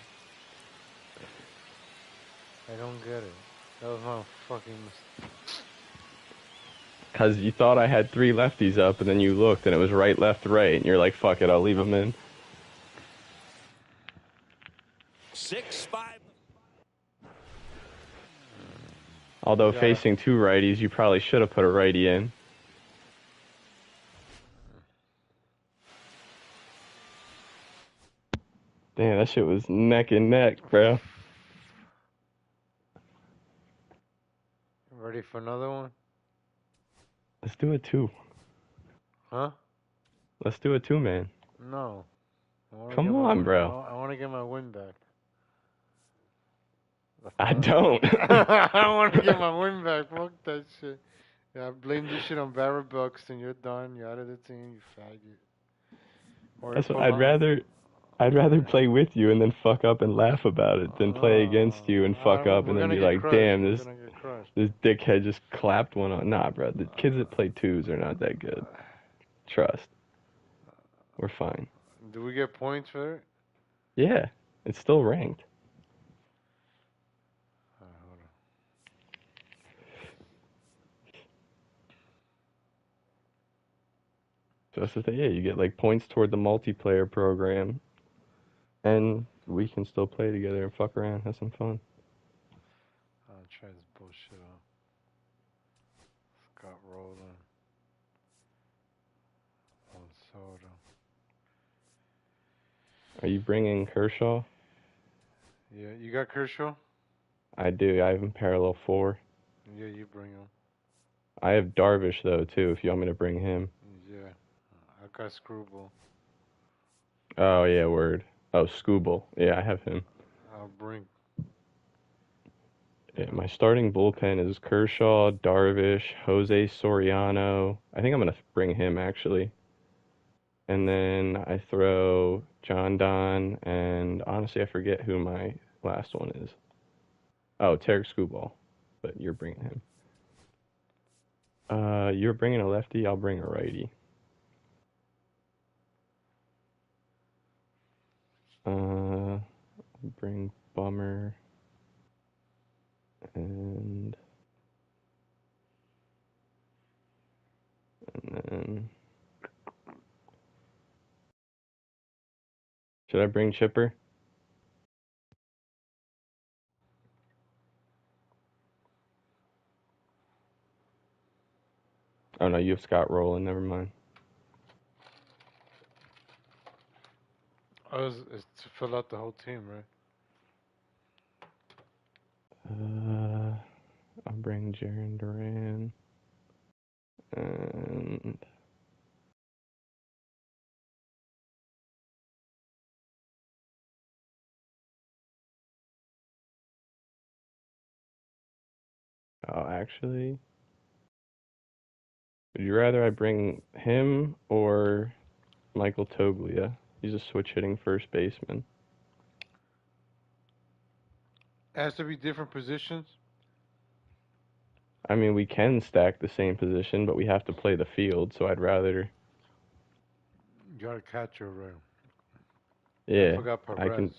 I don't get it. That was my fucking mistake. Because you thought I had 3 lefties up, and then you looked, and it was right, left, right, and you're like, fuck it, I'll leave them in. 6-5. Although Yeah. facing 2 righties, you probably should have put a righty in. Damn, that shit was neck and neck, bro. Ready Ready for another one? Let's do it too. Huh? Let's do it too, man. No. Come on, bro. I want to get my win back. I don't. I want to get my win back. Fuck that shit. Yeah, blame this shit on Barrett Buxton. You're done. You're out of the team. You faggot. Or That's what I'd rather play with you and then fuck up and laugh about it than play against you and fuck up and then be like, damn, this dickhead just clapped one on. Nah, bro. The kids that play twos are not that good. Trust. We're fine. Do we get points for it? Yeah, it's still ranked. Hold on. So that's the thing. Yeah, you get like points toward the multiplayer program, and we can still play together and fuck around, have some fun. I'll try this bullshit out. Scott Rowland. Soda. Are you bringing Kershaw? Yeah, you got Kershaw? I do. I have him parallel 4. Yeah, you bring him. I have Darvish though too. If you want me to bring him. Yeah, I got Screwball. Oh yeah, word. Oh, Scooble. Yeah, I have him. I'll bring. Yeah, my starting bullpen is Kershaw, Darvish, Jose Soriano. I think I'm gonna bring him actually. And then I throw John Don, and honestly, I forget who my last one is. Oh, Tarek Screwball, but you're bringing him. You're bringing a lefty. I'll bring a righty. Bring Bummer and then should I bring Chipper? Oh no, you have Scott Rowland. Never mind. Oh, it's to fill out the whole team, right? I'll bring Jarren Duran and actually, would you rather I bring him or Michael Toglia? He's a switch hitting first baseman. It has to be different positions. I mean, we can stack the same position, but we have to play the field, so I'd rather. You got a catcher, right? Yeah, I forgot Perez.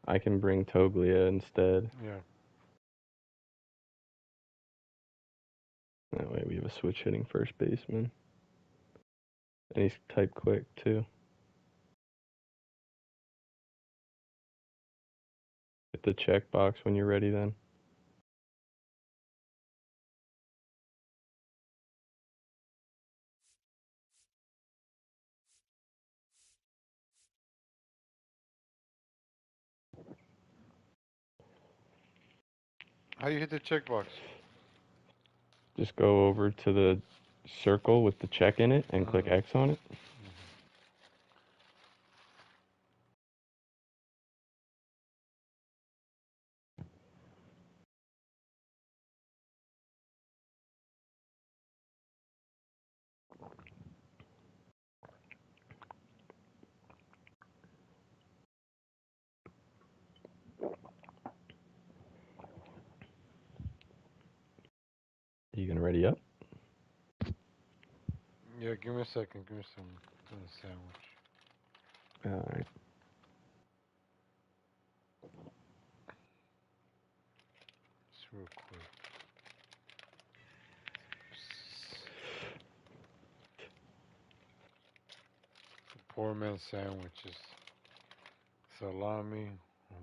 I can bring Toglia instead. Yeah. That way we have a switch hitting first baseman. And he's type quick too. Hit the checkbox when you're ready then. How do you hit the checkbox? Just go over to the circle with the check in it and click X on it. Are you gonna ready up? Yeah, give me a second. Give me some sandwich. Alright. Just real quick. Poor man's sandwiches. Salami,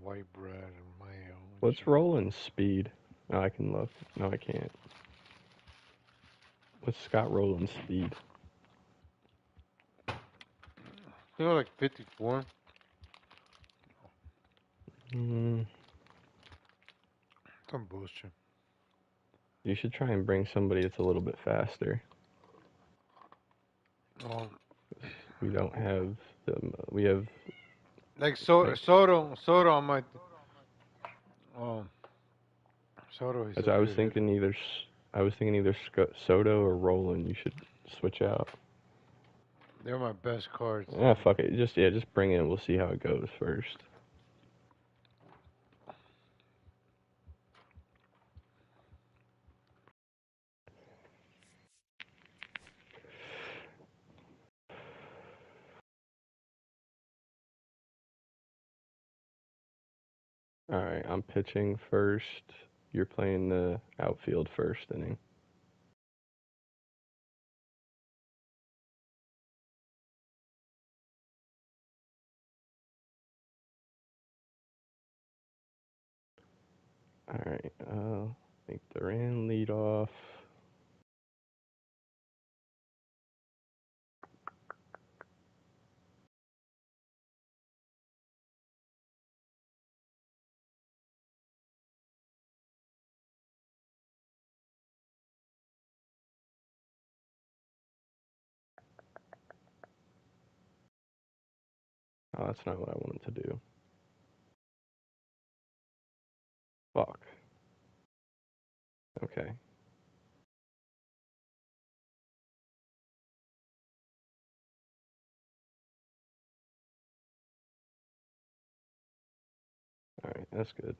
white bread, and mayo. What's Roland's speed? No, I can look. No, I can't. What's Scott Rowland's speed? They were like 54. Mm. Some bullshit. You should try and bring somebody that's a little bit faster. Oh, We don't have them. We have like like, Soto on my. Oh, Soto, he's as a I was good hitter. thinking either Soto or Roland. You should switch out. They're my best cards. Yeah, fuck it. Just bring it. We'll see how it goes first. All right, I'm pitching first. You're playing the outfield first inning. All right, make Duran lead off. Oh, that's not what I wanted to do. Fuck. Okay. All right, that's good.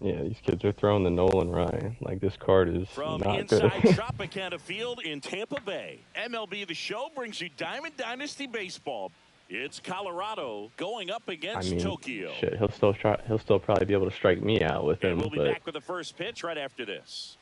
Yeah, these kids are throwing the Nolan Ryan. Like, this card is From not good. inside Tropicana Field in Tampa Bay, MLB The Show brings you Diamond Dynasty Baseball. It's Colorado going up I against mean, Tokyo. shit, he'll still probably be able to strike me out with And him, we'll be but back with the first pitch right after this.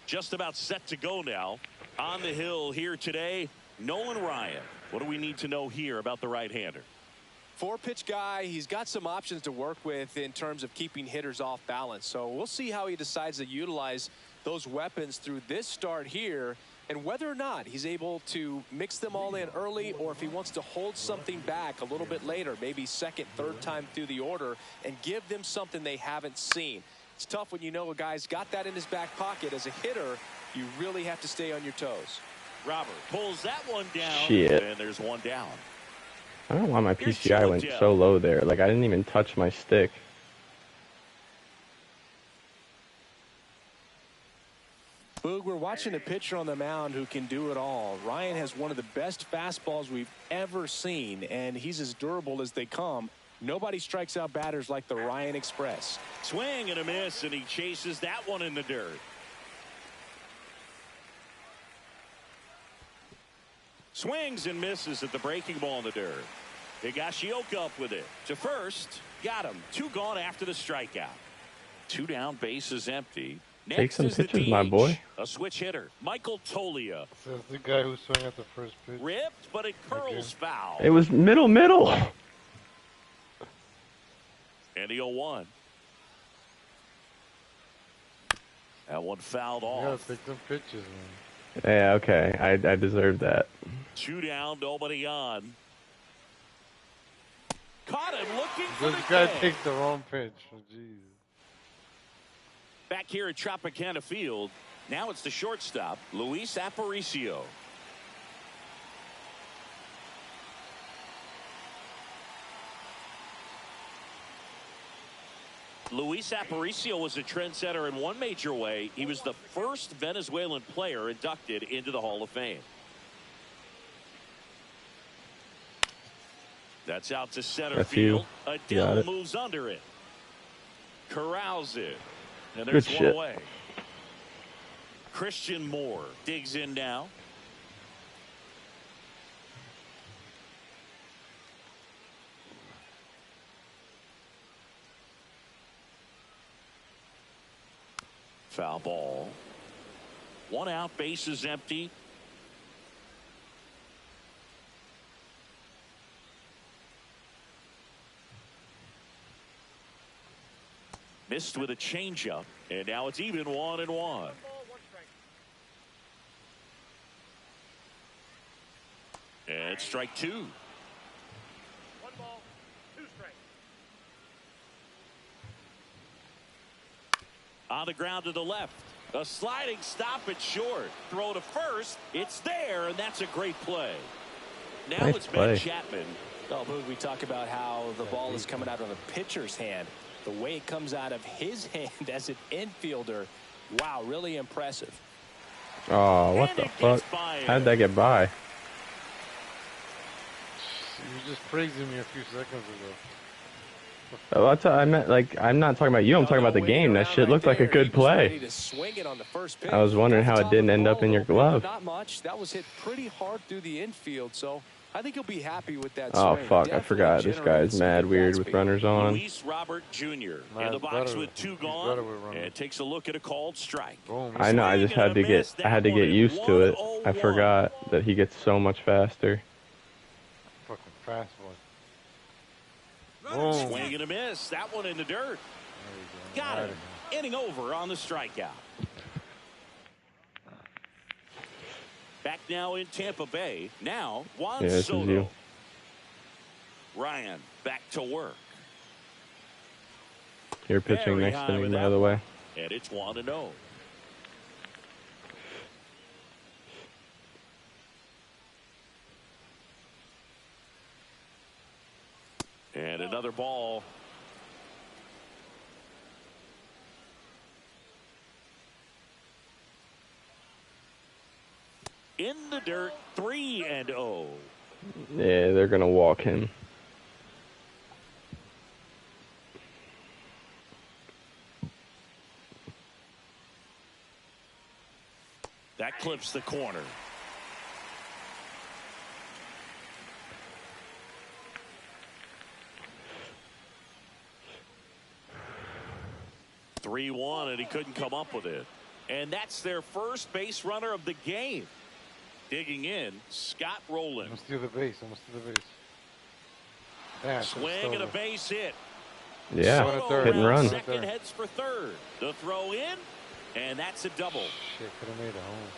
Just about set to go now. On the hill here today, Nolan Ryan. What do we need to know here about the right-hander? Four-pitch guy, he's got some options to work with in terms of keeping hitters off balance. So we'll see how he decides to utilize those weapons through this start here, and whether or not he's able to mix them all in early, or if he wants to hold something back a little bit later, maybe second, third time through the order, and give them something they haven't seen. It's tough when you know a guy's got that in his back pocket. As a hitter, you really have to stay on your toes. Robert pulls that one down. Shit. And there's one down. I don't know why my Here's PCI went so low there. Like, I didn't even touch my stick. Boog, we're watching a pitcher on the mound who can do it all. Ryan has one of the best fastballs we've ever seen, and he's as durable as they come. Nobody strikes out batters like the Ryan Express. Swing and a miss, and he chases that one in the dirt. Swings and misses at the breaking ball in the dirt. Higashioka up with it. To first. Got him. Two gone after the strikeout. Two down, bases empty. Next Take some is the pitches, DH, my boy. a switch hitter, Michael Tolia. So that's the guy who swung at the first pitch. Ripped, but it curls foul. It was middle. And the 0-1. That one fouled You off. gotta take some pitches, man. Yeah, okay. I deserved that. Two down, nobody on. Caught him looking for This the guy K. takes the wrong pitch. Oh, jeez. Back here at Tropicana Field, now it's the shortstop, Luis Aparicio. Luis Aparicio was a trendsetter in one major way. He was the first Venezuelan player inducted into the Hall of Fame. That's out to center That's field. you. Adele Got it. moves under it. Corrals it. And Good there's one shit. away. Christian Moore digs in now. Foul ball. 1 out, base is empty. Missed with a changeup, and now it's even 1-1. And strike 2. 1 ball, 2 strikes. On the ground to the left. A sliding stop at short. Throw to first. It's there, and that's a great play. Now Nice it's play. Ben Chapman. Oh, Boog, we talk about how the ball is coming out of the pitcher's hand. The way it comes out of his hand as an infielder, wow, really impressive. Oh, what the fuck? How did that get by? You were just praising me a few seconds ago. Oh, that's I meant, like, I'm not talking about you. I'm talking about the game. That shit looked like a good play. I was wondering how it didn't end up in your glove. Not much. That was hit pretty hard through the infield, so I think he'll be happy with that. Oh, swing. fuck. I forgot. This guy's mad weird with runners on. Luis Robert Jr. in the box with 2 gone, and takes a look at a called strike. Boom. I know. I just had to get used to it. I forgot that he gets so much faster. Fucking fast one. Swing and a miss. That one in the dirt. Got it. Inning over on the strikeout. Back now in Tampa Bay. Now Juan Yeah, this is Soto. you. Ryan back to work. You're pitching Very next high inning, with by that the way. one. And it's 1-0. And another ball. In the dirt, 3-0. Yeah, they're going to walk him. That clips the corner. (3-1), and he couldn't come up with it. And that's their first base runner of the game. Digging in, Scott Rowland. Almost to the base. Almost to the base. Damn, Swing and a base hit. Yeah, Soto hit and around run. second, heads for third. The throw in, and that's a double. Shit, could have made a home.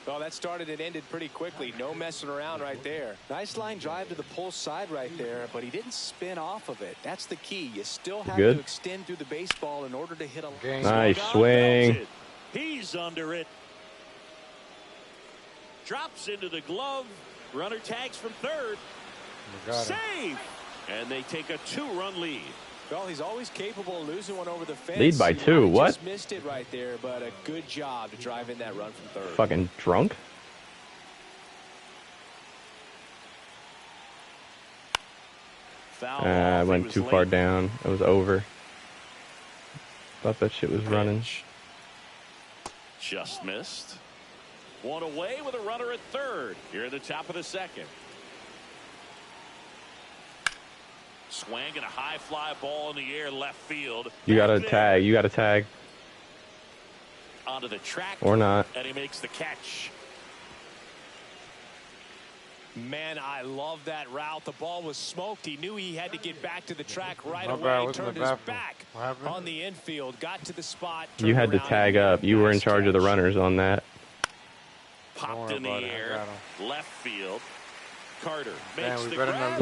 Well, that started and ended pretty quickly. No messing around right there. Nice line drive to the pull side right there, but he didn't spin off of it. That's the key. You still have to extend through the baseball in order to hit a nice swing. He's under it. Drops into the glove. Runner tags from third. Save! And they take a 2-run lead. Well, he's always capable of losing one over the fence. Lead by 2. What? Just missed it right there, but a good job to drive in that run from third. Fucking drunk? I went too far down. It was over. Thought that shit was running. Just missed. One away with a runner at third. Here at the top of the second. Swing and a high fly ball in the air left field. You got to tag. You got to tag. Onto the track. Or not. And he makes the catch. Man, I love that route. The ball was smoked. He knew he had to get back to the track right My away. bad, Turned his back on the infield. Got to the spot. You had to tag up. You were in charge of the runners on that. Popped in the air. Left field. Carter makes the grab.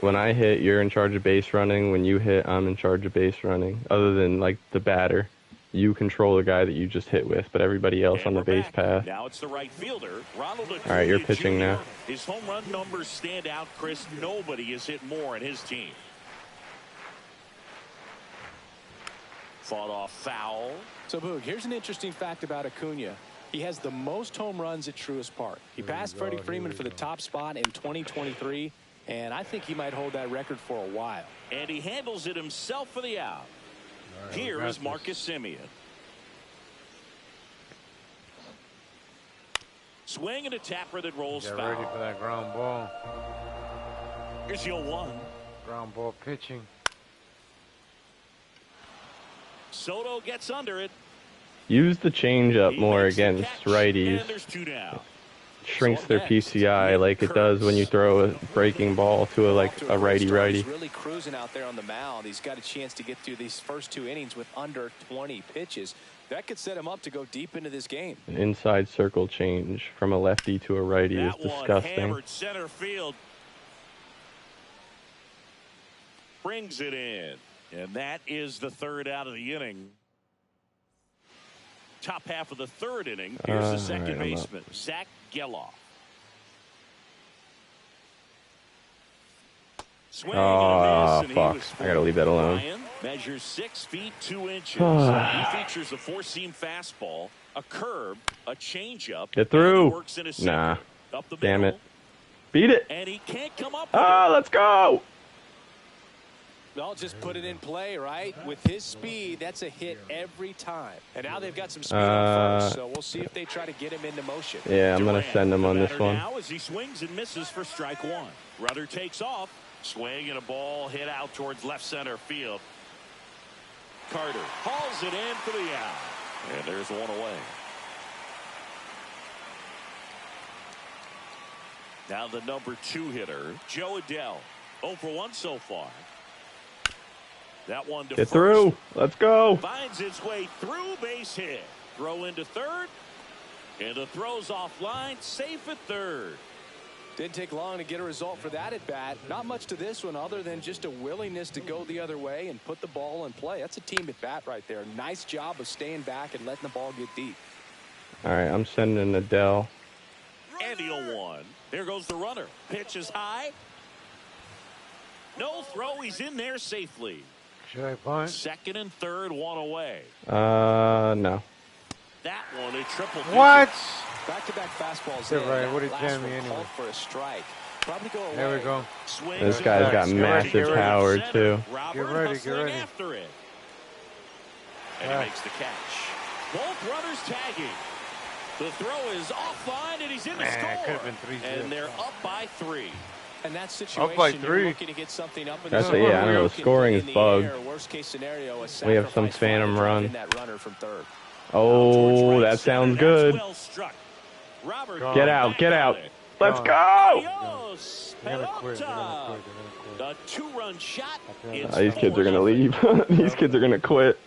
When I hit, you're in charge of base running. When you hit, I'm in charge of base running. Other than, like, the batter. You control the guy that you just hit with, but everybody else on the base path. Now it's the right fielder, Ronald. All right, you're pitching now. His home run numbers stand out, Chris. Nobody has hit more in his team. Fought off foul. So, Boog, here's an interesting fact about Acuna. He has the most home runs at Truist Park. He passed Freddie Freeman for the top spot in 2023, and I think he might hold that record for a while. And he handles it himself for the out. Here is Marcus Semien. Swing and a tapper that rolls foul. Get ready for that ground ball. Here's your 1. Ground ball pitching. Soto gets under it. Use the changeup He more makes the against catch, righties. And there's 2 down. Shrinks So their next, PCI Nick like it does when you Kurtz. throw a breaking ball to a righty-righty. He's really cruising out there on the mound. He's got a chance to get through these first 2 innings with under 20 pitches. That could set him up to go deep into this game. An inside circle change from a lefty to a righty is That one disgusting. hammered center field. Brings it in. And that is the 3rd out of the inning. Top half of the 3rd inning. Here's the second baseman, Zach Geloff. Swing and a miss, and fuck. he was I gotta leave that alone. Ryan measures 6 feet 2 inches. He features a 4-seam fastball, a curve, a changeup. Get through. Works in a Nah. up the Damn middle, it. Beat it. and he can't come up with Oh, let's go. Well, just put it in play, right? With his speed, that's a hit every time. And now they've got some speed on first, so we'll see if they try to get him into motion. Yeah, I'm going to send him the on this batter one. Now as he swings and misses for strike 1. Rudder takes off. Swing and a ball hit out towards left center field. Carter hauls it in for the out. And there's one away. Now the number 2 hitter, Joe Adell. 0 for 1 so far. That one to Get first. through. Let's go. Finds its way through, base hit. Throw into 3rd. And the throw's offline, safe at 3rd. Didn't take long to get a result for that at bat. Not much to this one other than just a willingness to go the other way and put the ball in play. That's a team at bat right there. Nice job of staying back and letting the ball get deep. All right, I'm sending Adele. And the 0-1. There goes the runner. Pitch is high. No throw. He's in there safely. Should I bunt? 2nd and 3rd, 1 away. No. That one a triple. What? Back-to-back fastballs. You're in. right. That What did last jam me one anyway? called for a strike. Probably go away. There we go. Swings This and guy's got misses. massive Get ready. power, Center. too. Robert Get ready, get hustling ready. after it. And Yeah. he makes the catch. Both runners tagging. The throw is offline, and he's in the Man, score. could have been 3-0. And they're up by 3. And that situation, Up by you're 3. looking to get something up in That's the it, yeah, I know, You the can scoring put is in the bugged. air. Worst case scenario, a We have some sacrifice fly phantom to drive run. in that runner from 3rd. Oh, that sounds good. Well struck. Robert Gone. Get out, get out. Let's Gone. go. Adios, They're gonna quit. They're gonna Pelota. quit. They're gonna quit. A 2-run shot. It's These kids are going to 4-0. leave. These kids are going to quit.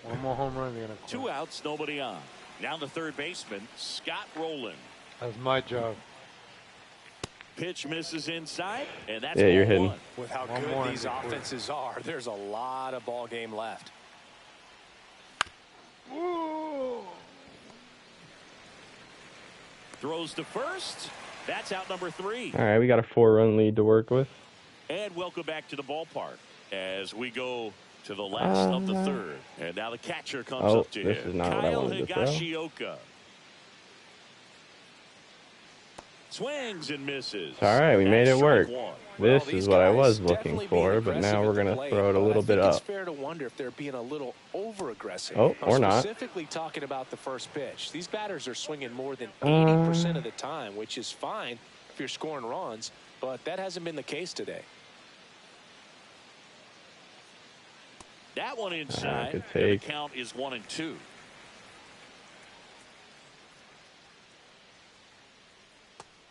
One more home run, they're gonna quit. 2 outs, nobody on. Now the 3rd baseman, Scott Rowland. That's my job. Pitch misses inside, and that's Yeah, you're ball hitting. 1. With how One good more these and they quit. offenses are, there's a lot of ball game left. Throws to first. That's out number 3. All right, we got a 4-run lead to work with. And welcome back to the ballpark as we go to the last of the 3rd. And now the catcher comes up to this him. is not what I Kyle wanted to throw. Higashioka. Swings and misses. It's all right, we made That's it work. strike 1. This Well, is these what I guys was definitely looking being for, but now aggressive we're at the going to plate, throw it a but little bit I think up. it's fair to wonder if they're being a little over-aggressive. Oh, or I'm not. specifically talking about the first pitch. These batters are swinging more than 80% of the time, which is fine if you're scoring runs, but that hasn't been the case today. That one inside. good And the take. count is 1-2.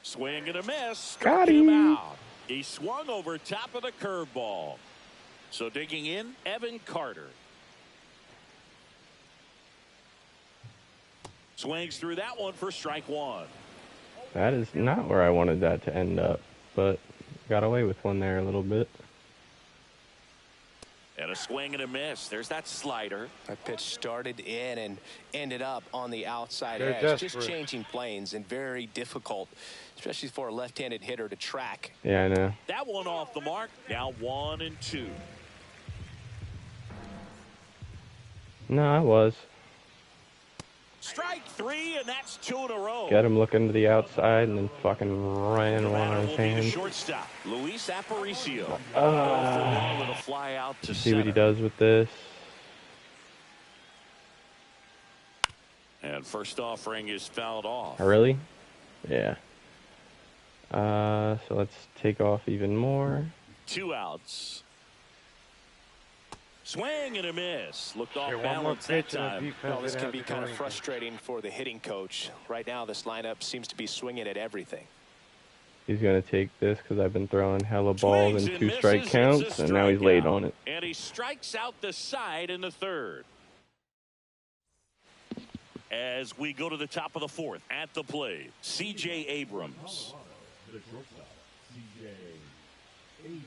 Swing and a miss. Got Struck him him. out. He swung over top of the curveball. So digging in, Evan Carter. Swings through that one for strike 1. That is not where I wanted that to end up, but got away with one there a little bit. And a swing and a miss. There's that slider. That pitch started in and ended up on the outside They're edge. Just desperate. changing planes and very difficult, especially for a left-handed hitter to track. Yeah, I know. That one off the mark. Now 1-2. No, I was. Strike 3, and that's 2 in a row. Got him looking to the outside and then fucking ran The one batter on will his be the hand. shortstop, Luis Aparicio. With a fly out to See what he center. does with this. And first offering is fouled off. Really? Yeah. So let's take off even more. 2 outs. Swing and a miss. Looked off One more balance that pitch and the time. defense. Well, this didn't can have be to do kind of anything. frustrating for the hitting coach. Right now, this lineup seems to be swinging at everything. He's going to take this because I've been throwing hella balls Swings in and 2 strike misses. counts, It's a and now he's laid strikeout. on it. And he strikes out the side in the third. As we go to the top of the fourth, at the plate, C.J. Abrams. The shortstop, C.J. Abrams.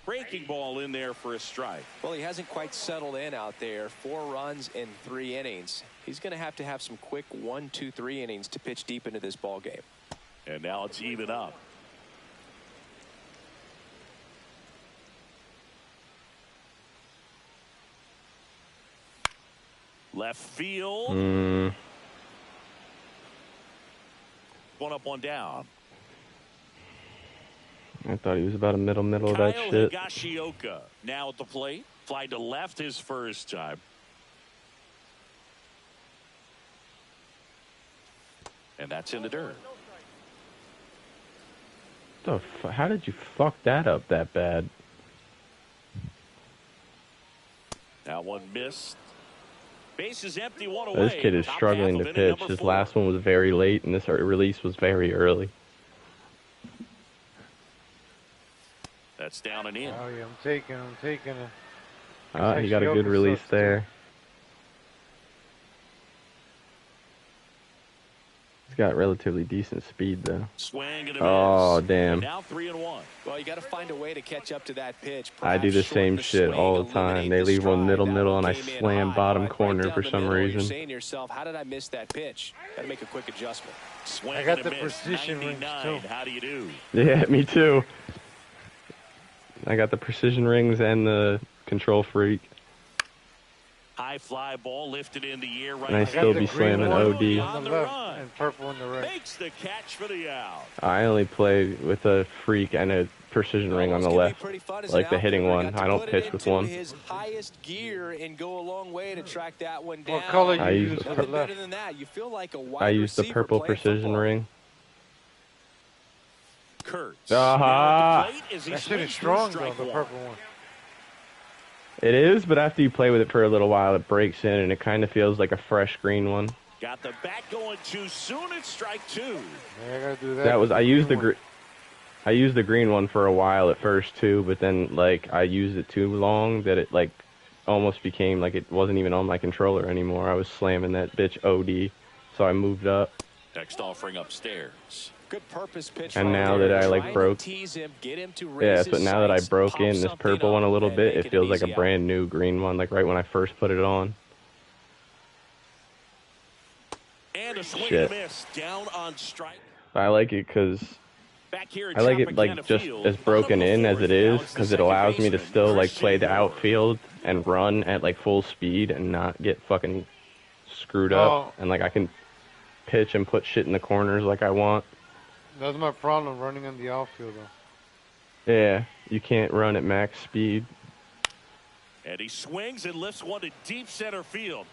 Breaking ball in there for a strike. Well, he hasn't quite settled in out there. 4 runs in 3 innings. He's going to have some quick 1, 2, 3 innings to pitch deep into this ball game. And now it's even up. Left field. One up, one down. I thought he was about a middle of Kyle that shit. Higashioka now at the plate. Fly to left his first time. And that's in the dirt. How did you fuck that up that bad? Now one missed. Base is empty, one away. This kid is Top struggling half to of inning pitch. number His 4. last one was very late, and this release was very early. That's down and in. Oh yeah, I'm taking it. He got a good Higashioka release sucks, too. there. He's got relatively decent speed, though. Swing and a miss. Oh, damn. And now 3-1. Well, you got to find a way to catch up to that pitch. I do the Perhaps same shorten shit swing, all the time. eliminate They the leave one stride. middle, and I That one came in slam high. bottom Right corner down for the some middle, You're reason. saying to yourself, how did I miss that pitch? Got to make a quick adjustment. Swing I got and a the miss. precision rings, 99. too. How do you do? Yeah, me too. I got the precision rings and the control freak. High fly ball lifted in the air right And I I still got be the green slamming one OD. on the left and purple on the right. Makes the catch for the out. I only play with a freak and a precision ring on the left, like the hitting one. I don't pitch with one. His highest gear and go a long way to track that one down. What color I you use use the for Nothing left? better than that. You feel like a wide I use the receiver purple playing precision football. ring. Kurtz. Ah. Now at the plate as he That shit swings is through strong though, strike the one. purple one. It is, but after you play with it for a little while, it breaks in, and it kind of feels like a fresh green one. Got the bat going too soon. It's strike 2. Yeah, I gotta do that. That was I used the green. I used the green one for a while at first too, but then like I used it too long that it like almost became like it wasn't even on my controller anymore. I was slamming that bitch OD, so I moved up. Next offering upstairs. Good purpose pitch. And right now there. that I, like, Trying to broke- tease him, get him to Yeah, raise but his now that I sights, broke pop in this something purple one a up, little and bit, make it feels an like a easy out. brand new green one, like right when I first put it on. And a swing Shit. and a miss. Down on strike. I like it because Back here at I like it Tropicana like just Field, as broken bottom of in the as fourth. it is Now it's the because it second allows me to baseman, still like Christian play the Moore. outfield and run at like full speed and not get fucking screwed up, Oh. and like I can pitch and put shit in the corners like I want. That's my problem running on the outfield though. Yeah, you can't run at max speed. And he swings and lifts one to deep center field.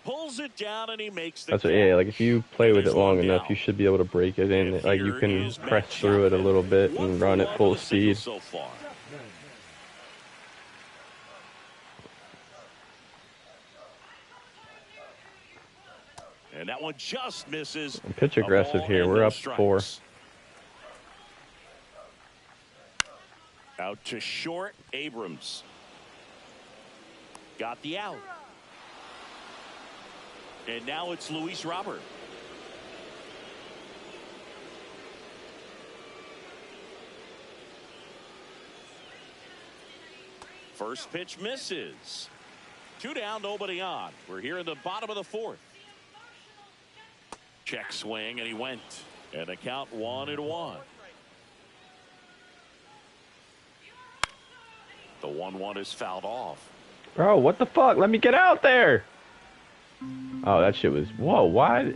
Pulls it down and he makes the That's what, catch. yeah, like if you play And with it there's long one enough, down. you should be able to break it in. And Like you here can is press Matt through it a Chapman. little bit 1 and for run 1 at full with the single speed. so far. And that one just misses. Pitch A aggressive ball here. and We're no up strikes. 4. Out to short. Abrams got the out. And now it's Luis Robert. First pitch misses. 2 down, nobody on. We're here in the bottom of the 4th. Check swing, and he went. And the count 1-1. The 1-1 is fouled off. Bro, what the fuck? Let me get out there! Oh, that shit was... Whoa, why?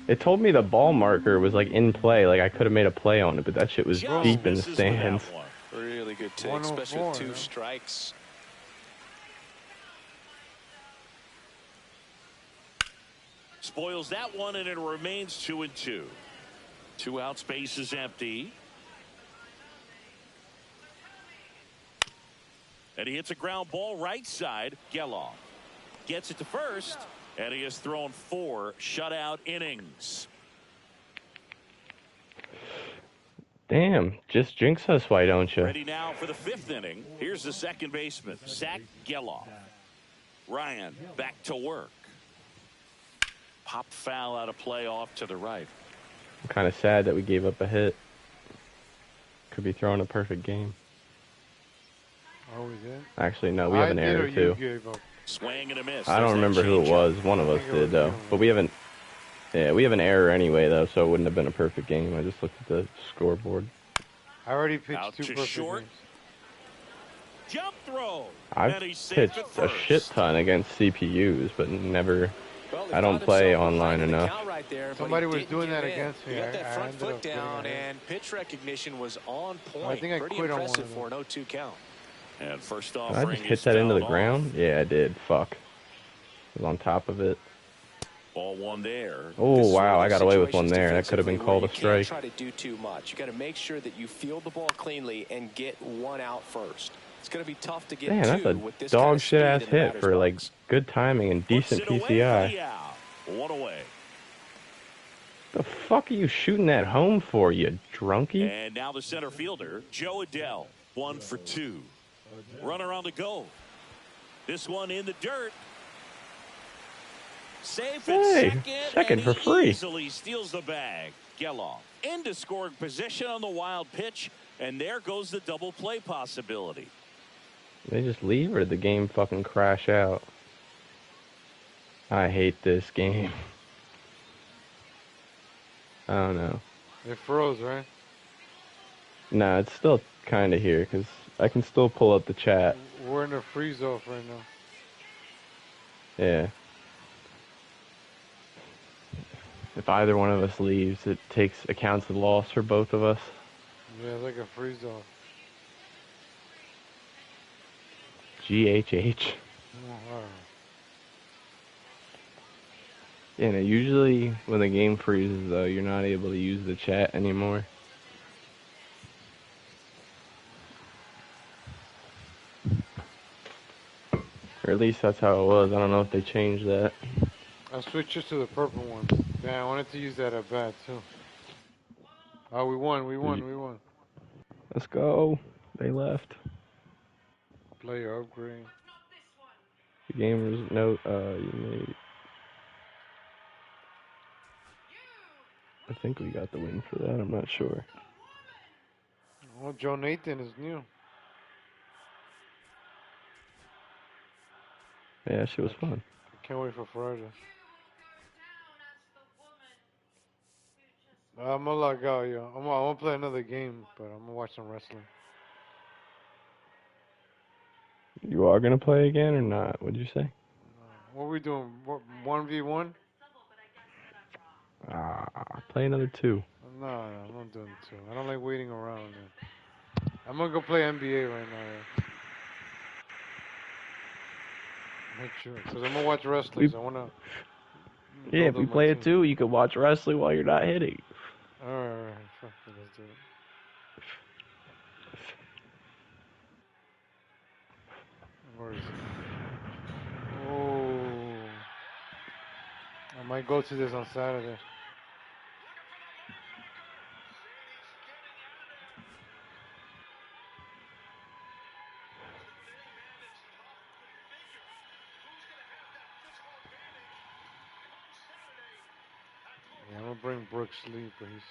It told me the ball marker was, like, in play. Like, I could have made a play on it, but that shit was Just deep in the misses with that stands. one. Really good take, 104, especially with 2 yeah. strikes. Spoils that one, and it remains 2-2. 2 outs, base is empty. And he hits a ground ball right side. Geloff gets it to first, and he has thrown 4 shutout innings. Damn, just jinx us, why don't you? Ready now for the 5th inning. Here's the second baseman, Zach Geloff. Ryan back to work. Pop foul out of play off to the right. I'm kind of sad that we gave up a hit. Could be throwing a perfect game. Oh, we did? Actually, no, we have an error too. Swing and a miss. I don't remember who it was. One of us did though. But we haven't. Yeah, we have an error anyway though, so it wouldn't have been a perfect game. I just looked at the scoreboard. I already pitched Out 2 to perfect short. games. Jump throw. I've pitched a shit ton against CPUs, but never. Well, I don't play online enough. Right there, Somebody was doing that in. against me. He got that I front ended foot up getting down, it. and pitch recognition was on point. I think I Pretty quit on one impressive of for them. an 0-2 count. And first Did I offering just hit that into the ground? Yeah, I did. Fuck. I was on top of it. Ball 1 there. Oh, wow. I got away with one there. That could have been called a strike. You can't try to do too much. You got to make sure that you field the ball cleanly and get 1 out first. It's going to be tough to get Damn, 2 that's with a this dog kind of shit ass speed in the hit batter's for like box. good timing and decent Puts it away for PCI. the out. 1 away. The fuck are you shooting that home for, you drunkie? And now the center fielder, Joe Adell, 1 for 2. Runner on the go. This one in the dirt. Safe at second for and he free. easily steals the bag. Geloff into scoring position on the wild pitch, and there goes the double play possibility. They just leave, or did the game fucking crash out? I hate this game. I don't know. It froze, right? Nah, it's still kind of here, because I can still pull up the chat. We're in a freeze off right now. Yeah. If either one of us leaves, it accounts the loss for both of us. Yeah, it's like a freeze off. GHH. Oh, alright. Yeah, no, usually when the game freezes, though, you're not able to use the chat anymore. Or at least that's how it was. I don't know if they changed that. I switched it to the purple one. Yeah, I wanted to use that at bat, too. Oh, we won. Let's go. They left. Player upgrade. The gamer's note, you made... I think we got the win for that. I'm not sure. Well, Joe Nathan is new. Yeah, she was fun. I can't wait for Friday. I'm gonna log out, yo. I'm gonna play another game, but I'm gonna watch some wrestling. You are gonna play again or not? What'd you say? What are we doing? 1v1? Play another 2. No, I'm not doing 2. I don't like waiting around. Man. I'm gonna go play NBA right now. Make sure, because I'm gonna watch wrestling. So I wanna. Yeah, if we play it too, you can watch wrestling while you're not hitting. Alright, fuck it, let's do it. Where is it? Oh, I might go to this on Saturday. Yeah, I'm gonna bring Brooks Lee, but he's.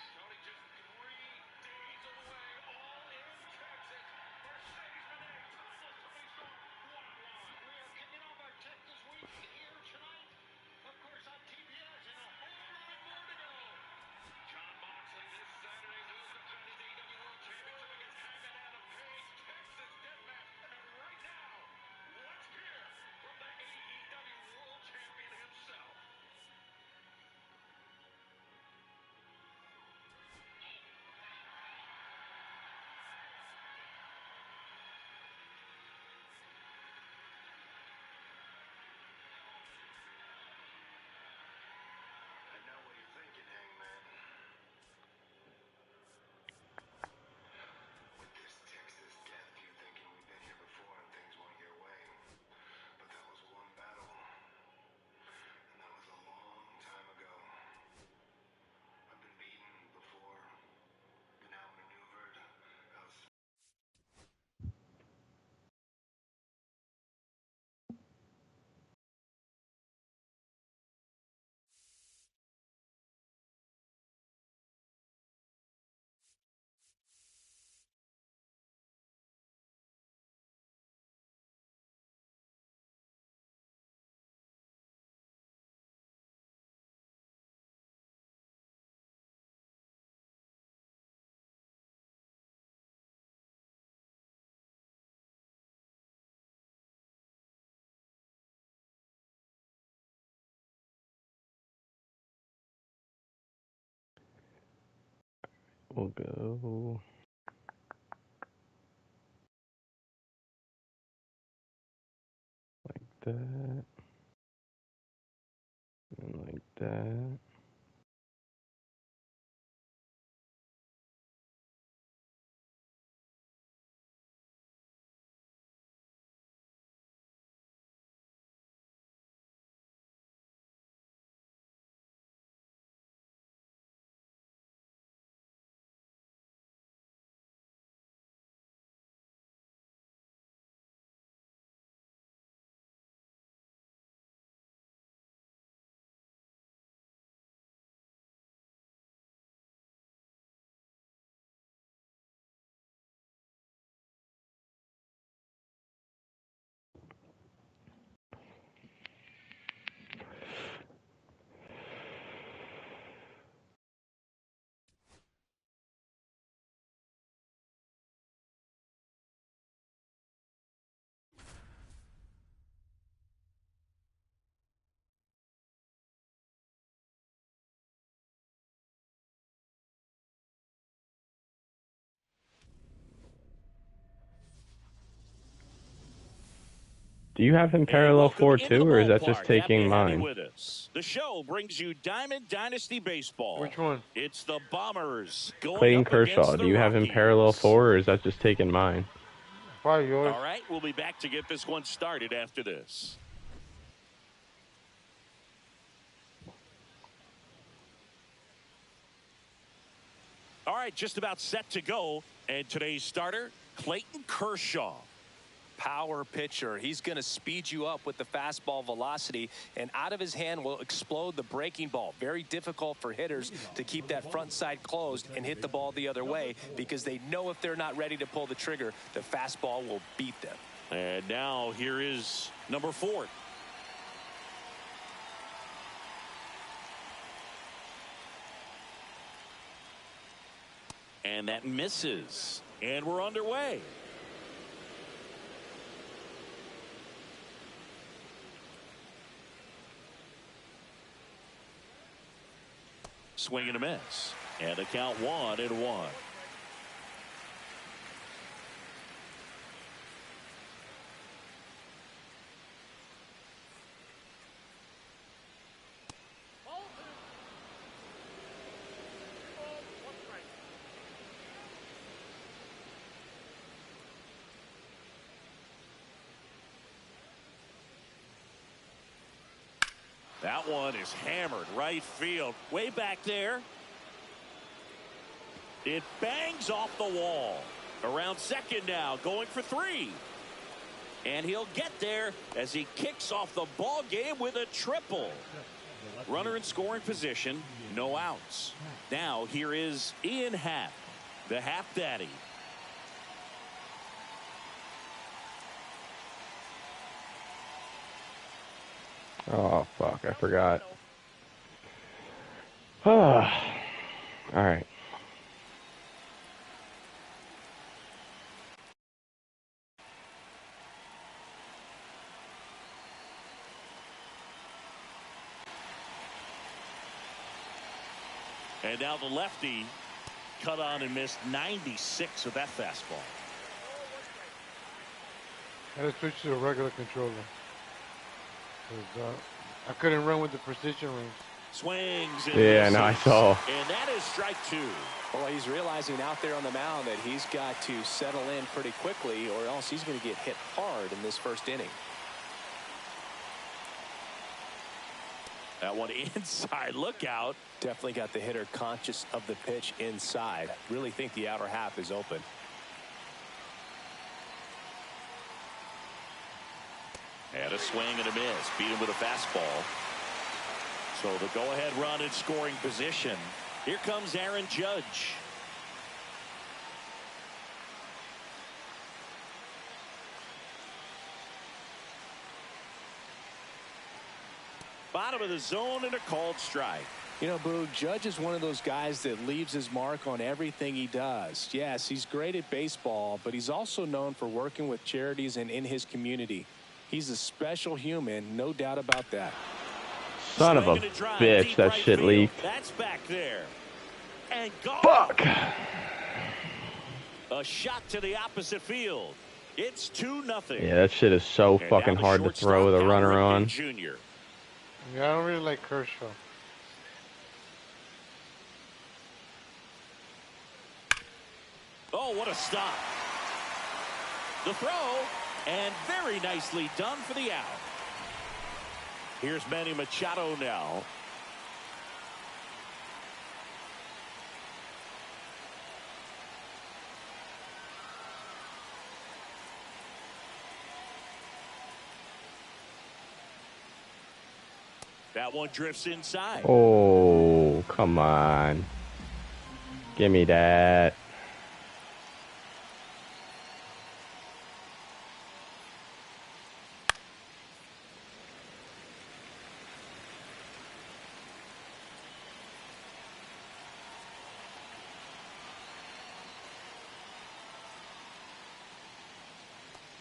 will go like that, and like that. Do you have him parallel 4-2, or is that just taking mine? With us. The show brings you Diamond Dynasty Baseball. Which one? It's the Bombers going Clayton up Kershaw, against the do you have him Rockies. parallel 4, or is that just taking mine? Probably yours. All right, we'll be back to get this one started after this. All right, just about set to go. And today's starter, Clayton Kershaw. Power pitcher. He's going to speed you up with the fastball velocity, and out of his hand will explode the breaking ball. Very difficult for hitters to keep that front side closed and hit the ball the other way, because they know if they're not ready to pull the trigger, the fastball will beat them. And now here is number 4. And that misses. And we're underway. Swing and a miss. And a count 1-1. That one is hammered right field. Way back there. It bangs off the wall. Around second now, going for 3. And he'll get there as he kicks off the ball game with a triple. Runner in scoring position, no outs. Now here is Ian Happ, the Happ Daddy. Oh, fuck, I forgot. All right. And now the lefty cut on and missed 96 with that fastball. I had to switch to a regular controller. 'Cause, I couldn't run with the precision range. Swings. And yeah, no, I saw. And that is strike 2. Well, he's realizing out there on the mound that he's got to settle in pretty quickly, or else he's going to get hit hard in this first inning. That one inside. Look out. Definitely got the hitter conscious of the pitch inside. Really think the outer half is open. And a swing and a miss. Beat him with a fastball. So the go-ahead run in scoring position. Here comes Aaron Judge. Bottom of the zone and a called strike. You know, Boo, Judge is one of those guys that leaves his mark on everything he does. Yes, he's great at baseball, but he's also known for working with charities and in his community. He's a special human, no doubt about that. Son of a bitch, that shit leaked. That's back there. and gone. Fuck. A shot to the opposite field. It's 2-0. Yeah, that shit is so fucking hard to throw with a runner on. Jr. Yeah, I don't really like Kershaw. Oh, what a stop. The throw, and very nicely done for the out. Here's Manny Machado now. That one drifts inside. Oh, come on. Give me that.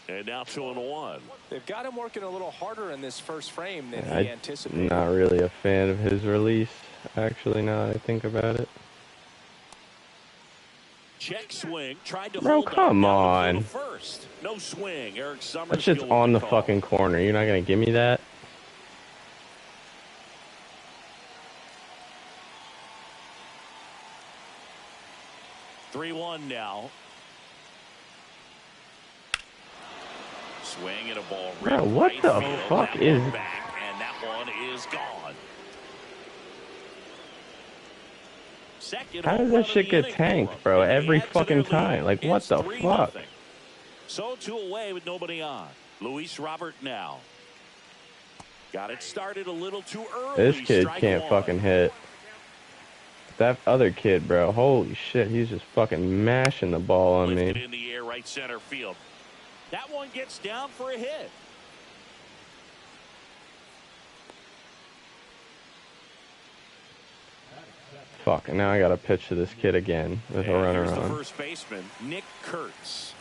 And now 2-1. They've got him working a little harder in this first frame than he anticipated. I'm not really a fan of his release, actually, now that I think about it. Check swing. Tried to Bro, hold come up on. First. No swing. Eric Summers. That shit's on the fucking corner. You're not going to give me that? (3-1) now. Swing at a ball. Bro, what the fuck is... Back, and that one is gone. Second. How does that shit get tanked, bro? Every fucking time. Like, what the fuck? So 2 away with nobody on. Luis Robert now. Got it started a little too early. This kid can't fucking hit. That other kid, bro. Holy shit, he's just fucking mashing the ball on me. In the air, right center field. That one gets down for a hit. Fuck, and now I gotta pitch to this kid again with a runner Here's on. the first baseman, Nick Kurtz.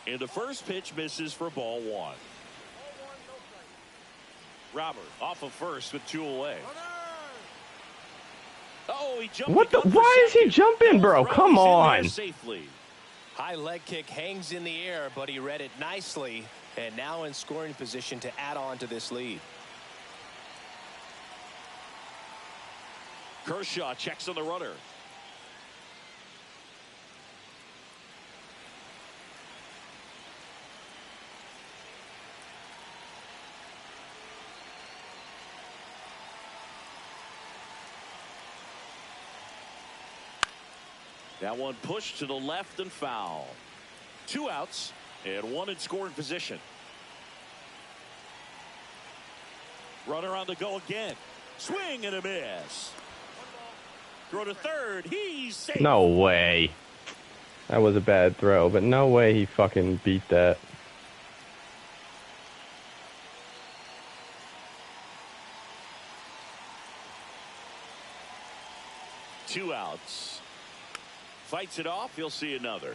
And the first pitch misses for ball 1. Robert off of first with 2 away. Oh, he jumped. What the? Why is he jumping, bro? Come on. Safely. High leg kick hangs in the air, but he read it nicely, and now in scoring position to add on to this lead. Kershaw checks on the runner. That one pushed to the left and foul. 2 outs and 1 in scoring position. Runner on the go again. Swing and a miss. Throw to third. He's safe. No way. That was a bad throw, but no way he fucking beat that. Two outs. Fights it off. He'll see another.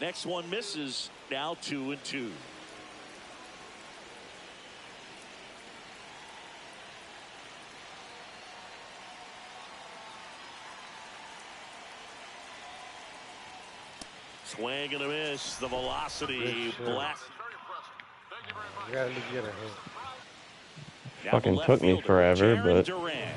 Next one misses. Now 2-2. Swing and a miss. The velocity black. You gotta get a hit. Fucking took me forever, but Durant.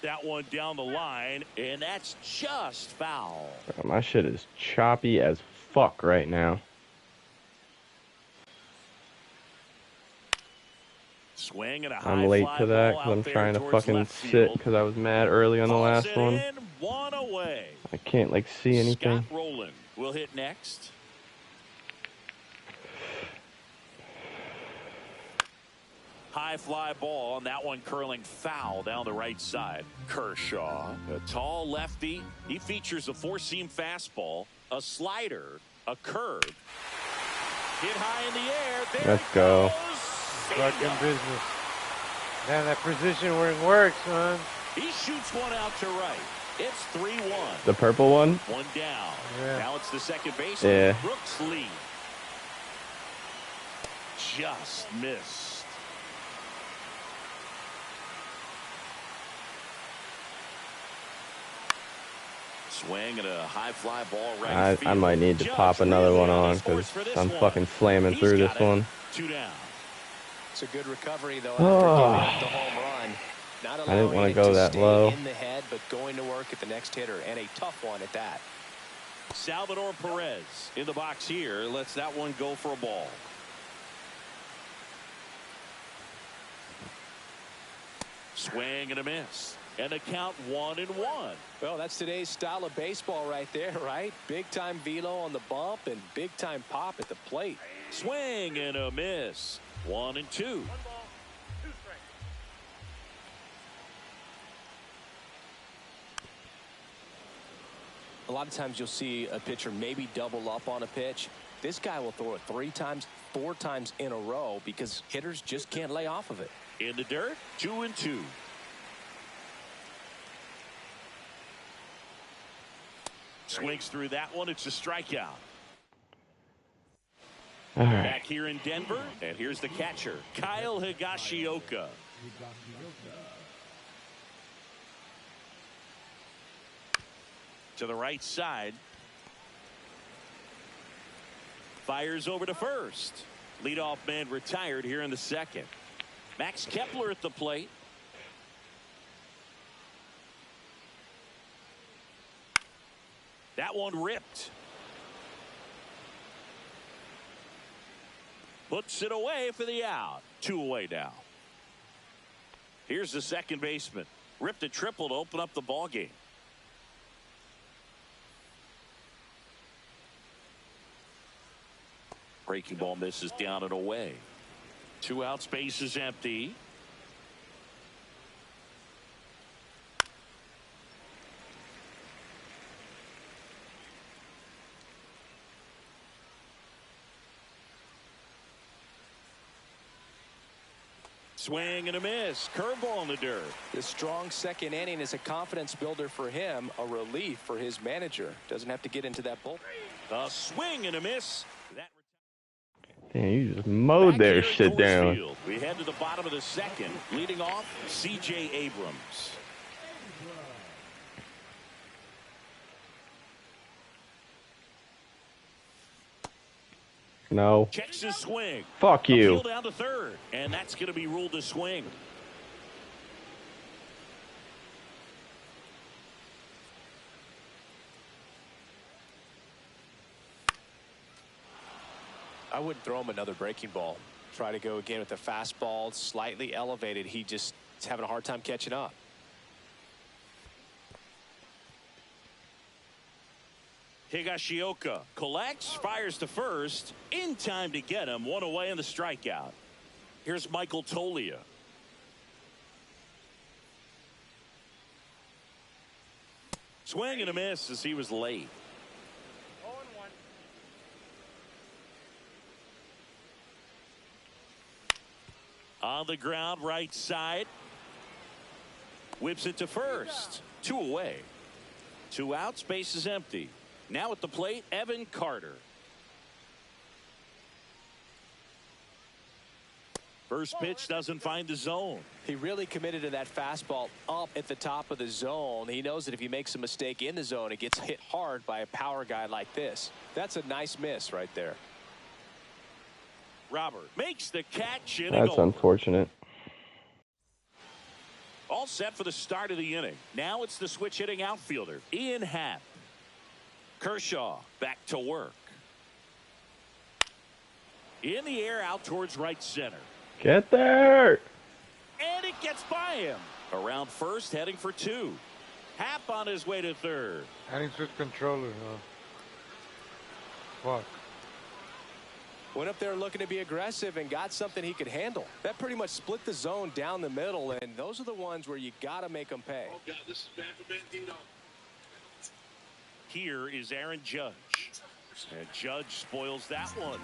That one down the line, and that's just foul. my shit is choppy as fuck right now. Swing and a high I'm late to that because I'm trying to fucking sit because I was mad early on the last one. One away. I can't like see anything. Scott Rowland will hit next. High fly ball, and that one curling foul down the right side. Kershaw, a tall lefty. He features a four-seam fastball, a slider, A curve. Hit high in the air. There Let's it go. goes. Fucking business. Man, that precision works, man. He shoots one out to right. It's 3-1. The purple one? One down. Yeah. Now it's the second baseman. Yeah. Brooks lead. Just missed. Swing and a high fly ball right field. I might need to pop another one on because I'm fucking slamming through this one. 2 down. It's a good recovery, though, after giving up the home run. Not I didn't want to go that stay low. in the head, but going to work at the next hitter, and a tough one at that. Salvador Perez in the box here. Lets that one go for a ball. Swing and a miss. And the count 1-1. Well, that's today's style of baseball right there, right? Big-time velo on the bump and big-time pop at the plate. Swing and a miss. 1-2. 1 ball, 2 strikes. A lot of times you'll see a pitcher maybe double up on a pitch. This guy will throw it 3 times, 4 times in a row because hitters just can't lay off of it. In the dirt, 2-2. Swings through that one. It's a strikeout. All right. Back here in Denver, and here's the catcher, Kyle Higashioka. To the right side. Fires over to first. Leadoff man retired here in the second. Max Kepler at the plate. That one ripped. Puts it away for the out. 2 away now. Here's the second baseman. Ripped a triple to open up the ball game. Breaking ball misses down and away. 2 outs, base is empty. Swing and a miss. Curveball in the dirt. This strong second inning is a confidence builder for him, a relief for his manager. Doesn't have to get into that bull. A swing and a miss. That Damn, you just mowed their shit down. Field. We head to the bottom of the second. Leading off, C.J. Abrams. No. Checks his swing. Fuck you. Appeal down to third, and that's going to be ruled a swing. I wouldn't throw him another breaking ball. Try to go again with the fastball, slightly elevated. He just is having a hard time catching up. Higashioka collects, fires to first, in time to get him. 1 away in the strikeout. Here's Michael Tolia. Swing and a miss as he was late. 0-1. On the ground, right side. Whips it to first. 2 away. 2 outs, base is empty. Now at the plate, Evan Carter. First pitch doesn't find the zone. He really committed to that fastball up at the top of the zone. He knows that if he makes a mistake in the zone, it gets hit hard by a power guy like this. That's a nice miss right there. Robert makes the catch. That's unfortunate. All set for the start of the inning. Now it's the switch hitting outfielder, Ian Happ. Kershaw back to work. In the air out towards right center. Get there. And it gets by him. Around first, heading for 2. Happ on his way to third. And he's with controller, huh? Fuck. Went up there looking to be aggressive and got something he could handle. That pretty much split the zone down the middle, and those are the ones where you got to make them pay. Oh, God, this is bad for Bandito. Here is Aaron Judge. And Judge spoils that one.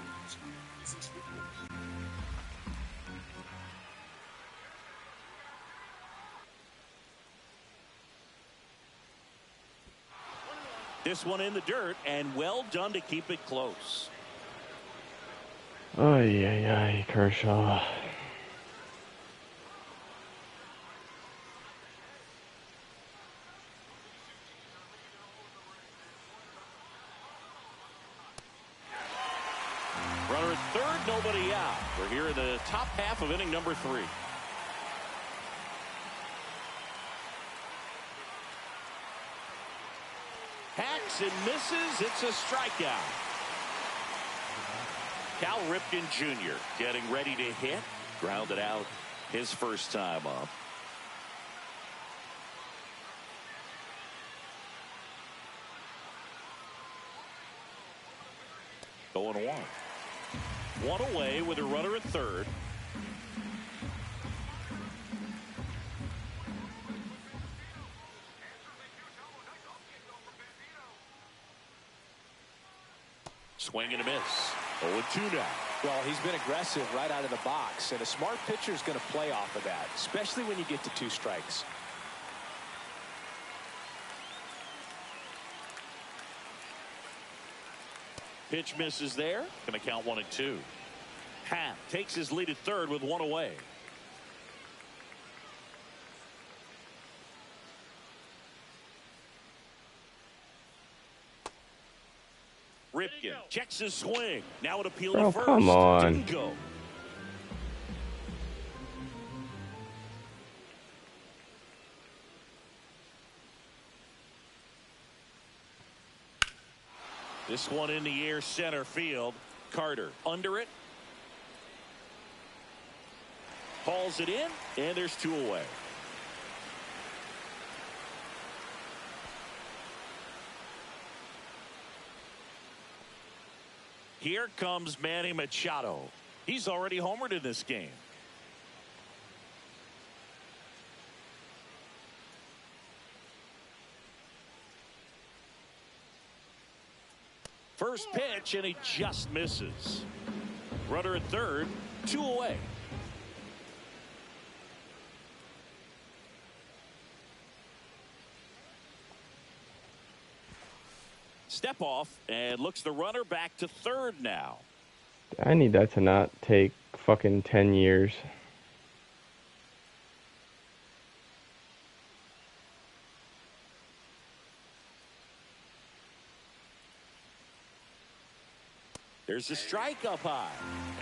This one in the dirt, and well done to keep it close. Ay, ay, ay, Kershaw. Runner at third, nobody out. We're here in the top half of inning number 3. Hacks and misses. It's a strikeout. Cal Ripken Jr. getting ready to hit. Grounded out his first time up. Going one. One away with a runner at third. Swing and a miss. 0-2 now. Well, he's been aggressive right out of the box, and a smart pitcher is going to play off of that, especially when you get to 2 strikes. Pitch misses there. Going to count 1-2. Happ takes his lead at third with 1 away. Ripken checks his swing. Now an appeal to first. Come on. Didn't go. This one in the air, center field. Carter under it. Hauls it in, and there's 2 away. Here comes Manny Machado. He's already homered in this game. First pitch, and he just misses. Runner at third, 2 away. Step off, and looks the runner back to third now. I need that to not take fucking 10 years. There's the strike up high,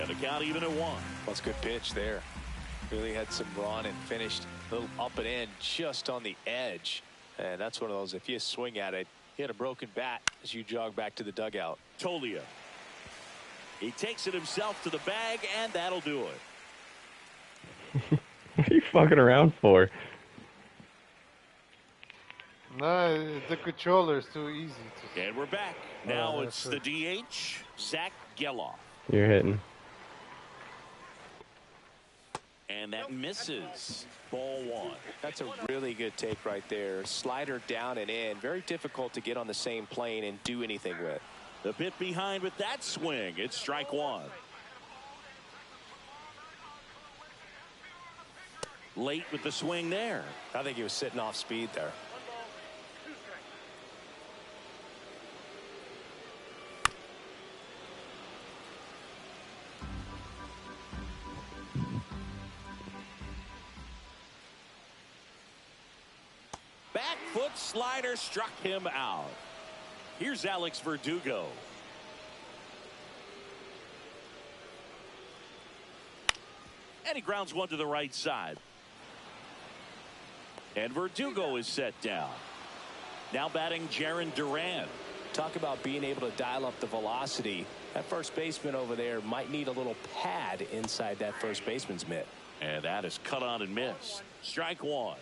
and the count even at 1. Well, it's a good pitch there. Really had some run and finished a little up and in just on the edge. And that's one of those, if you swing at it, he had a broken bat as you jog back to the dugout. Tolia. He takes it himself to the bag, and that'll do it. What are you fucking around for? No, the controller's too easy. And we're back. Now it's the DH, Zach Geloff. You're hitting. And that misses. Ball 1. That's a really good take right there. Slider down and in. Very difficult to get on the same plane and do anything with. The bit behind with that swing. It's strike 1. Late with the swing there. I think he was sitting off speed there. Back foot slider struck him out. Here's Alex Verdugo. And he grounds one to the right side. And Verdugo is set down. Now batting Jarren Duran. Talk about being able to dial up the velocity. That first baseman over there might need a little pad inside that first baseman's mitt. And that is cut on and missed. Strike 1.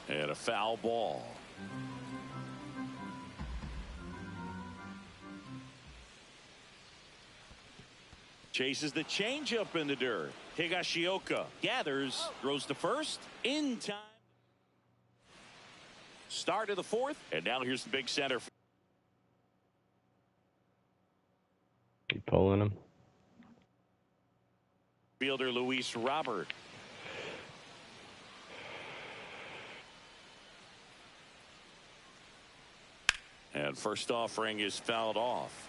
And a foul ball. Chases the changeup in the dirt. Higashioka gathers, throws to first, in time. Start of the fourth, and now here's the big center. You pulling him? Fielder Luis Robert. And first offering is fouled off.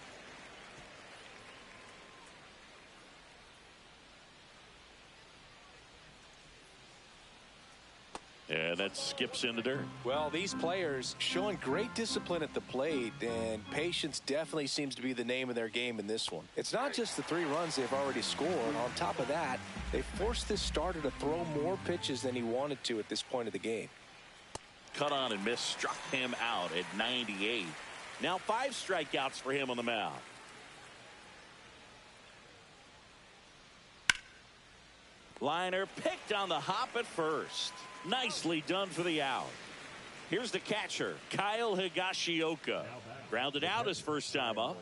And that skips in the dirt. Well, these players showing great discipline at the plate, and patience definitely seems to be the name of their game in this one. It's not just the 3 runs they've already scored. On top of that, they forced this starter to throw more pitches than he wanted to at this point of the game. Cut on and miss, struck him out at 98. Now 5 strikeouts for him on the mound. Liner picked on the hop at first. Nicely done for the out. Here's the catcher, Kyle Higashioka. Grounded out his first time up.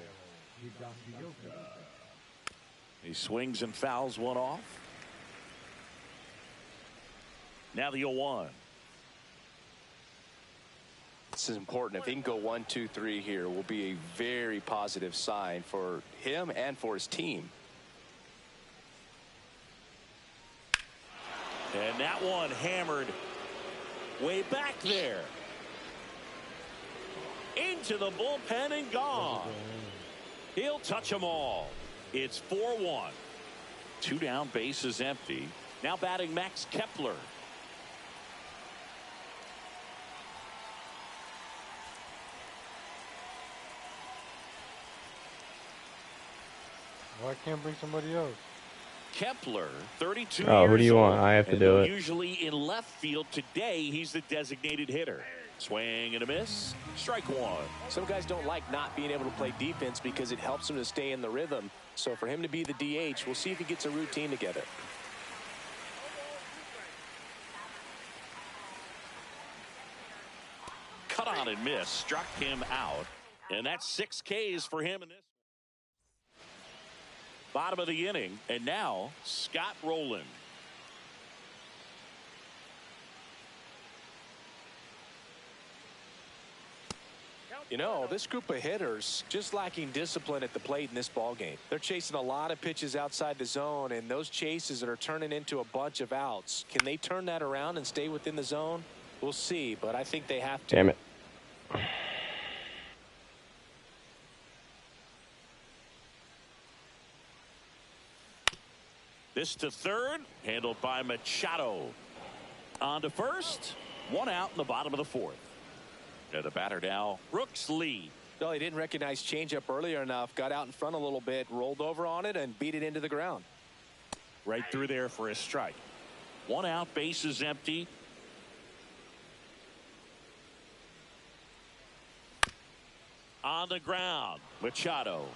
He swings and fouls one off. Now the 0-1. This is important. If he can go 1, 2, 3 here, will be a very positive sign for him and for his team. And that one hammered way back there. Into the bullpen and gone. He'll touch them all. It's 4-1. 2 down, bases empty. Now batting Max Kepler. Why can't bring somebody else? Kepler, 32 Oh, who do years you want? old, I have to and do it. Usually in left field. Today, he's the designated hitter. Swing and a miss. Strike 1. Some guys don't like not being able to play defense because it helps them to stay in the rhythm. So for him to be the DH, we'll see if he gets a routine together. Cut on and miss. Struck him out. And that's 6 Ks for him in this. Bottom of the inning. And now Scott Rowland. You know, this group of hitters just lacking discipline at the plate in this ball game. They're chasing a lot of pitches outside the zone, and those chases are turning into a bunch of outs. Can they turn that around and stay within the zone? We'll see, but I think they have to. Damn it. This to third, handled by Machado. On to first, 1 out in the bottom of the fourth. And the batter now, Brooks Lee. No, he didn't recognize changeup earlier enough, got out in front a little bit, rolled over on it, and beat it into the ground. Right through there for a strike. 1 out, bases empty. On the ground, Machado.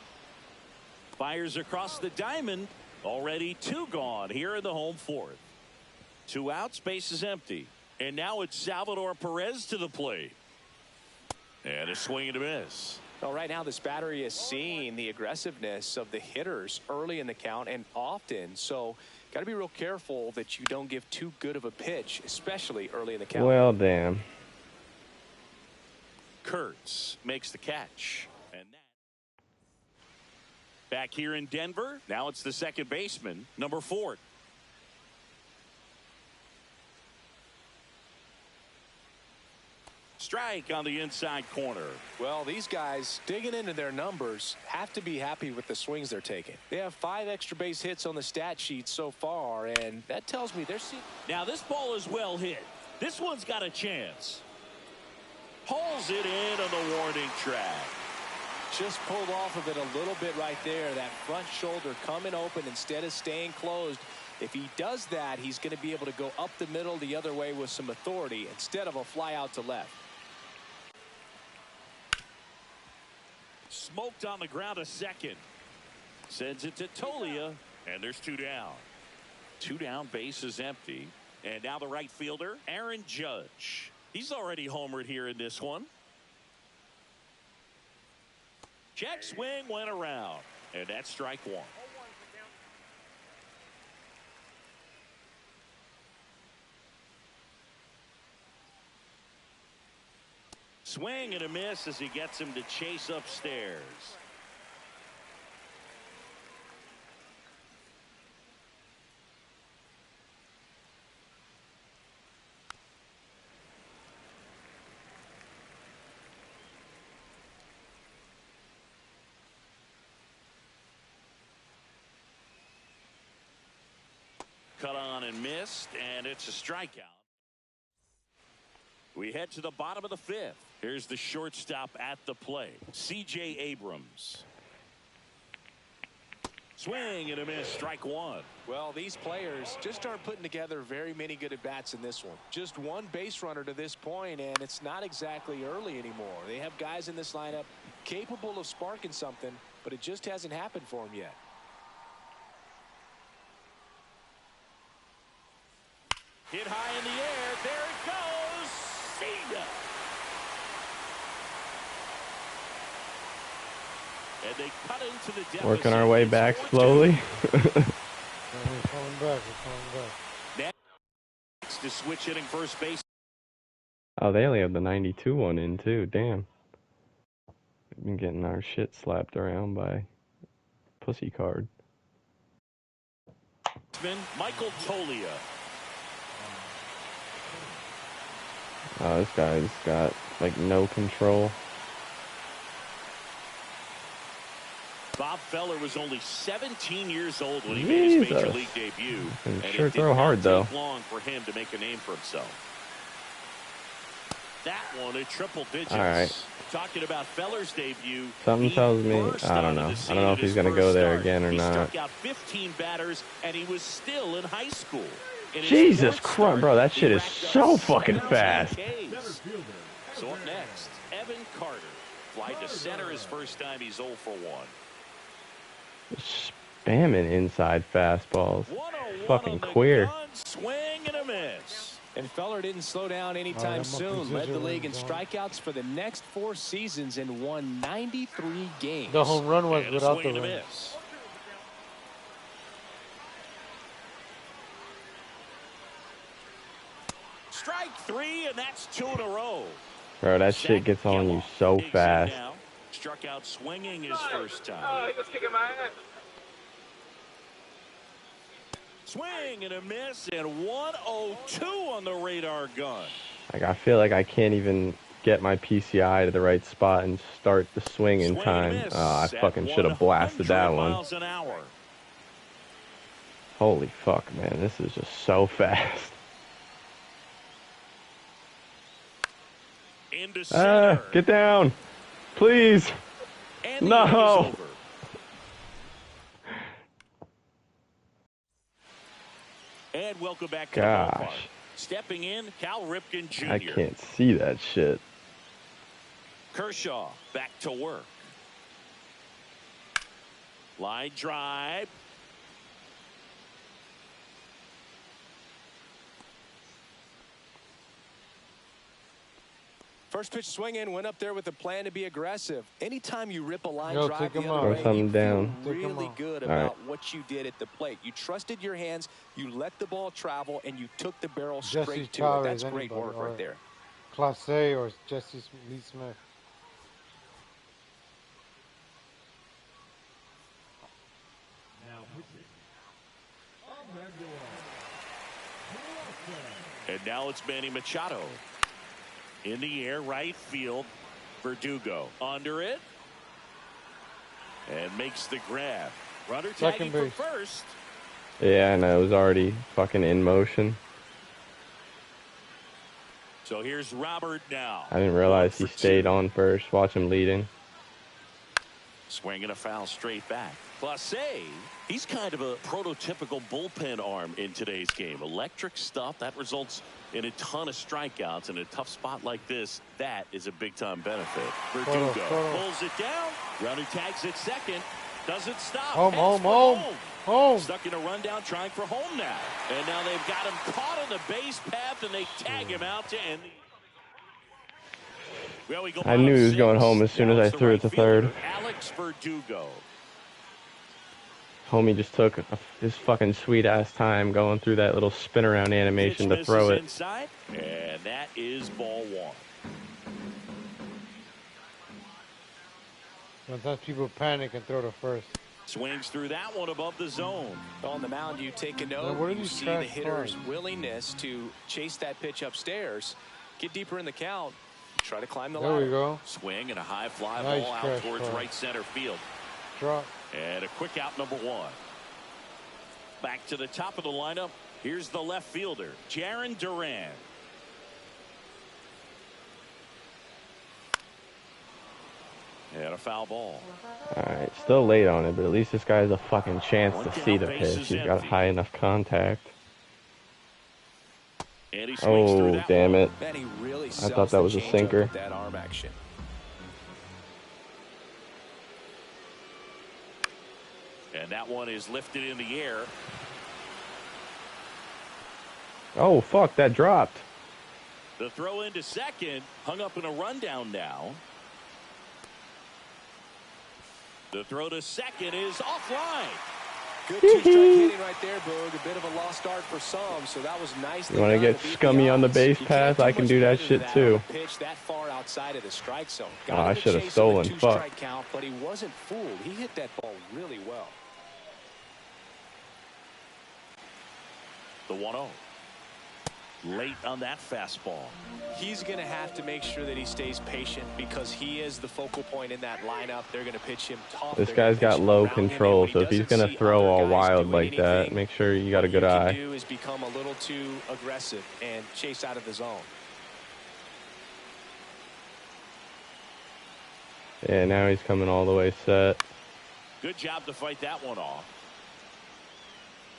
Fires across the diamond. Already 2 gone here in the home fourth. 2 outs, bases empty. And now it's Salvador Perez to the plate. And a swing and a miss. Well, right now this battery is seeing the aggressiveness of the hitters early in the count and often. So got to be real careful that you don't give too good of a pitch, especially early in the count. Well, damn. Kurtz makes the catch. And that. Back here in Denver. Now it's the second baseman, number 4. Strike on the inside corner. Well, these guys digging into their numbers have to be happy with the swings they're taking. They have 5 extra base hits on the stat sheet so far, and that tells me they're seeing. Now this ball is well hit. This one's got a chance. Pulls it in on the warning track. Just pulled off of it a little bit right there. That front shoulder coming open instead of staying closed. If he does that, he's going to be able to go up the middle the other way with some authority instead of a fly out to left. Smoked on the ground a second. Sends it to Tolia, and there's 2 down. 2 down, base is empty. And now the right fielder, Aaron Judge. He's already homered here in this one. Check swing went around, and that's strike 1. Swing and a miss as he gets him to chase upstairs. Cut on and missed, and it's a strikeout. We head to the bottom of the fifth. Here's the shortstop at the plate, C.J. Abrams. Swing and a miss, strike one. Well, these players just aren't putting together very many good at-bats in this one. Just one base runner to this point, and it's not exactly early anymore. They have guys in this lineup capable of sparking something, but it just hasn't happened for them yet. Hit high in the air. There it goes. See ya. And they cut into the deficit. Working our way back slowly. We're coming back. Next to switch hitting first base. Oh, they only have the 92 one in too. Damn. We've been getting our shit slapped around by pussy card. Michael Tolia. Oh, this guy's got like no control. Bob Feller was only 17 years old when he made his major league debut. And sure throw hard though. Take long for him to make a name for himself. That one at triple digits. All right. Talking about Feller's debut. Something tells me I don't know. I don't know if he's gonna go there again or not. He struck out 15 batters, and he was still in high school. Jesus Christ, bro, that shit is so fucking fast. So up next, Evan Carter. Fly to center his first time. He's 0 for 1. Spamming inside fastballs. Fucking queer. Swing and a miss. And Feller didn't slow down anytime soon. Led the league in strikeouts for the next 4 seasons and won 93 games. The home run was without the run. Miss. Strike 3, and that's 2 in a row. Bro, that shit gets on you so fast. Struck out swinging his first time. He was kicking my ass. Swing and a miss, and 102 on the radar gun. Like, I feel like I can't even get my PCI to the right spot and start the swing in time. I fucking should have blasted that one. Holy fuck, man. This is just so fast. Into center. Get down. Please. No. And welcome back to the ballpark. Stepping in, Cal Ripken Jr. I can't see that shit. Kershaw back to work. Line drive. First pitch swing in, went up there with a plan to be aggressive. Anytime you rip a line drive take the him other out. way, you down. feel really good about what you did at the plate. You trusted your hands, you let the ball travel, and you took the barrel straight to it. That's great work right there. Class A or Jesse Lee Smith. And now it's Manny Machado. In the air, right field. Verdugo under it. And makes the grab. Runner tagging for first. Yeah, and I was already fucking in motion. So here's Robert now. I didn't realize he stayed on first. Watch him leading. Swinging a foul straight back. Clase, he's kind of a prototypical bullpen arm in today's game. Electric stuff that results in a ton of strikeouts in a tough spot like this. That is a big time benefit. Verdugo pulls it down. Runner tags at second. Doesn't stop. Home. Stuck in a rundown, trying for home now. And now they've got him caught on the base path, and they tag him out to end the. Well, we go I knew he was going home as soon as I threw it to third. Alex Verdugo. Homie just took his fucking sweet ass time going through that little spin around animation to throw it. Inside, and that is ball 1. Sometimes people panic and throw to first. Swings through that one above the zone. On the mound, you take a note. what are You these see the trash hitter's cards? willingness to chase that pitch upstairs, get deeper in the count, try to climb the There ladder. we go. Swing and a high fly Nice ball out trash towards card. right center field. Drop. And a quick out, number 1. Back to the top of the lineup. Here's the left fielder, Jarren Duran. And a foul ball. Alright, still late on it, but at least this guy has a fucking chance One to down, see the bases pitch. He's got empty. high enough contact. And he swings through Oh, that damn one. it. Man, he really I sells thought that the was a changeup sinker. with that arm action. And that one is lifted in the air. Oh, fuck, that dropped. The throw into second, hung up in a rundown now. The throw to second is offline. Good two-strike hitting right there, Boog. A bit of a lost start for some, so that was nice. You want to get scummy on the base path? I can do that shit too. Pitch that far outside of the strike zone. Oh, I should have stolen. Fuck. Count, but he wasn't fooled. He hit that ball really well. The 1-0. Late on that fastball. He's going to have to make sure that he stays patient because he is the focal point in that lineup. They're going to pitch him tough. This guy's got low control, so if he's going to throw all wild like that, make sure you got a good eye. What you can do is become a little too aggressive and chase out of the zone. Yeah, now he's coming all the way set. Good job to fight that one off.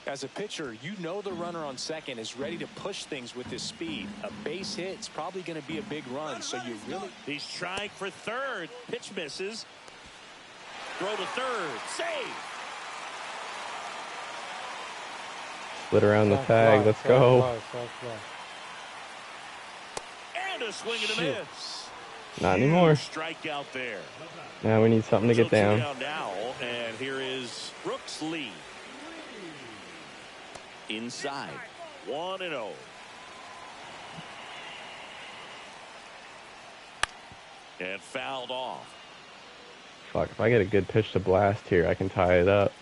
As a pitcher, you know the runner on second is ready to push things with his speed. A base hit is probably going to be a big run, so you really... He's trying for third. Pitch misses. Throw to third. Save. Split around the tag. Let's go. And a swing and a miss. Not anymore. Strikeout there. Now we need something to get down. Now, and here is Brooks Lee. Inside. 1-0. And fouled off. Fuck, if I get a good pitch to blast here, I can tie it up.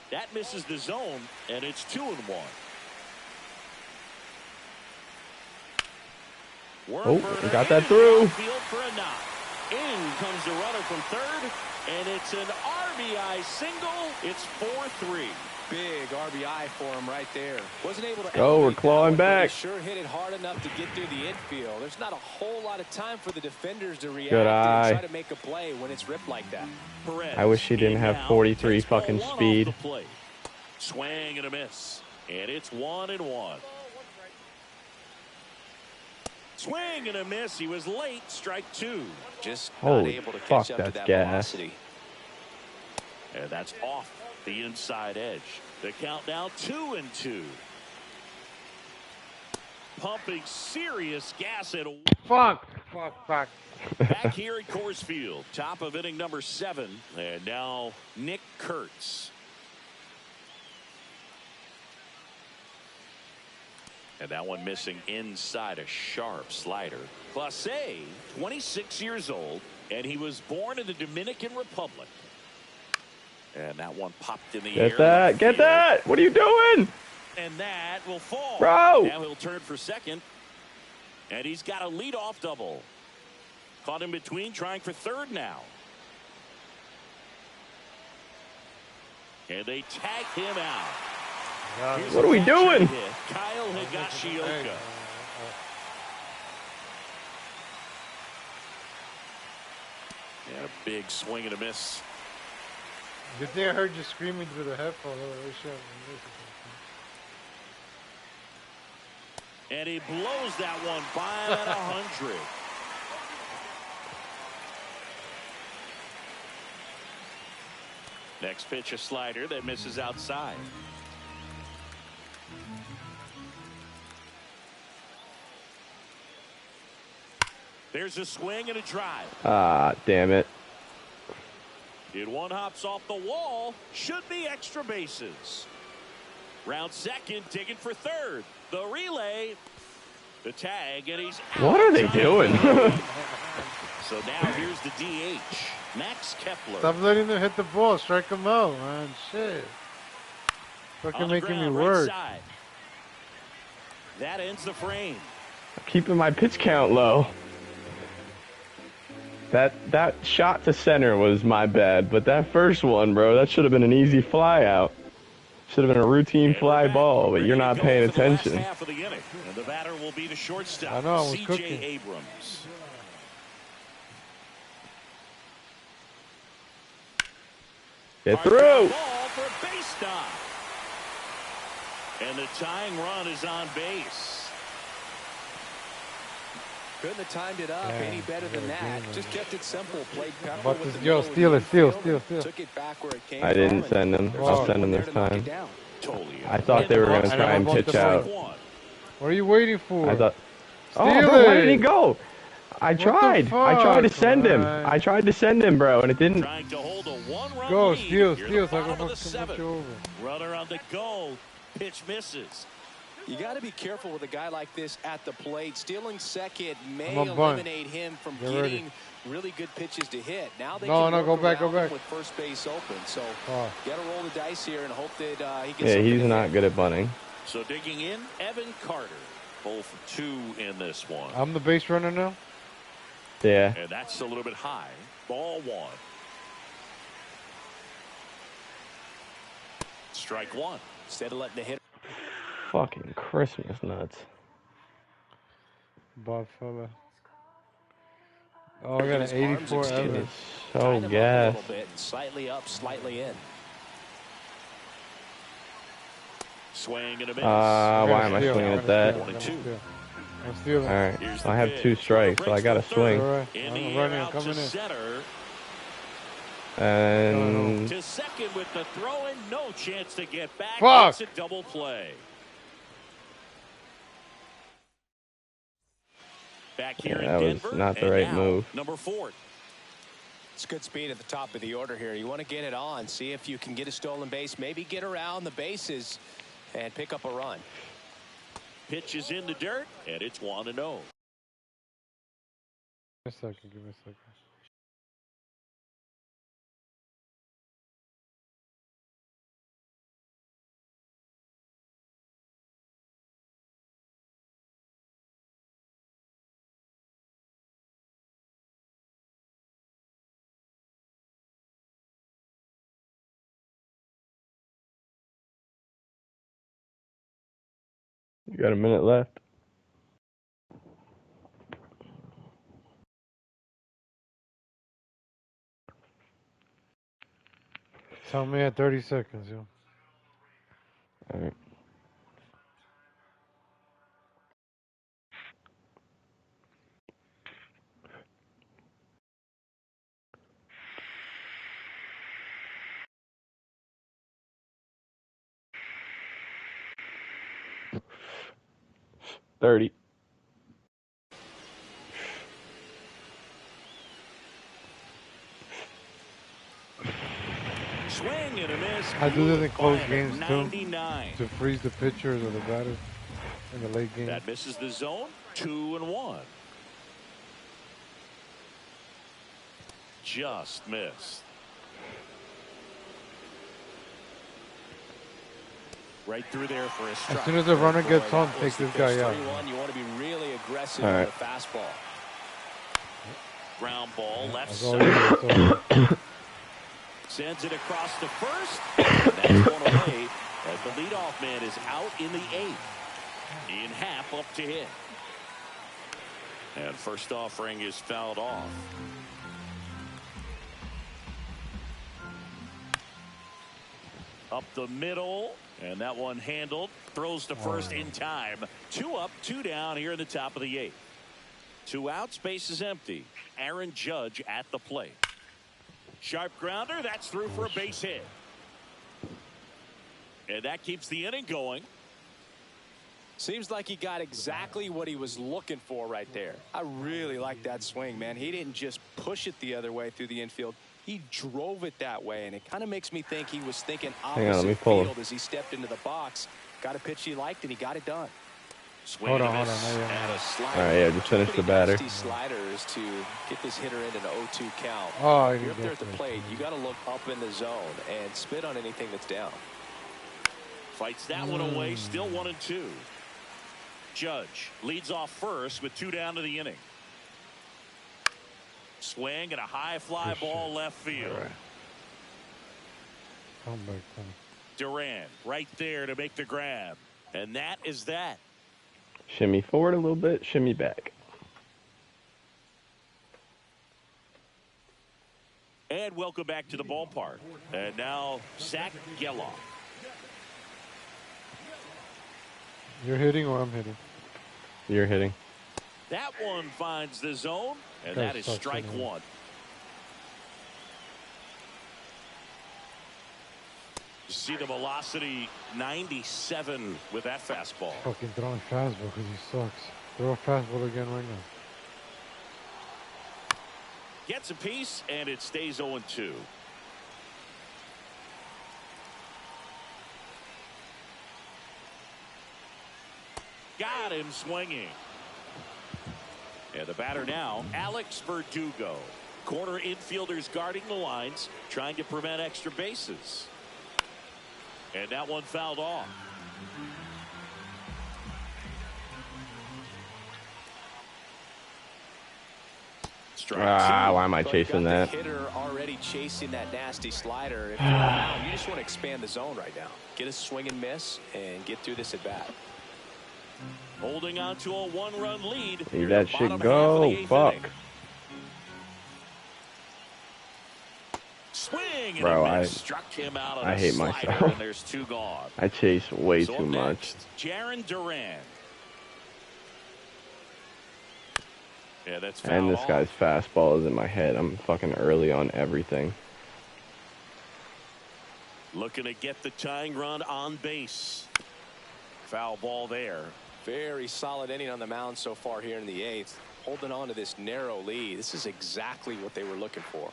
That misses the zone, and it's 2-1. Oh, we got that through. Field for a knock. In comes the runner from third, and it's an RBI single. It's 4-3. Big RBI for him right there. Wasn't able to go. We're clawing back. Sure hit it hard enough to get through the infield. There's not a whole lot of time for the defenders to react and try to make a play when it's ripped like that. I wish he didn't have 43 fucking speed. Swing and a miss, and it's 1-1. Swing and a miss. He was late. Strike 2. Just holy not able to fuck, catch up to that's that gas. velocity. And that's off the inside edge. The count now 2-2. Pumping serious gas at a Fuck. back here at Coors Field. Top of inning number 7. And now Nick Kurtz. And that one missing inside, a sharp slider. Clase, 26 years old, and he was born in the Dominican Republic. And that one popped in the air. Get that! Get that! What are you doing? And that will fall. Bro! Now he'll turn for second. And he's got a leadoff double. Caught in between, trying for third now. And they tag him out. What are we doing? Kyle Higashioka. And a big swing and a miss. Good thing I heard you screaming through the headphones. And he blows that one by at 100. Next pitch, a slider that misses outside. There's a swing and a drive. Ah, damn it. And one hops off the wall. Should be extra bases. Round second, digging for third. The relay, the tag, and he's out. What are they doing? So now here's the DH. Max Kepler. Stop letting them hit the ball. Strike them out, man. Shit. Fucking making me work. Right, that ends the frame. Keeping my pitch count low. That shot to center was my bad, but that first one, bro, that should have been an easy fly out. Should have been a routine fly ball, but you're not paying attention. Half of the inning. And the batter will be the shortstop. I know, I was C.J. cooking. Abrams. Get through. Ball for a base stop. And the tying run is on base. Couldn't have timed it up any better than that. Just kept it simple. Played pepper But with this the girl, steal it, steal. Took it back where it came I didn't send him. I'll send him this time. I thought they were going to try and pitch out. What are you waiting for? I thought. Steal Oh, bro, why didn't he go? I tried. I tried to send him. I tried to send him, bro, and it didn't. Trying to hold a one-run Go, lead. steal, Here's so I the can bottom of the fucking put seventh. you over. Runner on the go. Pitch misses. You got to be careful with a guy like this at the plate. Stealing second may I'm on bunt. eliminate him from Get getting ready. really good pitches to hit. Now they No, can no, go work back, go around back. him with first base open. So Oh. got to roll the dice here and hope that he gets Yeah, something he's to not hit. good at bunting. So digging in, Evan Carter. 0 for 2 in this one. I'm the base runner now? Yeah. And that's a little bit high. Ball 1. Strike 1. Instead of letting the hit. Fucking Christmas nuts. Bob fella. Oh, I got an 84 It ever. is so gas. A little bit, slightly up, slightly in. Swing and a miss. Why am I swinging at that? I'm stealing. All right, I have 2 strikes, so I got to swing. All right. In I'm the air running, out coming to in. center. And To second with the throw and no chance to get back. Fuck. It's a double play. Back here that in was Denver, not the and right now, move. Number 4. It's good speed at the top of the order here. You want to get it on, see if you can get a stolen base, maybe get around the bases and pick up a run. Pitch is in the dirt, and it's 1-0. Give me a second, give me a second. you got a minute left. Tell me at 30 seconds, yo. All right. $30. Swing and a miss. I do this in close Fire games, too. 99. To freeze the pitchers or the batters in the late game. That misses the zone. 2-1. Just missed. Right through there for a strike. As soon as the runner gets on, take this guy out. 31, you want to be really aggressive All on right. the fastball. Ground ball left That's all side. you do, that's all. Sends it across to first. That's one away as the leadoff man is out in the 8th. In half up to hit. And first offering is fouled off. Up the middle. And that one handled. Throws to first in time. 2 up, 2 down here in the top of the 8th. 2 outs, base is empty. Aaron Judge at the plate. Sharp grounder. That's through for a base hit. And that keeps the inning going. Seems like he got exactly what he was looking for right there. I really like that swing, man. He didn't just push it the other way through the infield. He drove it that way, and it kind of makes me think he was thinking Hang on, let me opposite pull him. field as he stepped into the box. Got a pitch he liked, and he got it done. Swing Hold and a on, miss, hold on. and a slider. All right, yeah, just finish the batter. Sliders to get this hitter into the 0-2 count. Oh, If you're up there at the plate, you got to look up in the zone and spit on anything that's down. Fights that one away, still 1-2. Judge leads off first with 2 down to the inning. Swing and a high fly ball left field. Right. Come back, come. Durant right there to make the grab. And that is that. Shimmy forward a little bit, shimmy back. And welcome back to the ballpark. And now Zach Geloff. You're hitting or I'm hitting? You're hitting. That one finds the zone, and that is strike one. You see the velocity 97 with that fastball. Fucking throwing fastball because he sucks. Throw a fastball again right now. Gets a piece, and it stays 0-2. Got him swinging. And the batter now, Alex Verdugo. Corner infielders guarding the lines, trying to prevent extra bases. And that one fouled off. Why am I chasing that? The hitter already chasing that nasty slider. If you're on the mound, you just want to expand the zone right now. Get a swing and miss and get through this at bat. Holding on to a 1-run lead. Leave that shit go. Fuck. Swing, bro, I struck him out. I hate myself. And there's 2 gone. I chase way too much. Jarren Duran. Yeah, that's foul. And this guy's fastball is in my head. I'm fucking early on everything. Looking to get the tying run on base. Foul ball there. Very solid inning on the mound so far here in the 8th. Holding on to this narrow lead. This is exactly what they were looking for.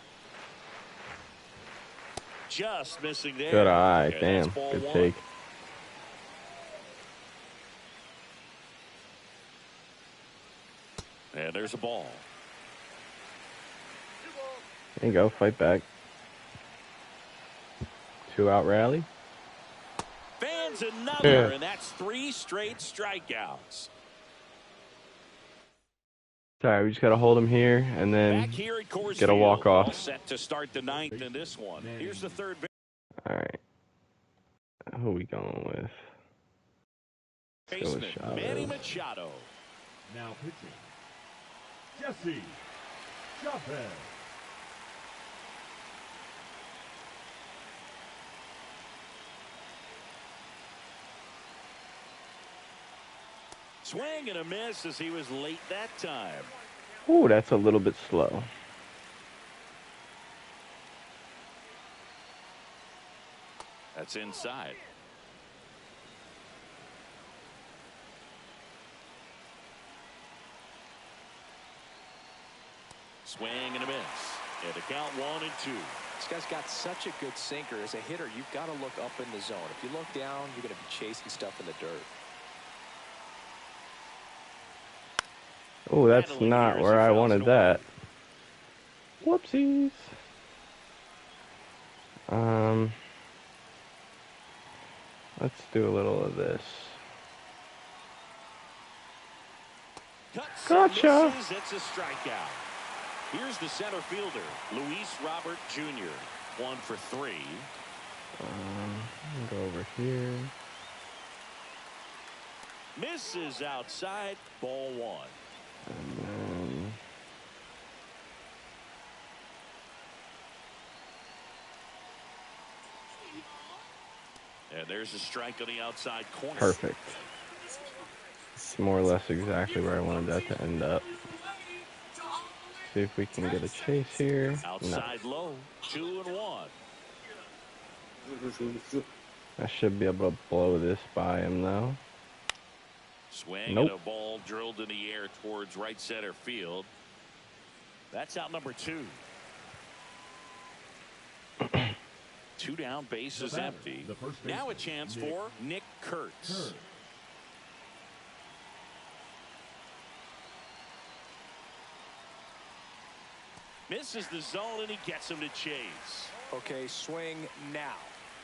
Just missing there. Good eye. And damn. Good take. And there's a ball. There you go. Fight back. 2-out rally. Fans another, and that's 3 straight strikeouts. Sorry, we just got to hold him here and then get a walk off. All set to start the 9th in this one. Here's the third. All right. Who are we going with? Let's go with Manny Machado. Now pitching, Jesse Chavez. Swing and a miss as he was late that time. Ooh, that's a little bit slow. That's inside. Swing and a miss. And the count 1-2. This guy's got such a good sinker. As a hitter, you've got to look up in the zone. If you look down, you're going to be chasing stuff in the dirt. Oh, that's not where I wanted that. Whoopsies. Let's do a little of this. Gotcha. It's a strikeout. Here's the center fielder, Luis Robert Jr. 1 for 3. Go over here. Misses outside. Ball 1. And then and there's a strike on the outside corner. perfect. It's more or less exactly where I wanted that to end up. See if we can get a chase here. Outside low. 2-1. I should be able to blow this by him though. Swing Nope. and a ball drilled in the air towards right center field. That's out number 2. 2 down, base is empty. Now a chance for Nick Kurtz. Misses the zone, and he gets him to chase. Okay, swing now.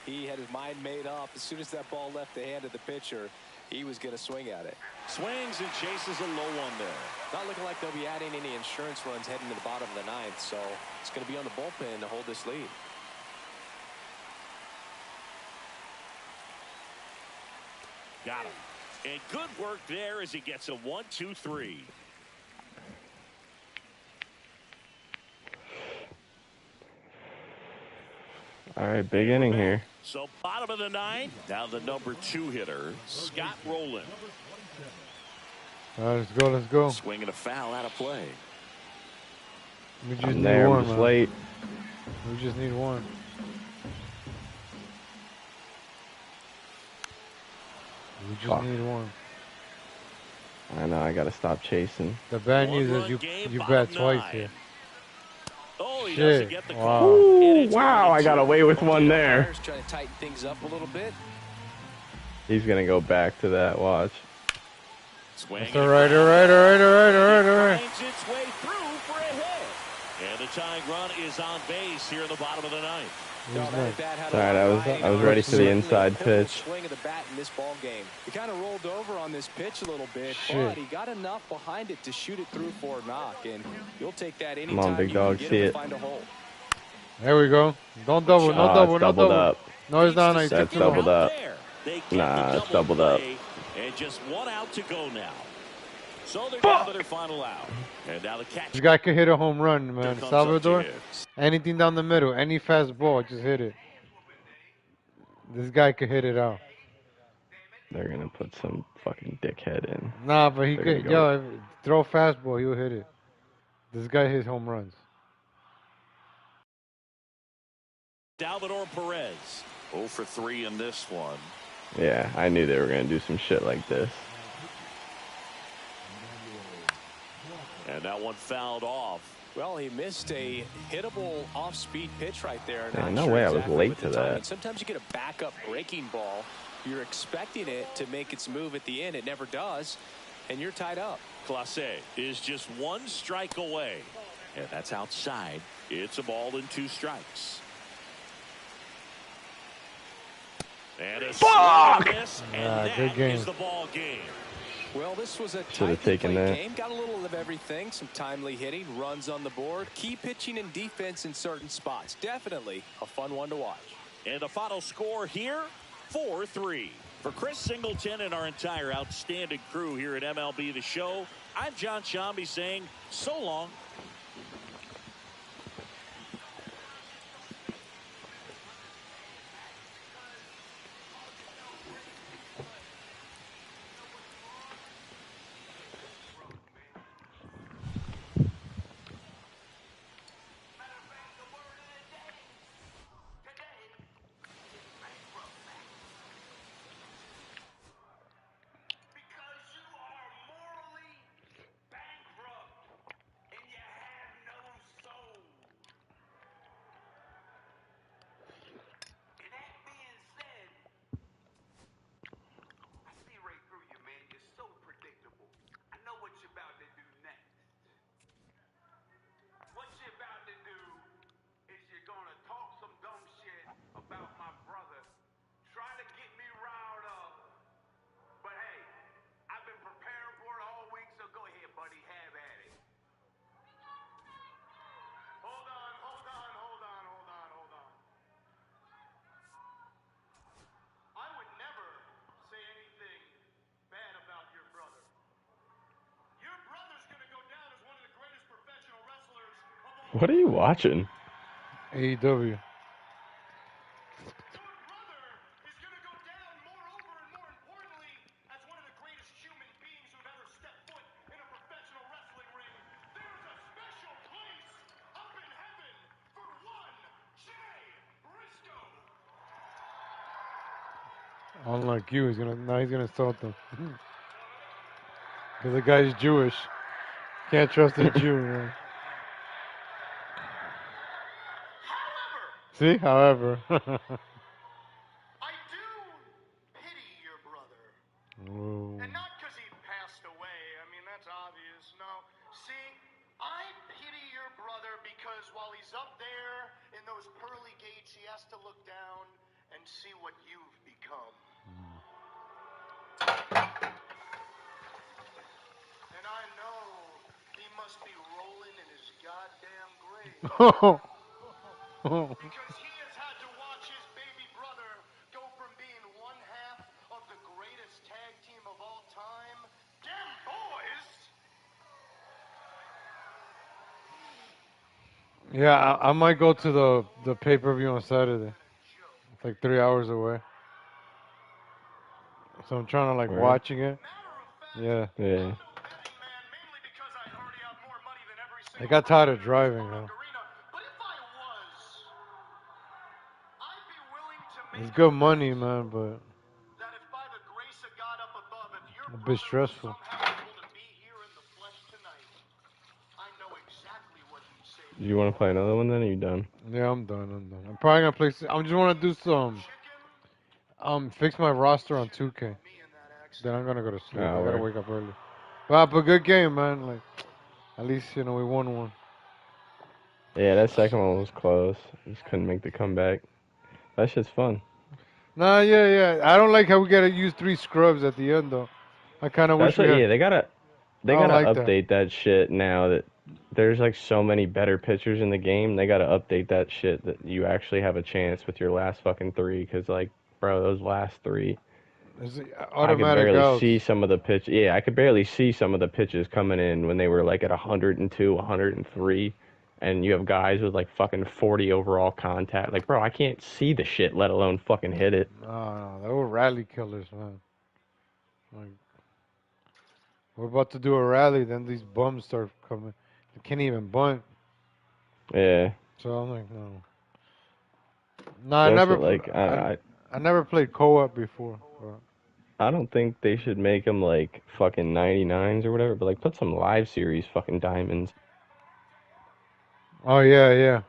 He had his mind made up. As soon as that ball left the hand of the pitcher, he was going to swing at it. Swings and chases a low one there. Not looking like they'll be adding any insurance runs heading to the bottom of the ninth, so it's going to be on the bullpen to hold this lead. Got him. And good work there as he gets a 1-2-3. All right, big inning here. So bottom of the ninth. Now the number 2 hitter, Scott Rowland. All right, let's go. Let's go. Swinging a foul out of play. We just I'm need there. one, I'm just man. late. We just need one. We just Fuck. need one. I know. I gotta stop chasing. The bad news One-run is game, you bottom bet twice 9. here. Oh, he Shit. doesn't get the Wow. call. Ooh, And it's wow! going I got to away with one there. Players trying to tighten things up a little bit. He's gonna go back to that. Watch. Swing. That's all right. All right. All right. All right. All right. All right. Finds its way through for a hit. And the tying run is on base here in the bottom of the ninth. Who's next? All right, I was ready for the inside pitch. Swing of the bat in this ball game. He kind of rolled over on this pitch a little bit, Shit. but he got enough behind it to shoot it through for a knock, and you'll take that anytime. Come on, big you dog, can get see him to it. Find a hole. There we go. Don't double. No Oh, double. it's No doubled double. up. No, it's not. Nice. That's Take it doubled out. up. They get Nah, the it's double doubled up. play, and just one out to go now. So they're down to their final out. And now the catch. This guy could hit a home run, Here man. comes up Salvador, to hit. anything down the middle, any fast ball, just hit it. This guy could hit it out. They're gonna put some fucking dickhead in. Nah, but he They're could. gonna go- Yo, if, throw a fastball, he'll hit it. This guy hits home runs. Salvador Perez. 0 for 3 in this one. Yeah, I knew they were gonna do some shit like this. And that one fouled off. Well, he missed a hittable off-speed pitch right there. Yeah, Not no sure way I was exactly late what to the timing. that. Sometimes you get a backup breaking ball. You're expecting it to make its move at the end. It never does, and you're tied up. Clase is just one strike away. And that's outside. It's a ball and 2 strikes. And a swing and a miss, and Ah, good that game. is the ball game. Well, this was a Should've tightly taken played that. game. Got a little of everything. Some timely hitting, runs on the board, key pitching and defense in certain spots. Definitely a fun one to watch. And the final score here, 4-3. For Chris Singleton and our entire outstanding crew here at MLB The Show, I'm John Shambi saying so long. What are you watching? AEW. Unlike you, he's gonna insult them. Because the guy's Jewish. Can't trust a Jew, man. See? However. I do pity your brother. Whoa. And not because he passed away. I mean, that's obvious. No. See, I pity your brother brother, because while he's up there in those pearly gates, he has to look down and see what you've become. And I know he must be rolling in his goddamn grave. Because he has had to watch his baby brother go from being one half of the greatest tag team of all time. Damn boys! Yeah, I might go to the pay-per-view on Saturday. It's like 3 hours away. So I'm trying to like Word. watching it. Yeah. Yeah. I got tired of driving, though. It's good money, man, but a bit stressful. You want to play another one then, or are you done? Yeah, I'm done. I'm probably gonna play. I just want to do some. Fix my roster on 2K. Then I'm gonna go to sleep. I gotta word. wake up early. But a good game, man. Like, at least we won one. Yeah, that second one was close. Just couldn't make the comeback. That shit's fun. Nah, yeah. I don't like how we gotta use 3 scrubs at the end, though. I kind of wish That's we what. had. Yeah, they I don't gotta like that. update that shit now that there's like so many better pitchers in the game. They gotta update that shit that you actually have a chance with your last fucking 3. Cause like, bro, those last 3. It's I could automatic barely outs. see some of the pitch. Yeah, I could barely see some of the pitches coming in when they were like at 102, 103, and you have guys with like fucking 40 overall contact. Like, bro, I can't see the shit, let alone fucking hit it. No, they were rally killers, man. Like, we're about to do a rally, then these bums start coming. They can't even bunt. Yeah, So I'm like, no. No, I that's never. what like I never played co-op before. But. I don't think they should make them like fucking 99s or whatever, but like put some live series fucking diamonds. Oh yeah.